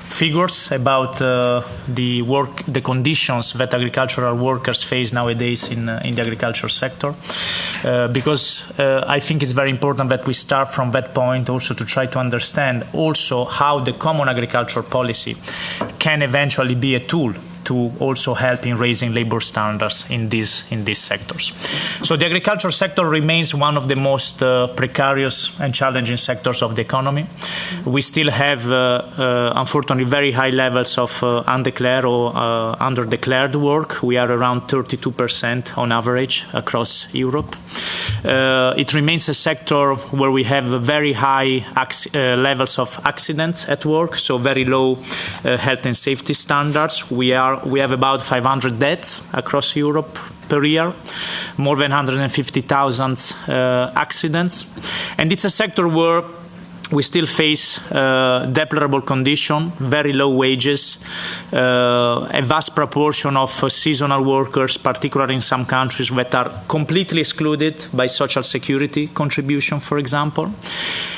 figures about the conditions that agricultural workers face nowadays in the agriculture sector, because I think it's very important that we start from that point also to try to understand also how the common agricultural policy can eventually be a tool to also help in raising labor standards in these sectors. So the agriculture sector remains one of the most precarious and challenging sectors of the economy. We still have, unfortunately, very high levels of undeclared or underdeclared work. We are around 32% on average across Europe. It remains a sector where we have very high levels of accidents at work, so very low health and safety standards. We have about 500 deaths across Europe per year, more than 150,000 accidents. And it's a sector where we still face deplorable conditions, very low wages, a vast proportion of seasonal workers, particularly in some countries that are completely excluded by social security contribution, for example.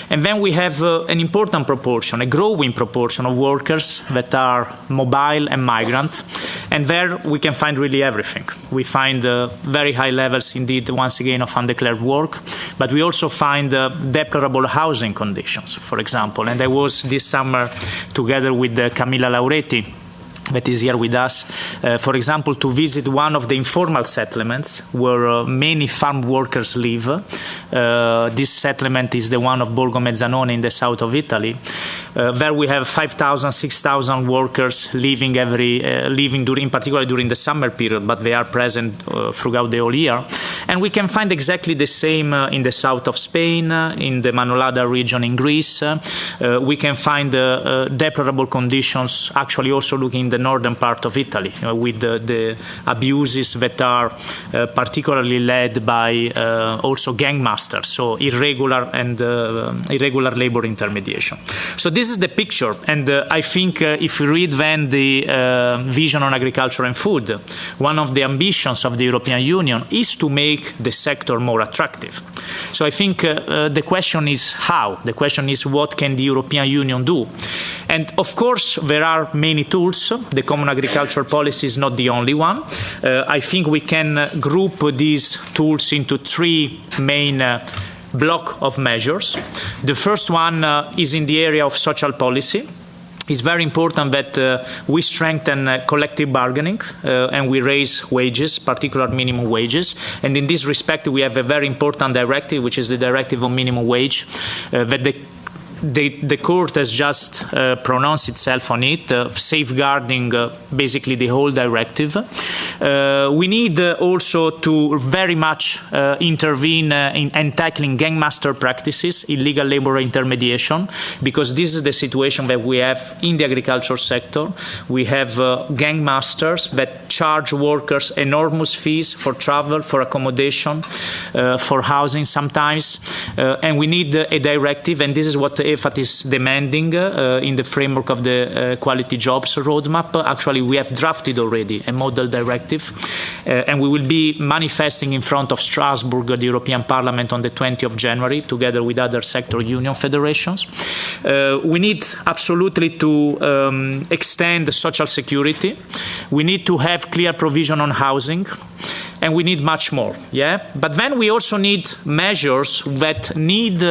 And then we have an important proportion, a growing proportion of workers that are mobile and migrant. And there we can find really everything. We find very high levels, indeed, once again, of undeclared work. But we also find deplorable housing conditions, for example. And I was this summer together with Camilla Lauretti, that is here with us, for example, to visit one of the informal settlements where many farm workers live. This settlement is the one of Borgo Mezzanone in the south of Italy. There we have 5,000, 6,000 workers living particularly during the summer period, but they are present throughout the whole year. And we can find exactly the same in the south of Spain, in the Manolada region in Greece. We can find deplorable conditions actually also looking in the northern part of Italy, with the abuses that are particularly led by also gangmasters, so irregular labor intermediation. So this is the picture, and I think if we read then the vision on agriculture and food, one of the ambitions of the European Union is to make the sector more attractive. So I think the question is how? The question is what can the European Union do? And of course there are many tools. The common agricultural policy is not the only one. I think we can group these tools into three main block of measures. The first one is in the area of social policy. It's very important that we strengthen collective bargaining and we raise wages, particularly minimum wages. And in this respect, we have a very important directive, which is the Directive on Minimum Wage, that the the court has just pronounced itself on it, safeguarding basically the whole directive. We need also to very much intervene in tackling gangmaster practices, illegal labor intermediation, because this is the situation that we have in the agriculture sector. We have gangmasters that charge workers enormous fees for travel, for accommodation, for housing sometimes, and we need a directive, and this is what the EFAT is demanding in the framework of the Quality Jobs Roadmap. Actually, we have drafted already a model directive, and we will be manifesting in front of Strasbourg, the European Parliament, on the 20th of January, together with other sector union federations. We need absolutely to extend social security. We need to have clear provision on housing, and we need much more. But then we also need measures that need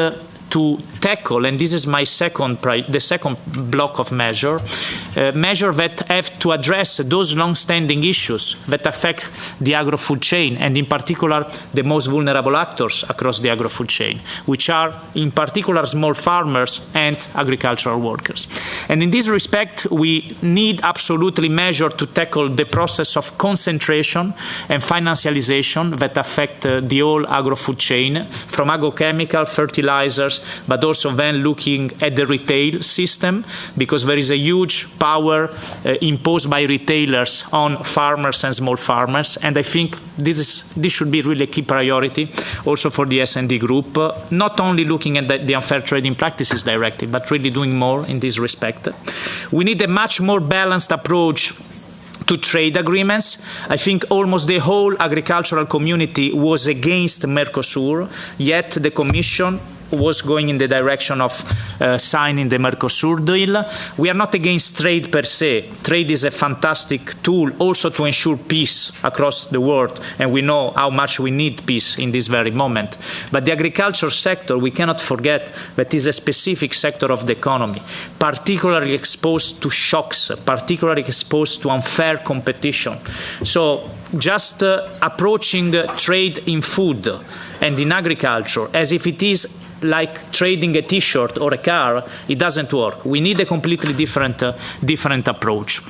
to tackle, and this is my the second block of measures that have to address those long-standing issues that affect the agro-food chain, and in particular the most vulnerable actors across the agro-food chain, which are in particular small farmers and agricultural workers. And in this respect, we need absolutely measures to tackle the process of concentration and financialization that affect the whole agro-food chain, from agrochemical, fertilizers, but also then looking at the retail system, because there is a huge power imposed by retailers on farmers and small farmers, and I think this should be really a key priority also for the S&D Group, not only looking at the Unfair Trading Practices Directive, but really doing more in this respect. We need a much more balanced approach to trade agreements. I think almost the whole agricultural community was against Mercosur, yet the Commission was going in the direction of signing the Mercosur deal. We are not against trade per se. Trade is a fantastic tool also to ensure peace across the world, and we know how much we need peace in this very moment. But the agriculture sector, we cannot forget that is a specific sector of the economy, particularly exposed to shocks, particularly exposed to unfair competition. So just approaching trade in food and in agriculture as if it is like trading a T-shirt or a car, it doesn't work. We need a completely different approach.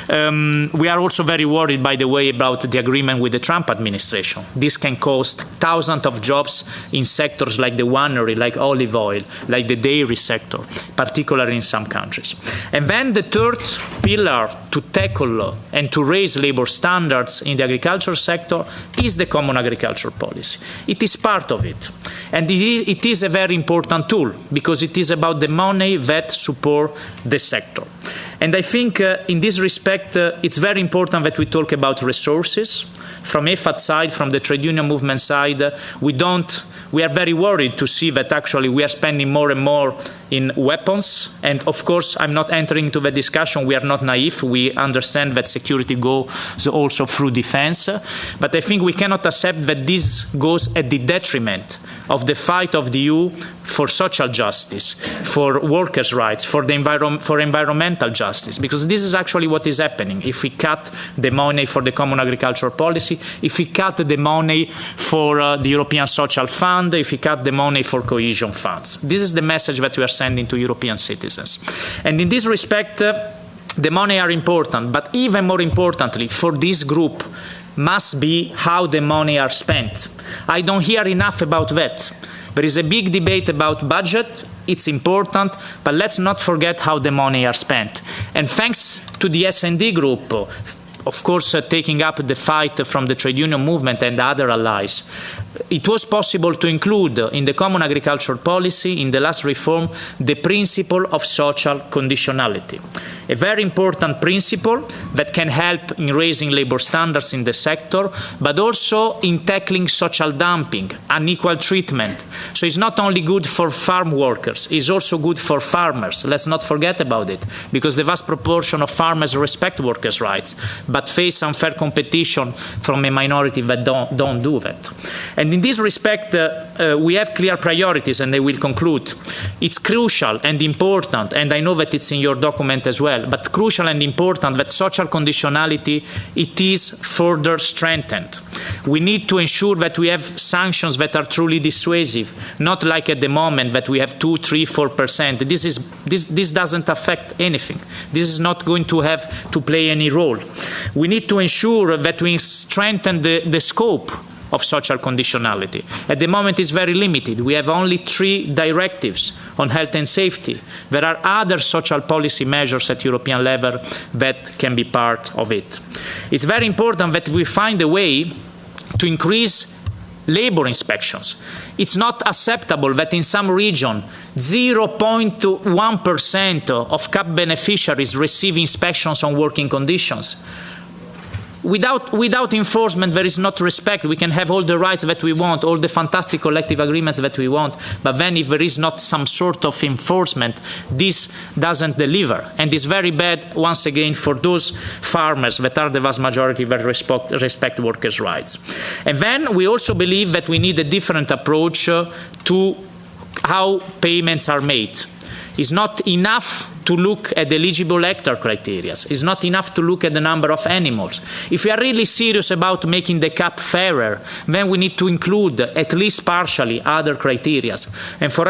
We are also very worried, by the way, about the agreement with the Trump administration. This can cost thousands of jobs in sectors like the winery, like olive oil, like the dairy sector, particularly in some countries. And then the third pillar to tackle and to raise labor standards in the agriculture sector is the common agriculture policy. It is part of it. And it is a very important tool because it is about the money that support the sector. And I think in this respect, it's very important that we talk about resources. From EFAT side, from the trade union movement side, we are very worried to see that actually we are spending more and more in weapons. And of course, I'm not entering into the discussion. We are not naive. We understand that security goes also through defense. But I think we cannot accept that this goes at the detriment of the fight of the EU for social justice, for workers' rights, for environmental justice, because this is actually what is happening. If we cut the money for the common agricultural policy, if we cut the money for the European Social Fund, if we cut the money for cohesion funds. This is the message that we are sending to European citizens. And in this respect, the money are important, but even more importantly, for this group, must be how the money are spent. I don't hear enough about that. There is a big debate about budget. It's important, but let's not forget how the money are spent. And thanks to the S&D Group, of course, taking up the fight from the trade union movement and other allies, it was possible to include in the common agricultural policy, in the last reform, the principle of social conditionality. A very important principle that can help in raising labor standards in the sector, but also in tackling social dumping, unequal treatment. So it's not only good for farm workers, it's also good for farmers. Let's not forget about it, because the vast proportion of farmers respect workers' rights. but face unfair competition from a minority that don't do that. And in this respect, we have clear priorities, and I will conclude. It's crucial and important, and I know that it's in your document as well, but crucial and important that social conditionality, it is further strengthened. We need to ensure that we have sanctions that are truly dissuasive, not like at the moment that we have 2, 3, 4%. This doesn't affect anything. This is not going to have to play any role. We need to ensure that we strengthen the scope of social conditionality. At the moment, it's very limited. We have only 3 directives on health and safety. There are other social policy measures at European level that can be part of it. It's very important that we find a way to increase labor inspections. It's not acceptable that in some region 0.1% of CAP beneficiaries receive inspections on working conditions. Without enforcement, there is not respect. We can have all the rights that we want, all the fantastic collective agreements that we want, but then if there is not some sort of enforcement, this doesn't deliver. And it's very bad, once again, for those farmers that are the vast majority that respect workers' rights. And then we also believe that we need a different approach to how payments are made. It's not enough to look at the eligible hectare criteria. It's not enough to look at the number of animals. If we are really serious about making the CAP fairer, then we need to include, at least partially, other criteria. And for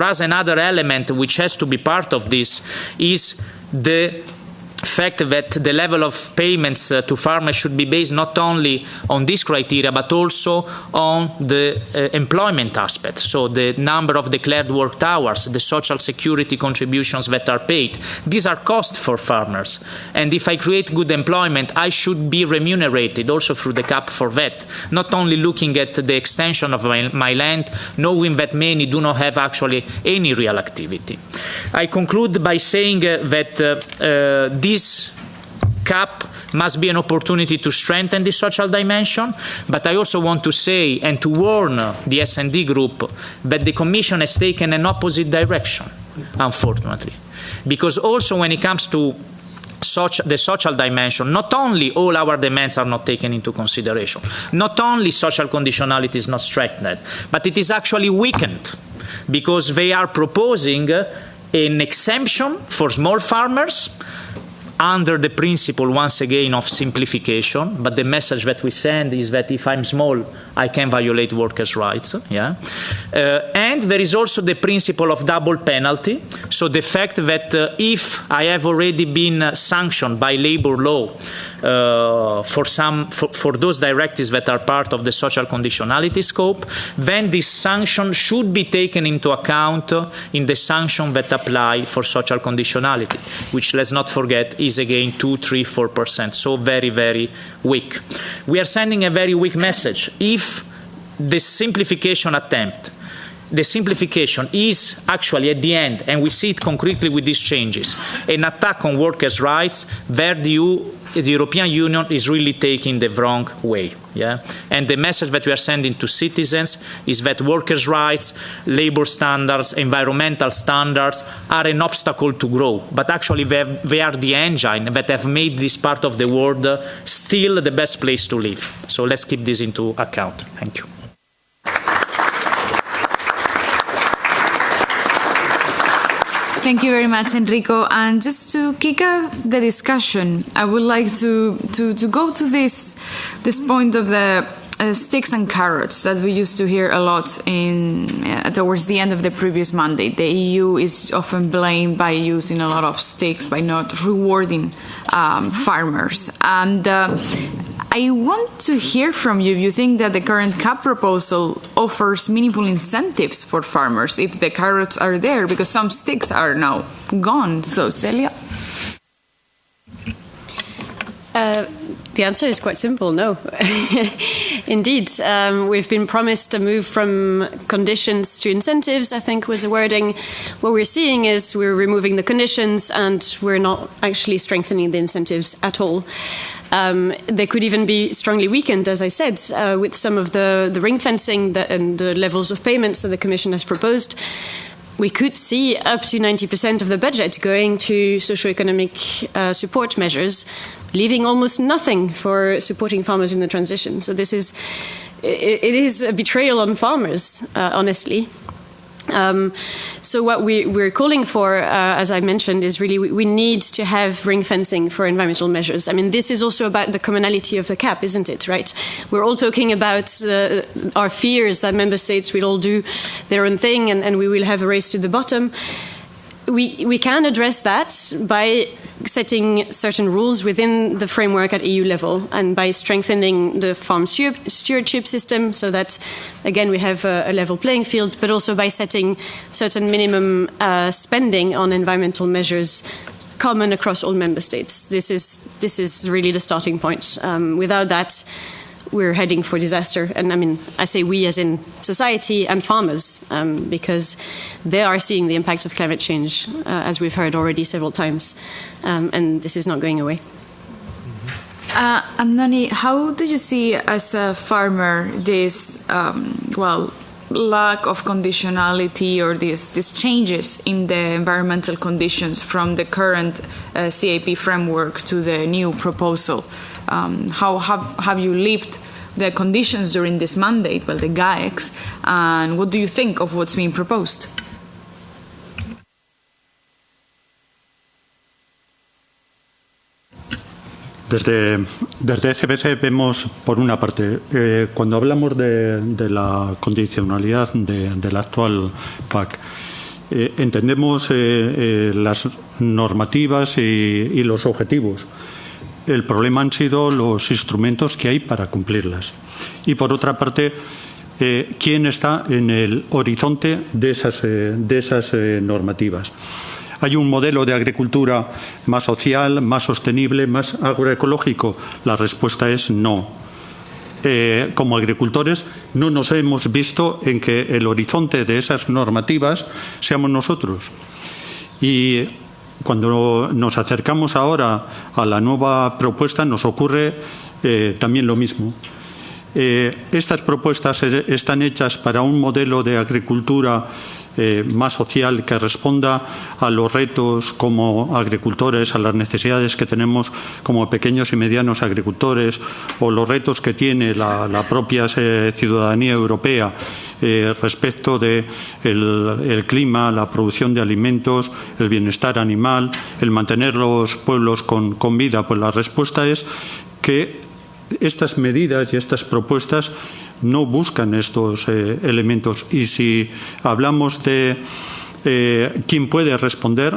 us, another element which has to be part of this is the fact that the level of payments to farmers should be based not only on this criteria but also on the employment aspect, so the number of declared worked hours, the social security contributions that are paid. These are costs for farmers, and if I create good employment, I should be remunerated also through the CAP for that, not only looking at the extension of my land, knowing that many do not have actually any real activity. I conclude by saying that this CAP must be an opportunity to strengthen the social dimension, but I also want to say and to warn the S&D Group that the Commission has taken an opposite direction, unfortunately. Because also when it comes to the social dimension, not only all our demands are not taken into consideration, not only social conditionality is not strengthened, but it is actually weakened, because they are proposing an exemption for small farmers under the principle, once again, of simplification, but the message that we send is that if I'm small, I can violate workers' rights. Yeah? And there is also the principle of double penalty, so the fact that if I have already been sanctioned by labor law for those directives that are part of the social conditionality scope, then this sanction should be taken into account in the sanction that apply for social conditionality, which, let's not forget, is again 2, 3, 4%, so very, very weak. We are sending a very weak message. If the simplification attempt, the simplification is actually at the end, and we see it concretely with these changes, an attack on workers' rights, where the European Union is really taking the wrong way. Yeah? And the message that we are sending to citizens is that workers' rights, labor standards, environmental standards are an obstacle to grow, but actually they are the engine that have made this part of the world still the best place to live. So let's keep this into account. Thank you. Thank you very much, Enrico. And just to kick off the discussion, I would like to go to this point of the sticks and carrots that we used to hear a lot towards the end of the previous mandate. The EU is often blamed by using a lot of sticks, by not rewarding farmers. And I want to hear from you if you think that the current CAP proposal offers meaningful incentives for farmers if the carrots are there, because some sticks are now gone. So, Celia? The answer is quite simple, no. Indeed, we've been promised a move from conditions to incentives, I think was the wording. What we're seeing is we're removing the conditions and we're not actually strengthening the incentives at all. They could even be strongly weakened, as I said, with some of the ring fencing and the levels of payments that the Commission has proposed. we could see up to 90% of the budget going to socioeconomic support measures, leaving almost nothing for supporting farmers in the transition. So it is a betrayal on farmers, honestly. So what we're calling for, as I mentioned, is really we need to have ring fencing for environmental measures. I mean, this is also about the commonality of the CAP, isn't it, right? We're all talking about our fears that member states will all do their own thing and we will have a race to the bottom. We can address that by setting certain rules within the framework at EU level and by strengthening the farm stewardship system so that, again, we have a level playing field, but also by setting certain minimum spending on environmental measures common across all member states. This is really the starting point. Without that, we're heading for disaster. And I mean, I say we as in society and farmers, because they are seeing the impacts of climate change, as we've heard already several times. And this is not going away. Andoni, how do you see as a farmer this, lack of conditionality or these changes in the environmental conditions from the current CAP framework to the new proposal? How have you lived the conditions during this mandate, the GAEX, and what do you think of what's being proposed? Desde SBC vemos, por una parte, cuando hablamos de la condicionalidad de la actual PAC, entendemos las normativas y los objetivos. El problema han sido los instrumentos que hay para cumplirlas. Y por otra parte, quién está en el horizonte de esas normativas. ¿Hay un modelo de agricultura más social, más sostenible, más agroecológico? La respuesta es no. Como agricultores no nos hemos visto en que el horizonte de esas normativas seamos nosotros. Y cuando nos acercamos ahora a la nueva propuesta nos ocurre también lo mismo. Estas propuestas están hechas para un modelo de agricultura más social que responda a los retos como agricultores, a las necesidades que tenemos como pequeños y medianos agricultores o los retos que tiene la propia ciudadanía europea respecto de el clima, la producción de alimentos, el bienestar animal, el mantener los pueblos con vida. Pues la respuesta es que estas medidas y estas propuestas no buscan estos elementos. Y si hablamos de quién puede responder,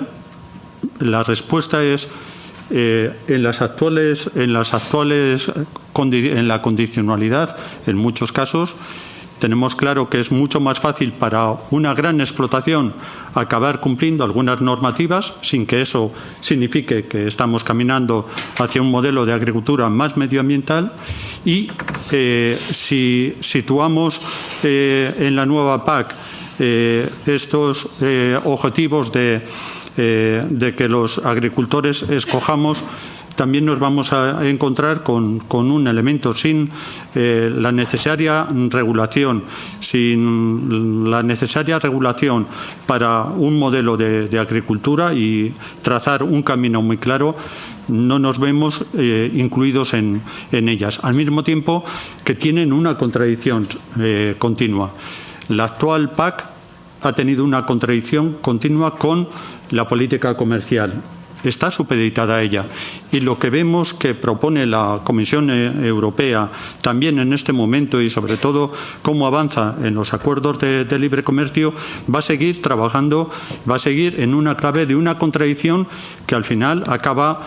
la respuesta es en la condicionalidad, en muchos casos, tenemos claro que es mucho más fácil para una gran explotación acabar cumpliendo algunas normativas sin que eso signifique que estamos caminando hacia un modelo de agricultura más medioambiental y si situamos en la nueva PAC estos objetivos de que los agricultores escojamos, también nos vamos a encontrar con un elemento sin la necesaria regulación, para un modelo de agricultura y trazar un camino muy claro. No nos vemos incluidos en ellas. Al mismo tiempo que tienen una contradicción continua. La actual PAC ha tenido una contradicción continua con la política comercial. Está supeditada a ella. Y lo que vemos que propone la Comisión Europea también en este momento y sobre todo cómo avanza en los acuerdos de libre comercio, va a seguir trabajando, va a seguir en una clave de una contradicción que al final acaba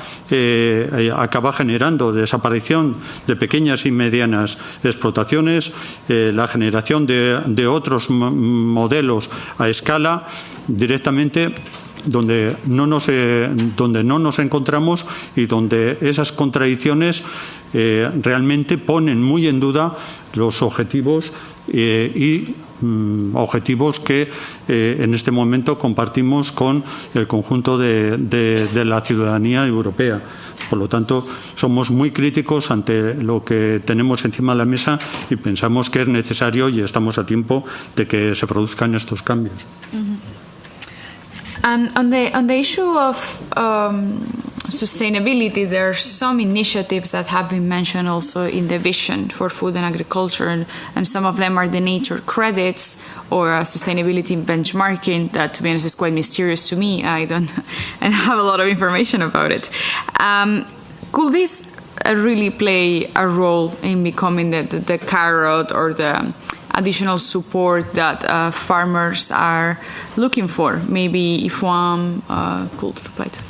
generando desaparición de pequeñas y medianas explotaciones, la generación de otros modelos a escala directamente donde no nos encontramos y donde esas contradicciones realmente ponen muy en duda los objetivos objetivos que en este momento compartimos con el conjunto de la ciudadanía europea. Por lo tanto, somos muy críticos ante lo que tenemos encima de la mesa y pensamos que es necesario y estamos a tiempo de que se produzcan estos cambios. On the issue of sustainability, there are some initiatives that have been mentioned also in the vision for food and agriculture, and some of them are the nature credits or sustainability benchmarking. That, to be honest, is quite mysterious to me. I don't have a lot of information about it. Could this really play a role in becoming the carrot or the additional support that farmers are looking for? Maybe if one could reply to.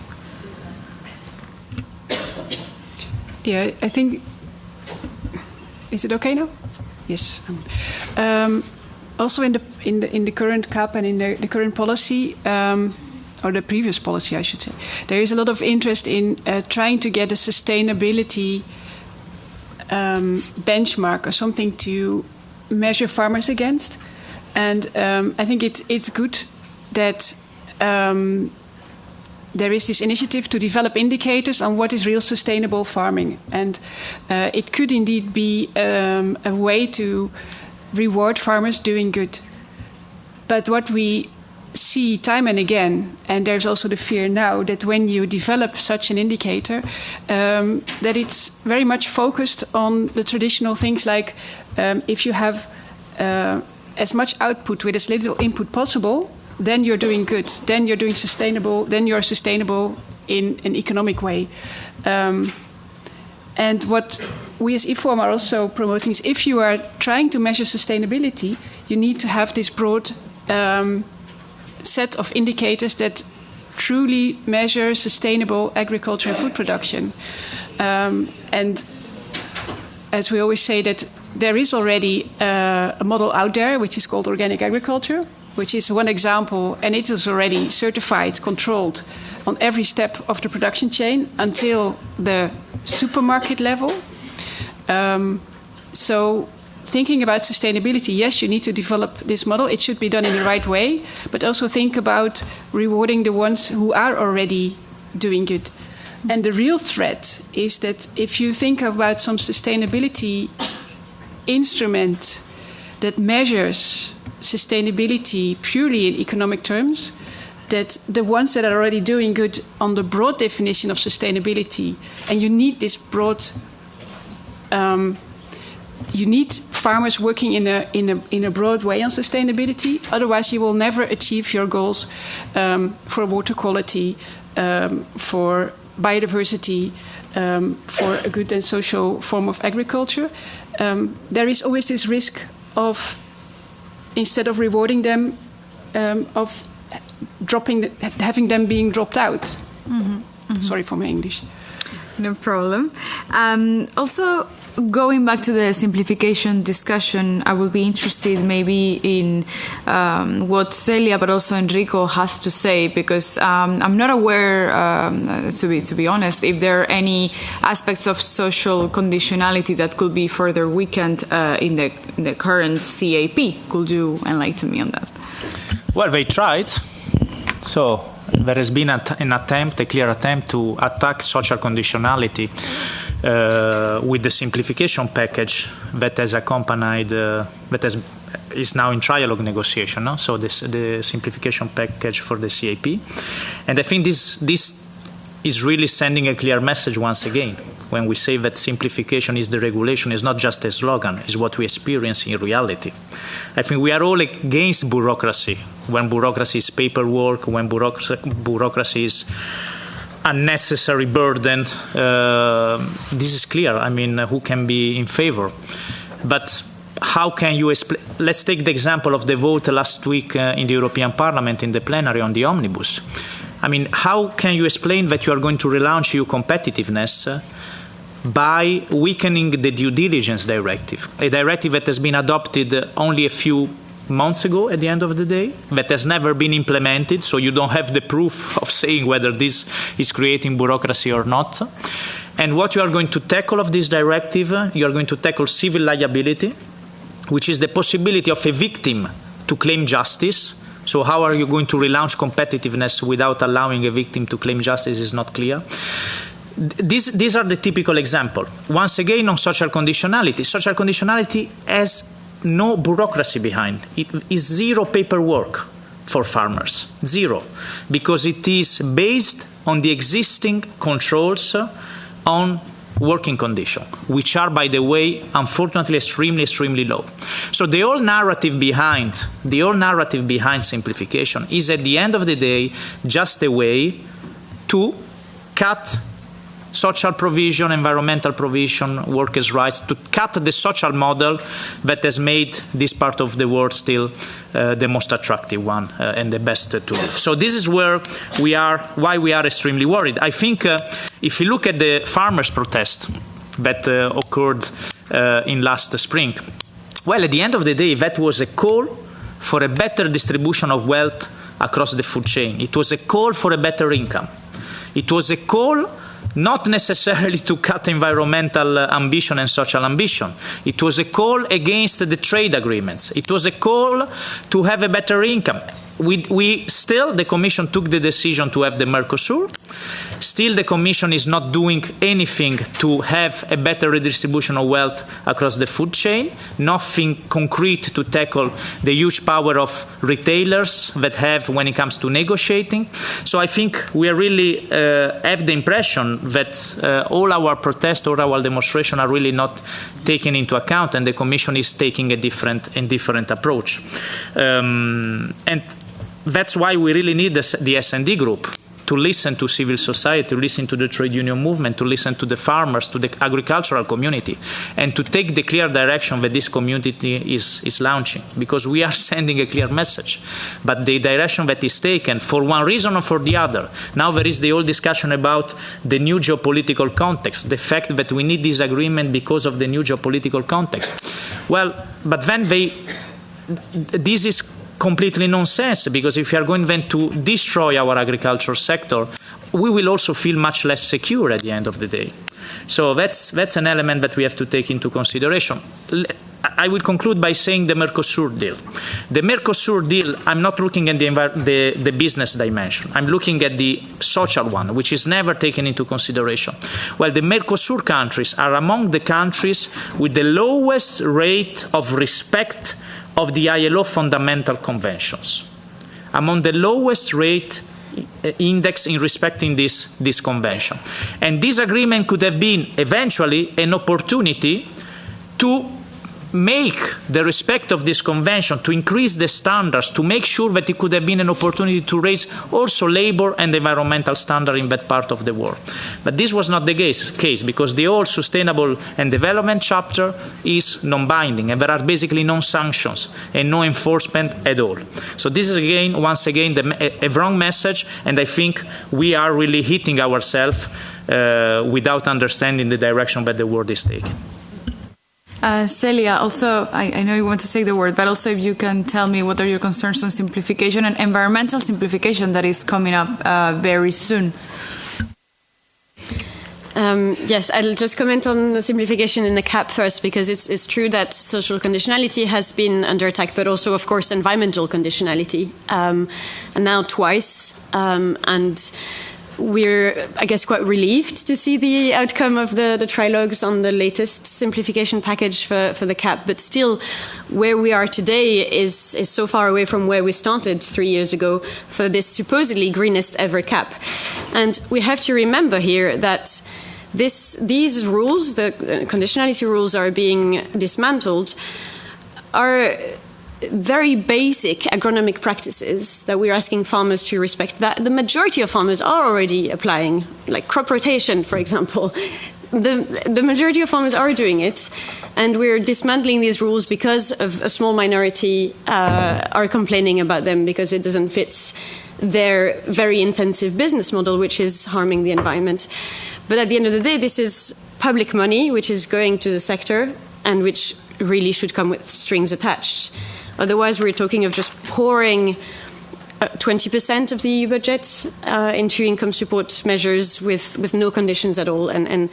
Yeah, I think. Is it okay now? Yes. Also, in the current CAP and in the current policy, or the previous policy, I should say, there is a lot of interest in trying to get a sustainability benchmark or something to measure farmers against. And I think it's good that there is this initiative to develop indicators on what is real sustainable farming. And it could indeed be a way to reward farmers doing good. But what we see time and again, and there's also the fear now, that when you develop such an indicator, that it's very much focused on the traditional things like if you have as much output with as little input possible, then you're doing good, then you're doing sustainable, then you're sustainable in an economic way. And what we as IFOAM are also promoting is if you are trying to measure sustainability, you need to have this broad set of indicators that truly measure sustainable agriculture and food production. And as we always say, that there is already a model out there which is called organic agriculture, which is one example, and it is already certified, controlled on every step of the production chain until the supermarket level. So thinking about sustainability, yes, you need to develop this model. It should be done in the right way, but also think about rewarding the ones who are already doing good. And the real threat is that if you think about some sustainability instrument that measures sustainability purely in economic terms, that the ones that are already doing good on the broad definition of sustainability, and you need this broad, you need farmers working in a broad way on sustainability. Otherwise, you will never achieve your goals for water quality, for biodiversity, for a good and social form of agriculture. There is always this risk of, instead of rewarding them, of having them being dropped out. Mm-hmm. Mm-hmm. Sorry for my English. No problem. Also, going back to the simplification discussion, I would be interested maybe in what Celia, but also Enrico, has to say, because I'm not aware, to be honest, if there are any aspects of social conditionality that could be further weakened in the current CAP. Could you enlighten me on that? Well, they tried. So there has been a clear attempt to attack social conditionality with the simplification package that has accompanied, is now in trialogue negotiation. No? So the simplification package for the CAP, and I think this is really sending a clear message once again. When we say that simplification is the regulation, is not just a slogan, it's what we experience in reality. I think we are all against bureaucracy. When bureaucracy is paperwork, when bureaucracy is unnecessary burden, this is clear. I mean, who can be in favor? But how can you explain? Let's take the example of the vote last week in the European Parliament in the plenary on the omnibus. I mean, how can you explain that you are going to relaunch EU competitiveness by weakening the due diligence directive, a directive that has been adopted only a few months ago at the end of the day, that has never been implemented, so you don't have the proof of saying whether this is creating bureaucracy or not. And what you are going to tackle of this directive, you are going to tackle civil liability, which is the possibility of a victim to claim justice. So how are you going to relaunch competitiveness without allowing a victim to claim justice is not clear. These are the typical example. Once again, on social conditionality. Social conditionality has no bureaucracy behind. It is zero paperwork. for farmers. Zero. Because it is based on the existing controls on working conditions, which are, by the way, unfortunately extremely low. So the whole narrative behind simplification is, at the end of the day, just a way to cut social provision, environmental provision, workers' rights, to cut the social model that has made this part of the world still the most attractive one and the best to live. So this is why we are extremely worried. I think if you look at the farmers' protest that occurred in last spring, well, at the end of the day, that was a call for a better distribution of wealth across the food chain. It was a call for a better income. It was a call not necessarily to cut environmental ambition and social ambition. It was a call against the trade agreements. It was a call to have a better income. The Commission took the decision to have the Mercosur. Still, the Commission is not doing anything to have a better redistribution of wealth across the food chain, nothing concrete to tackle the huge power of retailers that have when it comes to negotiating. So I think we really have the impression that all our protests or our demonstrations are really not taken into account, and the Commission is taking a different approach. And that's why we really need the S&D Group to listen to civil society, to listen to the trade union movement, to listen to the farmers, to the agricultural community, and to take the clear direction that this community is launching. Because we are sending a clear message. But the direction that is taken, for one reason or for the other, now there is the whole discussion about the new geopolitical context, the fact that we need this agreement because of the new geopolitical context. Well, but then this is completely nonsense, because if we are going then to destroy our agriculture sector, we will also feel much less secure at the end of the day. So that's an element that we have to take into consideration. I will conclude by saying the Mercosur deal. The Mercosur deal, I'm not looking at the business dimension. I'm looking at the social one, which is never taken into consideration. Well, the Mercosur countries are among the countries with the lowest rate of respect of the ILO fundamental conventions, among the lowest rate index in respecting this convention. And this agreement could have been eventually an opportunity to make the respect of this convention, to increase the standards, to make sure that it could have been an opportunity to raise also labor and environmental standards in that part of the world. But this was not the case, because the whole sustainable and development chapter is non-binding, and there are basically no sanctions and no enforcement at all. So this is once again a wrong message, and I think we are really hitting ourselves without understanding the direction that the world is taking. Celia, also, I know you want to take the word, but also if you can tell me what are your concerns on simplification and environmental simplification that is coming up very soon. Yes, I'll just comment on the simplification in the CAP first, because it's true that social conditionality has been under attack, but also, of course, environmental conditionality, and now twice. And we're, I guess, quite relieved to see the outcome of the trilogues on the latest simplification package for the CAP. But still, where we are today is so far away from where we started 3 years ago for this supposedly greenest ever CAP. And we have to remember here that these rules, the conditionality rules are being dismantled, are very basic agronomic practices that we're asking farmers to respect, that the majority of farmers are already applying, like crop rotation, for example. The majority of farmers are doing it, and we're dismantling these rules because of a small minority are complaining about them because it doesn't fit their very intensive business model, which is harming the environment. But at the end of the day, this is public money which is going to the sector and which really should come with strings attached. Otherwise, we're talking of just pouring 20% of the EU budget into income support measures with no conditions at all, and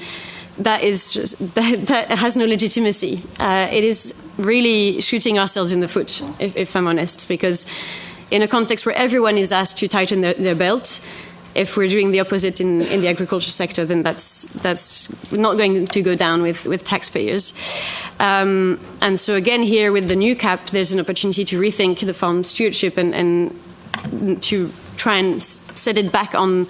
that is just, that has no legitimacy. It is really shooting ourselves in the foot, if I'm honest, because in a context where everyone is asked to tighten their belt, if we're doing the opposite in the agriculture sector, then that's not going to go down with taxpayers. And so again, here with the new CAP, there's an opportunity to rethink the farm stewardship and to try and set it back on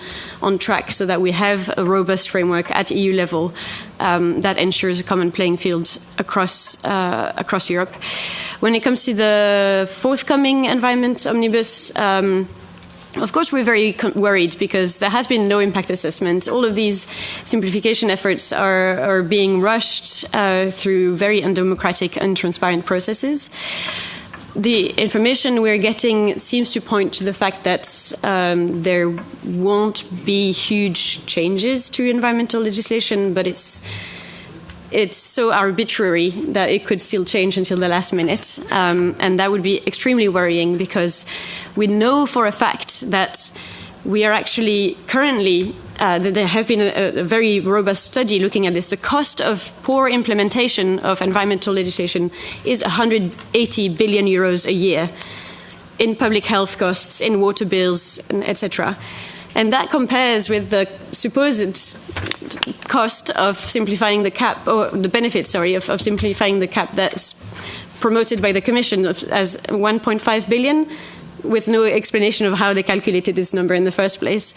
track so that we have a robust framework at EU level that ensures a common playing field across Europe. When it comes to the forthcoming Environment Omnibus, of course, we're very worried because there has been no impact assessment. All of these simplification efforts are being rushed through very undemocratic and transparent processes. The information we're getting seems to point to the fact that there won't be huge changes to environmental legislation, but it's so arbitrary that it could still change until the last minute. And that would be extremely worrying because we know for a fact that we are actually currently, there have been a very robust study looking at this. The cost of poor implementation of environmental legislation is 180 billion euros a year in public health costs, in water bills, etc. And that compares with the supposed cost of simplifying the cap, or the benefit, sorry, of simplifying the cap that's promoted by the Commission as 1.5 billion, with no explanation of how they calculated this number in the first place.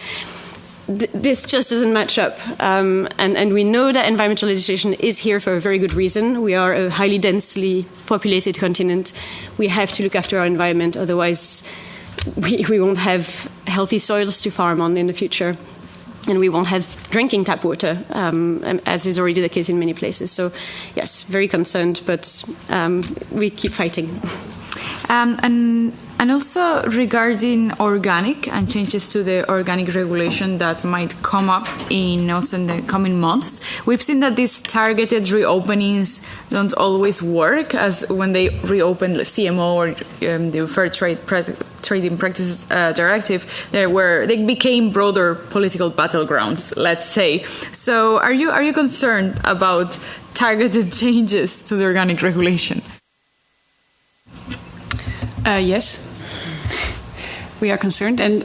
This just doesn't match up. And we know that environmental legislation is here for a very good reason. We are a highly densely populated continent. We have to look after our environment, otherwise we won't have healthy soils to farm on in the future, and we won't have drinking tap water, as is already the case in many places. So, yes, very concerned, but we keep fighting. And also regarding organic and changes to the organic regulation that might come up in the coming months, we've seen that these targeted reopenings don't always work, as when they reopened the CMO or the Fair Trading Practices Directive, they became broader political battlegrounds, let's say. So are you concerned about targeted changes to the organic regulation? Yes, we are concerned. And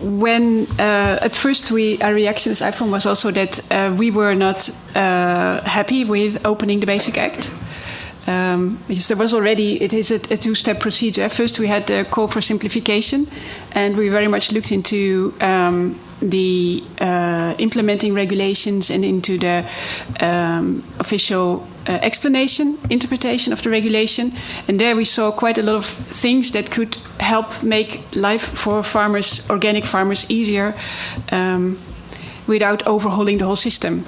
when at first our reaction as IFOM was also that we were not happy with opening the Basic Act. Because there was already, it is a two-step procedure. First we had the call for simplification, and we very much looked into the implementing regulations and into the official interpretation of the regulation. And there we saw quite a lot of things that could help make life for farmers, organic farmers, easier without overhauling the whole system.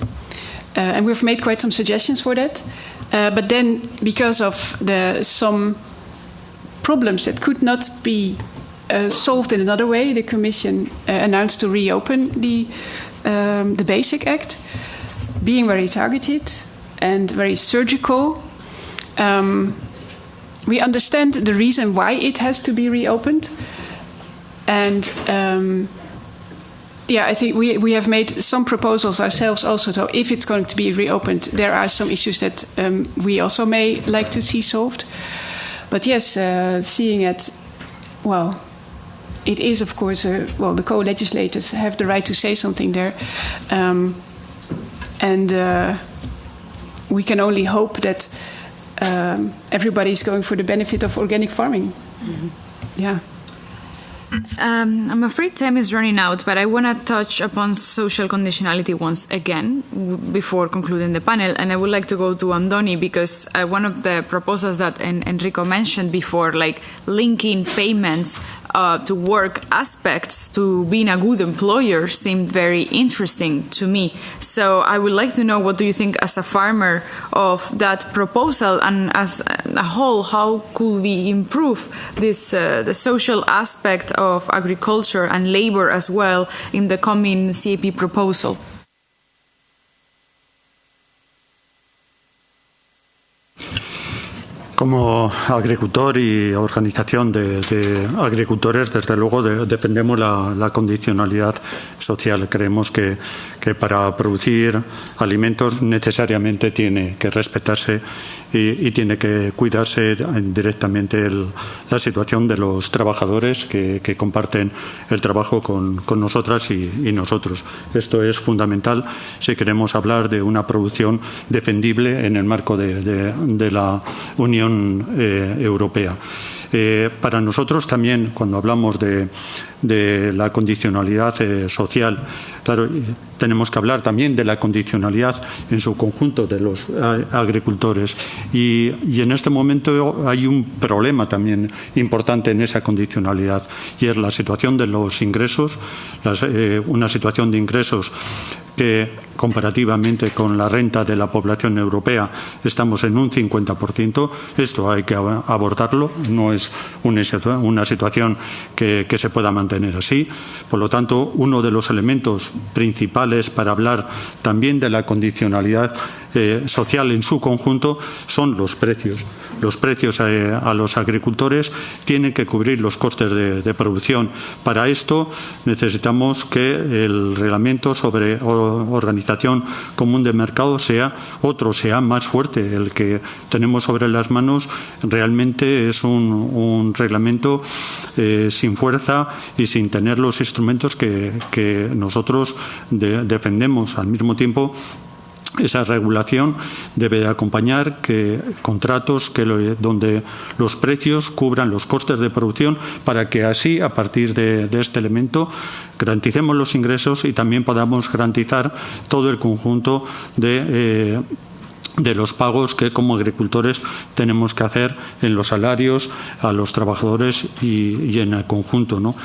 And we've made quite some suggestions for that. But then, because of some problems that could not be solved in another way, the Commission announced to reopen the Basic Act, being very targeted and very surgical. We understand the reason why it has to be reopened, and I think we have made some proposals ourselves also. So if it's going to be reopened, there are some issues that we also may like to see solved. But yes, seeing it, well, it is of course, the co-legislators have the right to say something there. And we can only hope that everybody is going for the benefit of organic farming. Mm-hmm. Yeah. I'm afraid time is running out, but I want to touch upon social conditionality once again before concluding the panel. And I would like to go to Andoni, because one of the proposals that Enrico mentioned before, like linking payments to work aspects to being a good employer, seemed very interesting to me. So I would like to know, what do you think as a farmer of that proposal, and as a whole, how could we improve this the social aspect of agriculture and labor as well in the coming CAP proposal? Como agricultor y organización de agricultores, desde luego defendemos la condicionalidad social. Creemos que para producir alimentos necesariamente tiene que respetarse y tiene que cuidarse directamente la situación de los trabajadores que comparten el trabajo con nosotras y nosotros. Esto es fundamental si queremos hablar de una producción defendible en el marco de la Unión Europea. Para nosotros también, cuando hablamos de la condicionalidad social, claro, tenemos que hablar también de la condicionalidad en su conjunto de los agricultores. Y en este momento hay un problema también importante en esa condicionalidad, y es la situación de los ingresos, una situación de ingresos que comparativamente con la renta de la población europea estamos en un 50%. Esto hay que abordarlo, no es una situación que se pueda mantener así. Por lo tanto, uno de los elementos principales para hablar también de la condicionalidad social en su conjunto son los precios. Los precios a los agricultores tienen que cubrir los costes de producción. Para esto necesitamos que el reglamento sobre organización común de mercado sea más fuerte. El que tenemos sobre las manos realmente es un reglamento sin fuerza y sin tener los instrumentos que nosotros defendemos. Al mismo tiempo, esa regulación debe acompañar contratos donde los precios cubran los costes de producción, para que así, a partir de este elemento, garanticemos los ingresos y también podamos garantizar todo el conjunto de los pagos que como agricultores tenemos que hacer en los salarios a los trabajadores y en el conjunto, ¿no?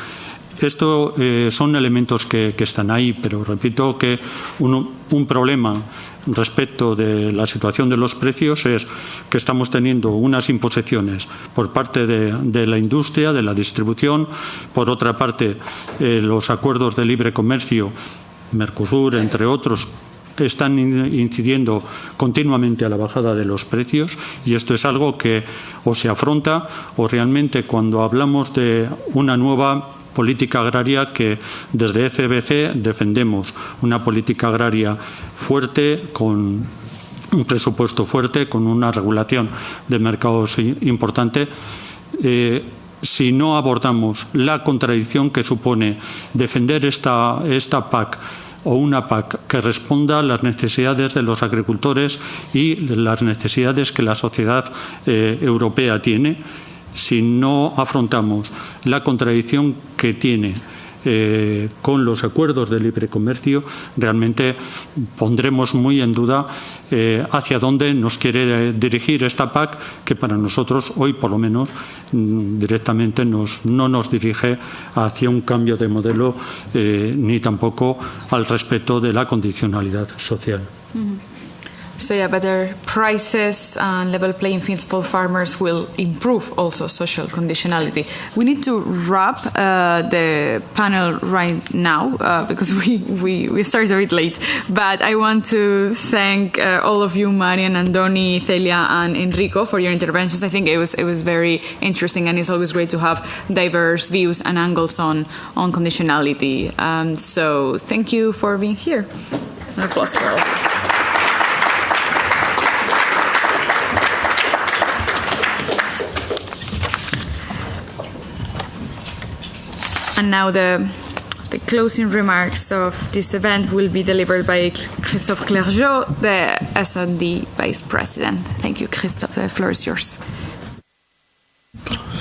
Esto son elementos que están ahí, pero repito que un problema respecto de la situación de los precios es que estamos teniendo unas imposiciones por parte de la industria, de la distribución. Por otra parte, los acuerdos de libre comercio, Mercosur, entre otros, están incidiendo continuamente a la bajada de los precios, y esto es algo que o se afronta o realmente, cuando hablamos de una nueva política agraria, que desde ECBC defendemos una política agraria fuerte, con un presupuesto fuerte, con una regulación de mercados importante, si no abordamos la contradicción que supone defender esta PAC o una PAC que responda a las necesidades de los agricultores y las necesidades que la sociedad europea tiene, si no afrontamos la contradicción que tiene con los acuerdos de libre comercio, realmente pondremos muy en duda hacia dónde nos quiere dirigir esta PAC, que para nosotros hoy, por lo menos, directamente no nos dirige hacia un cambio de modelo, ni tampoco al respeto de la condicionalidad social. So yeah, better prices and level playing field for farmers will improve also social conditionality. We need to wrap the panel right now because we started a bit late. But I want to thank all of you, Marian, Andoni, Celia, and Enrico, for your interventions. I think it was very interesting, and it's always great to have diverse views and angles on conditionality. So thank you for being here. An applause for all. And now the closing remarks of this event will be delivered by Christophe Clergeau, the S&D Vice President. Thank you, Christophe. The floor is yours.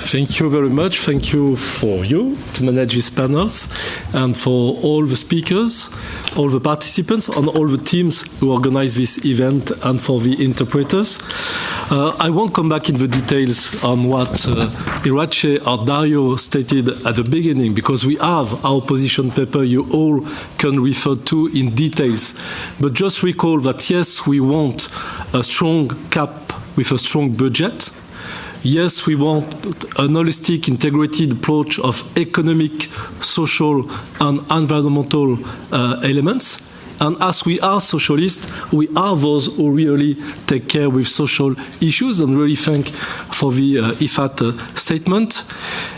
Thank you very much. Thank you for you to manage these panels, and for all the speakers, all the participants, and all the teams who organize this event, and for the interpreters. I won't come back in the details on what Irache or Dario stated at the beginning, because we have our position paper you all can refer to in details. But just recall that yes, we want a strong CAP with a strong budget. Yes, we want an holistic, integrated approach of economic, social, and environmental elements. And as we are socialists, we are those who really take care with social issues, and really thank for the IFAT statement.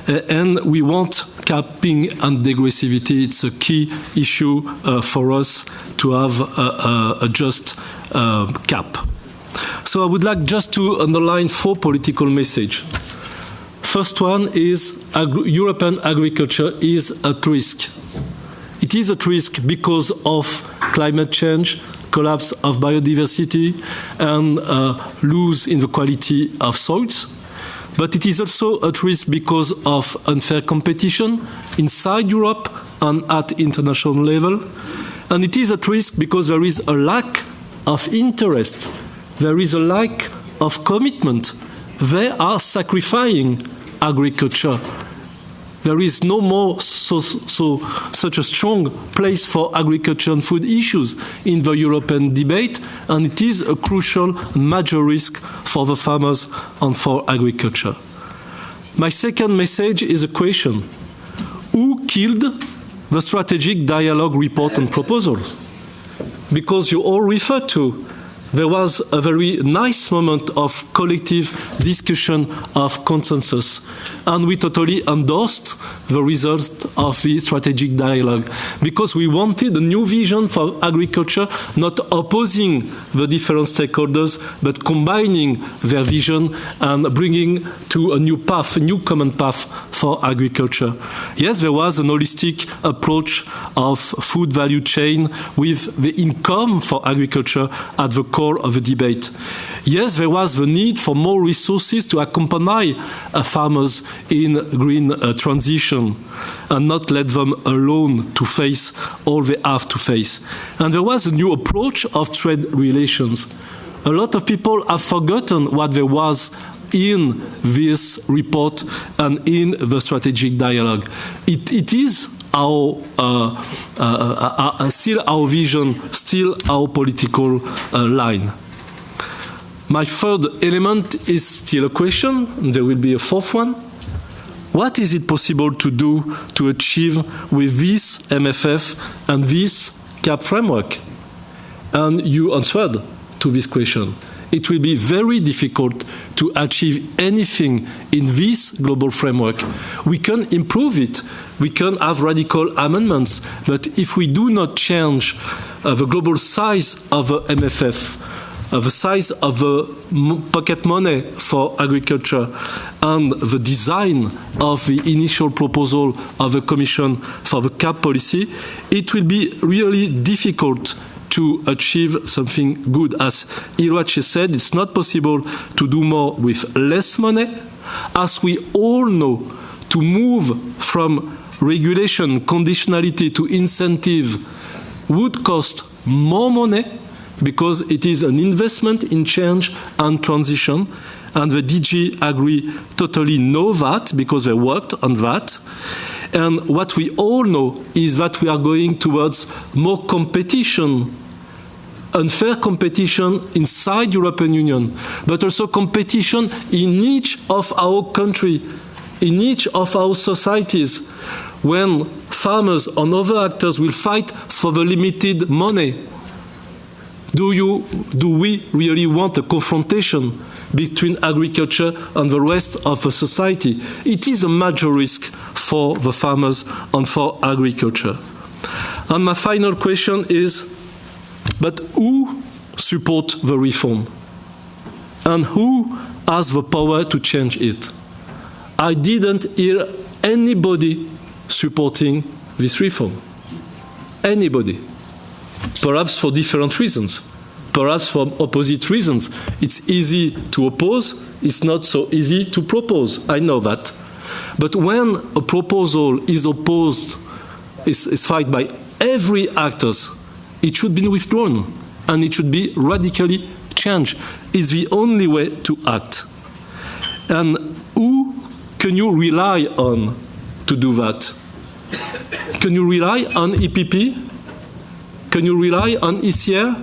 And we want capping and degressivity. It's a key issue for us to have a just cap. So I would like just to underline 4 political messages. First one is European agriculture is at risk. It is at risk because of climate change, collapse of biodiversity, and lose in the quality of soils. but it is also at risk because of unfair competition inside Europe and at international level. And it is at risk because there is a lack of interest, there is a lack of commitment. They are sacrificing agriculture. There is no more such a strong place for agriculture and food issues in the European debate, and it is a crucial major risk for the farmers and for agriculture. My second message is a question. Who killed the strategic dialogue report and proposals? Because you all refer to, there was a very nice moment of collective discussion of consensus, and we totally endorsed the results of the strategic dialogue because we wanted a new vision for agriculture, not opposing the different stakeholders, but combining their vision and bringing to a new path, a new common path for agriculture. Yes, there was an holistic approach of food value chain with the income for agriculture at the core of the debate. Yes, there was the need for more resources to accompany farmers in green transition and not let them alone to face all they have to face. And there was a new approach of trade relations. A lot of people have forgotten what there was in this report and in the strategic dialogue. It is still our vision, still our political line. My third element is still a question. There will be a fourth one. What is it possible to do to achieve with this MFF and this CAP framework? And you answered to this question. It will be very difficult to achieve anything in this global framework. We can improve it. We can have radical amendments. But if we do not change the global size of the MFF, the size of the pocket money for agriculture, and the design of the initial proposal of the Commission for the CAP policy, it will be really difficult to achieve something good. As Irache said, it's not possible to do more with less money. As we all know, to move from regulation, conditionality to incentive would cost more money because it is an investment in change and transition. And the DG Agri totally know that because they worked on that. And what we all know is that we are going towards more competition, unfair competition inside European Union, but also competition in each of our countries, in each of our societies, when farmers and other actors will fight for the limited money. Do we really want a confrontation between agriculture and the rest of the society? It is a major risk for the farmers and for agriculture. And my final question is, but who supports the reform? And who has the power to change it? I didn't hear anybody supporting this reform. Anybody. Perhaps for different reasons. Perhaps for opposite reasons. It's easy to oppose. It's not so easy to propose. I know that. But when a proposal is opposed, is fight by every actor, it should be withdrawn and it should be radically changed. It's the only way to act. And who can you rely on to do that? Can you rely on EPP? Can you rely on ECR?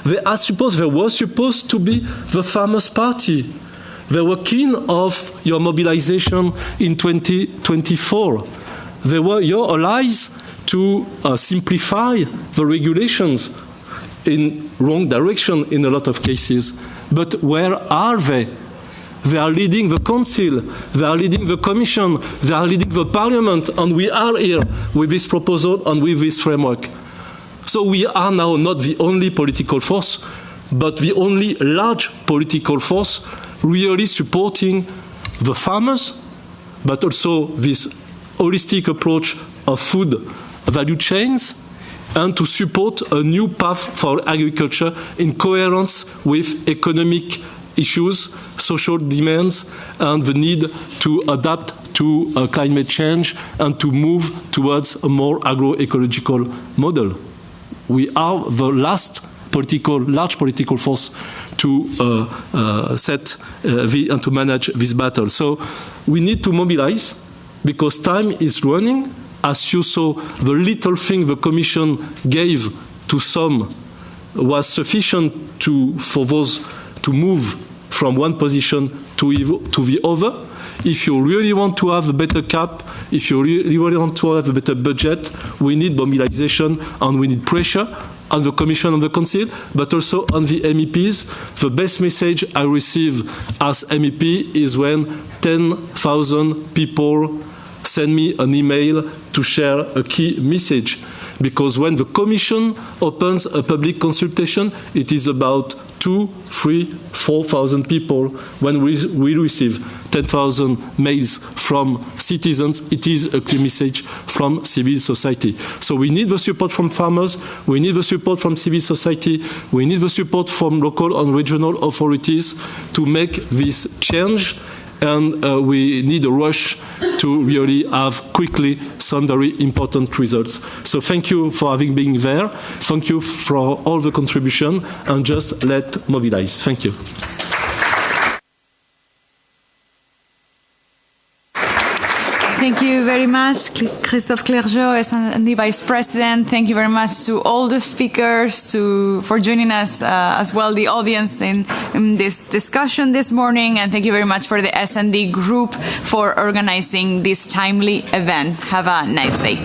They were supposed to be the Farmers' Party. They were keen of your mobilization in 2024. They were your allies to simplify the regulations in wrong direction in a lot of cases. But where are they? They are leading the Council, they are leading the Commission, they are leading the Parliament, and we are here with this proposal and with this framework. So we are now not the only political force, but the only large political force really supporting the farmers, but also this holistic approach of food value chains, and to support a new path for agriculture in coherence with economic issues, social demands, and the need to adapt to climate change and to move towards a more agroecological model. We are the last large political force to set and to manage this battle. So we need to mobilize, because time is running. As you saw, the little thing the Commission gave to some was sufficient for those to move from one position to the other. If you really want to have a better cap, if you really want to have a better budget, we need mobilization and we need pressure on the Commission and the Council, but also on the MEPs. The best message I receive as MEP is when 10,000 people send me an email to share a key message. Because when the Commission opens a public consultation, it is about 2,000, 3,000, 4,000 people. When we receive 10,000 mails from citizens, it is a clear message from civil society. So we need the support from farmers, we need the support from civil society, we need the support from local and regional authorities to make this change. And we need a rush to really have quickly some very important results. So thank you for having been there. Thank you for all the contribution, and just let's mobilize. Thank you. Thank you very much, Christophe Clergeau, S&D Vice President. Thank you very much to all the speakers for joining us, as well the audience in this discussion this morning. And thank you very much for the S&D Group for organizing this timely event. Have a nice day.